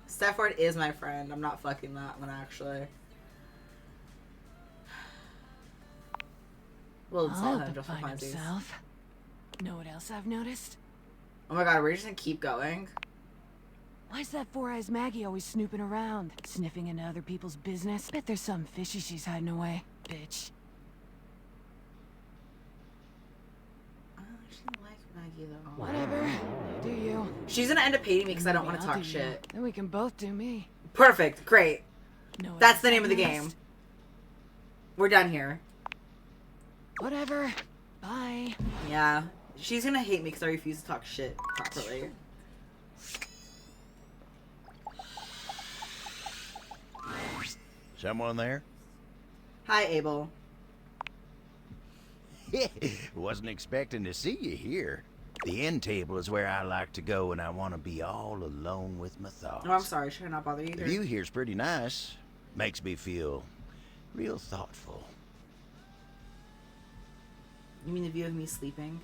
Stefford is my friend. I'm not fucking that one, actually. We'll insult I'll him just for define funsies. himself. Know what else I've noticed? Oh my god, we're just gonna keep going. Why's that Four Eyes Maggie always snooping around? Sniffing into other people's business? Bet there's something fishy she's hiding away. Bitch. She likes Maggie though. Whatever. Do you. She's gonna end up hating me because I don't Maybe want to I'll talk do you. shit. Then we can both do me. Perfect. Great. Know what That's else the name I've of the noticed? game. We're done here. Whatever. Bye. Yeah. She's gonna hate me because I refuse to talk shit properly. Someone there? Hi, Abel. Wasn't expecting to see you here. The end table is where I like to go when I want to be all alone with my thoughts. Oh, I'm sorry. Should I not bother you? The view here's pretty nice. Makes me feel real thoughtful. You mean the view of me sleeping?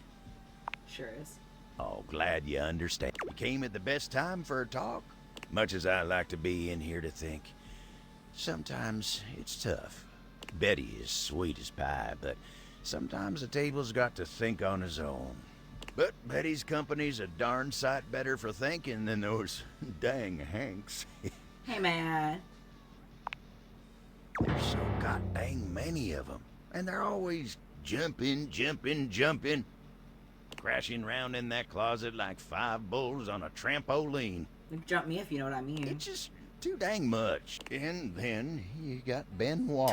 Sure is. Oh, glad you understand. You came at the best time for a talk. Much as I like to be in here to think, sometimes it's tough. Betty is sweet as pie, but sometimes the table's got to think on his own. But Betty's company's a darn sight better for thinking than those dang Hanks. Hey, man. There's so goddamn many of them, and they're always jumping, crashing around in that closet like 5 bulls on a trampoline. Jump me if you know what I mean. It just Too dang much. And then you got Benoit.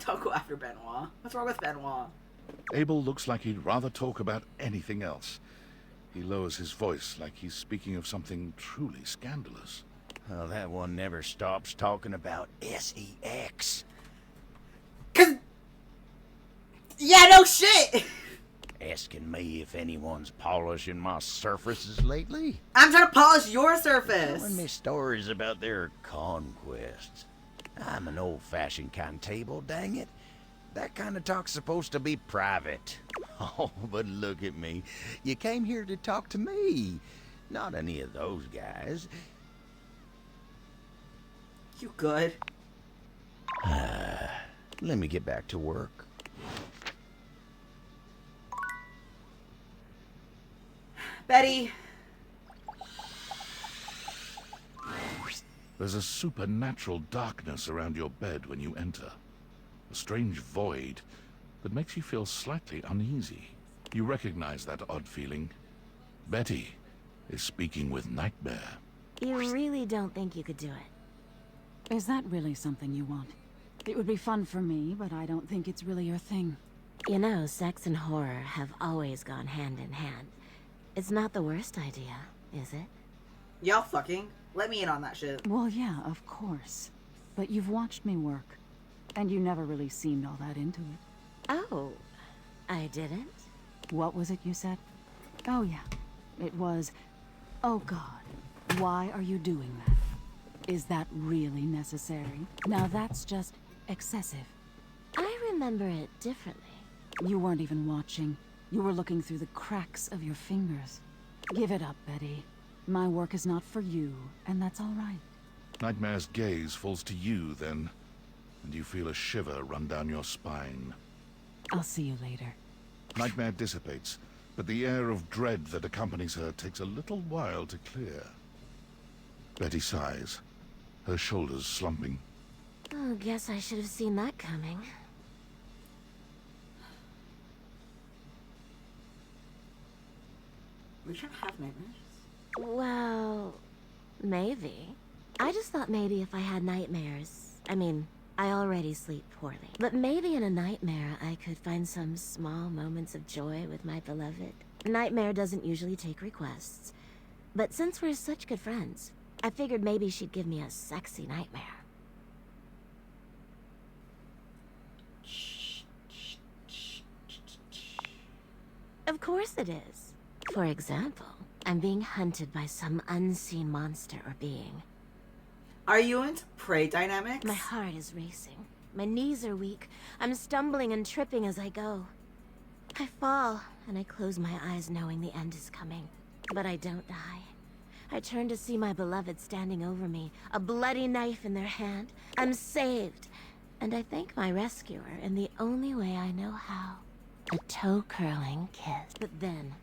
Don't go after Benoit. What's wrong with Benoit? Abel looks like he'd rather talk about anything else. He lowers his voice like he's speaking of something truly scandalous. Oh, that one never stops talking about sex. Yeah, no shit! Asking me if anyone's polishing my surfaces lately. I'm trying to polish your surface. Telling me stories about their conquests. I'm an old-fashioned kind of table, dang it. That kind of talk's supposed to be private. Oh, but look at me. You came here to talk to me, not any of those guys. You good? Let me get back to work. Betty. There's a supernatural darkness around your bed when you enter. A strange void that makes you feel slightly uneasy. You recognize that odd feeling. Betty is speaking with Nightmare. You really don't think you could do it? Is that really something you want? It would be fun for me, but I don't think it's really your thing. You know, sex and horror have always gone hand in hand. It's not the worst idea, is it? Y'all fucking. Let me in on that shit. Well, yeah, of course. But you've watched me work, and you never really seemed all that into it. Oh, I didn't? What was it you said? Oh, yeah. It was, oh God, why are you doing that? Is that really necessary? Now that's just excessive. I remember it differently. You weren't even watching. You were looking through the cracks of your fingers. Give it up, Betty. My work is not for you, and that's all right. Nightmare's gaze falls to you then, and you feel a shiver run down your spine. I'll see you later. Nightmare dissipates, but the air of dread that accompanies her takes a little while to clear. Betty sighs, her shoulders slumping. Oh, guess I should have seen that coming. We shouldn't have nightmares. Well, maybe. I just thought maybe if I had nightmares, I mean, I already sleep poorly. But maybe in a nightmare I could find some small moments of joy with my beloved. Nightmare doesn't usually take requests. But since we're such good friends, I figured maybe she'd give me a sexy nightmare. Of course it is. For example, I'm being hunted by some unseen monster or being. Are you into prey dynamics? My heart is racing. My knees are weak. I'm stumbling and tripping as I go. I fall, and I close my eyes knowing the end is coming. But I don't die. I turn to see my beloved standing over me, a bloody knife in their hand. I'm saved, and I thank my rescuer in the only way I know how. A toe-curling kiss. But then,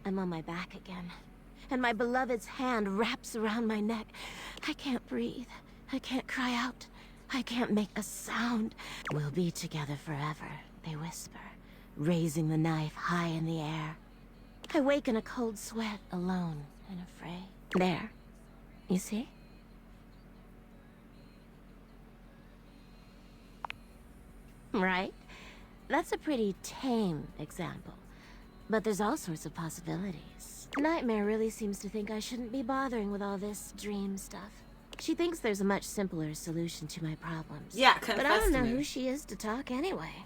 I'm on my back again, and my beloved's hand wraps around my neck. I can't breathe. I can't cry out. I can't make a sound. We'll be together forever, they whisper, raising the knife high in the air. I wake in a cold sweat, alone and afraid. There. You see? Right? That's a pretty tame example. But there's all sorts of possibilities. Nightmare really seems to think I shouldn't be bothering with all this dream stuff. She thinks there's a much simpler solution to my problems. Yeah, but I don't know who she is to talk anyway.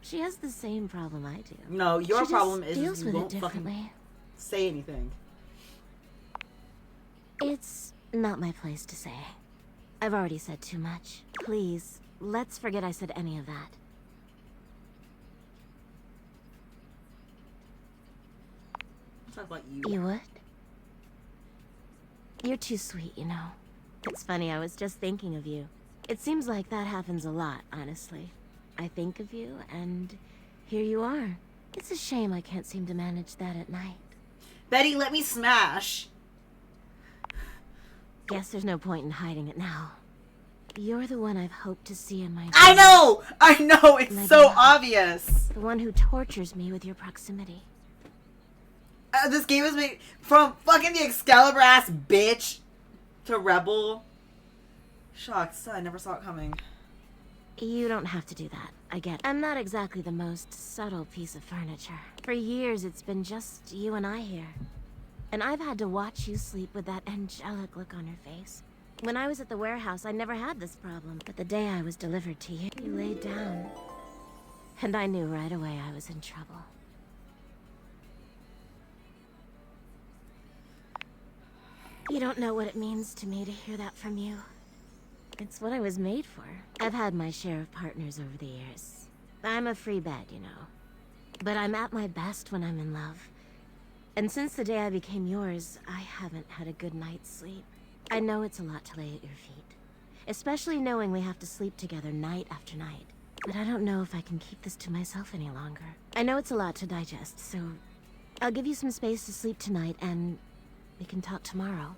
She has the same problem I do. No, your She problem just is deals you with won't it fucking differently. say anything. It's not my place to say. I've already said too much. Please, let's forget I said any of that. Talk about you. You would? You're too sweet, you know. It's funny, I was just thinking of you. It seems like that happens a lot, honestly. I think of you, and here you are. It's a shame I can't seem to manage that at night. Betty, let me smash. Guess there's no point in hiding it now. You're the one I've hoped to see in my dreams. I know! It's My so beloved. obvious. The one who tortures me with your proximity. This game was made from fucking the Excalibur ass bitch to Rebel. Shucks, I never saw it coming. You don't have to do that. I get it. I'm not exactly the most subtle piece of furniture. For years, it's been just you and I here. And I've had to watch you sleep with that angelic look on your face. When I was at the warehouse, I never had this problem. But the day I was delivered to you, you laid down. And I knew right away I was in trouble. You don't know what it means to me to hear that from you. It's what I was made for. I've had my share of partners over the years. I'm a free bed, you know. But I'm at my best when I'm in love. And since the day I became yours, I haven't had a good night's sleep. I know it's a lot to lay at your feet. Especially knowing we have to sleep together night after night. But I don't know if I can keep this to myself any longer. I know it's a lot to digest, so I'll give you some space to sleep tonight and we can talk tomorrow.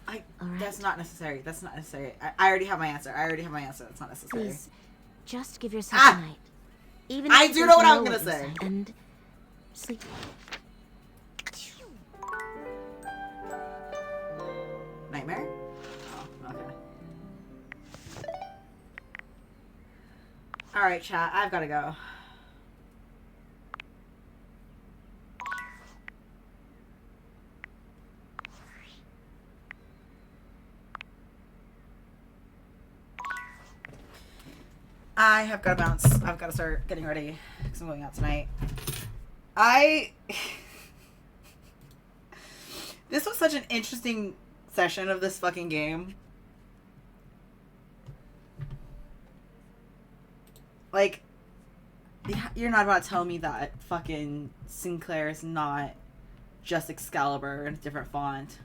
All right. That's not necessary. That's not necessary. I already have my answer. That's not necessary. Please, just give yourself a night. Even if I you do think know what you I'm gonna you say. And sleep. Nightmare? Oh, okay. Alright, chat. I've gotta go. I have got to bounce. I've got to start getting ready because I'm going out tonight. This was such an interesting session of this fucking game. Like, you're not about to tell me that fucking Sinclair is not just Excalibur in a different font.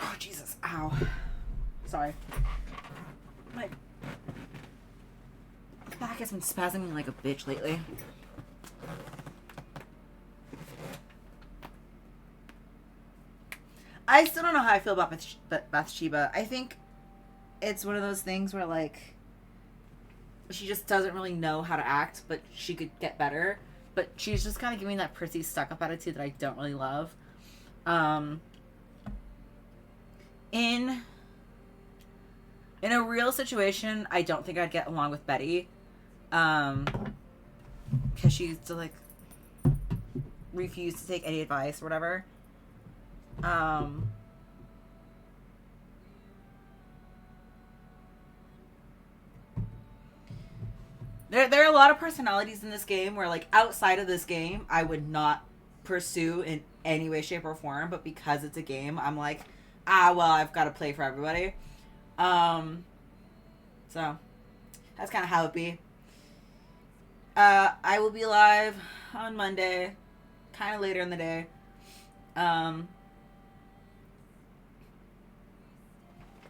Oh, Jesus. Ow. Sorry. My back has been spasming like a bitch lately. I still don't know how I feel about Bathsheba. I think it's one of those things where, like, she just doesn't really know how to act, but she could get better. But she's just kind of giving that prissy, stuck-up attitude that I don't really love. In a real situation, I don't think I'd get along with Betty. Because she used to, like, refuse to take any advice or whatever. There are a lot of personalities in this game where, like, outside of this game, I would not pursue in any way, shape, or form. But because it's a game, I'm like, well, I've got to play for everybody. So that's kind of how it be. I will be live on Monday, kind of later in the day.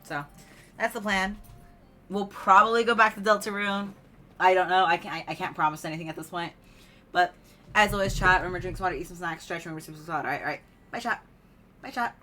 So that's the plan. We'll probably go back to Delta Room. I don't know. I can't promise anything at this point. But as always, chat. Remember, drink some water, eat some snacks, stretch. Remember, sleep some water. All right. Bye, chat. Bye, chat.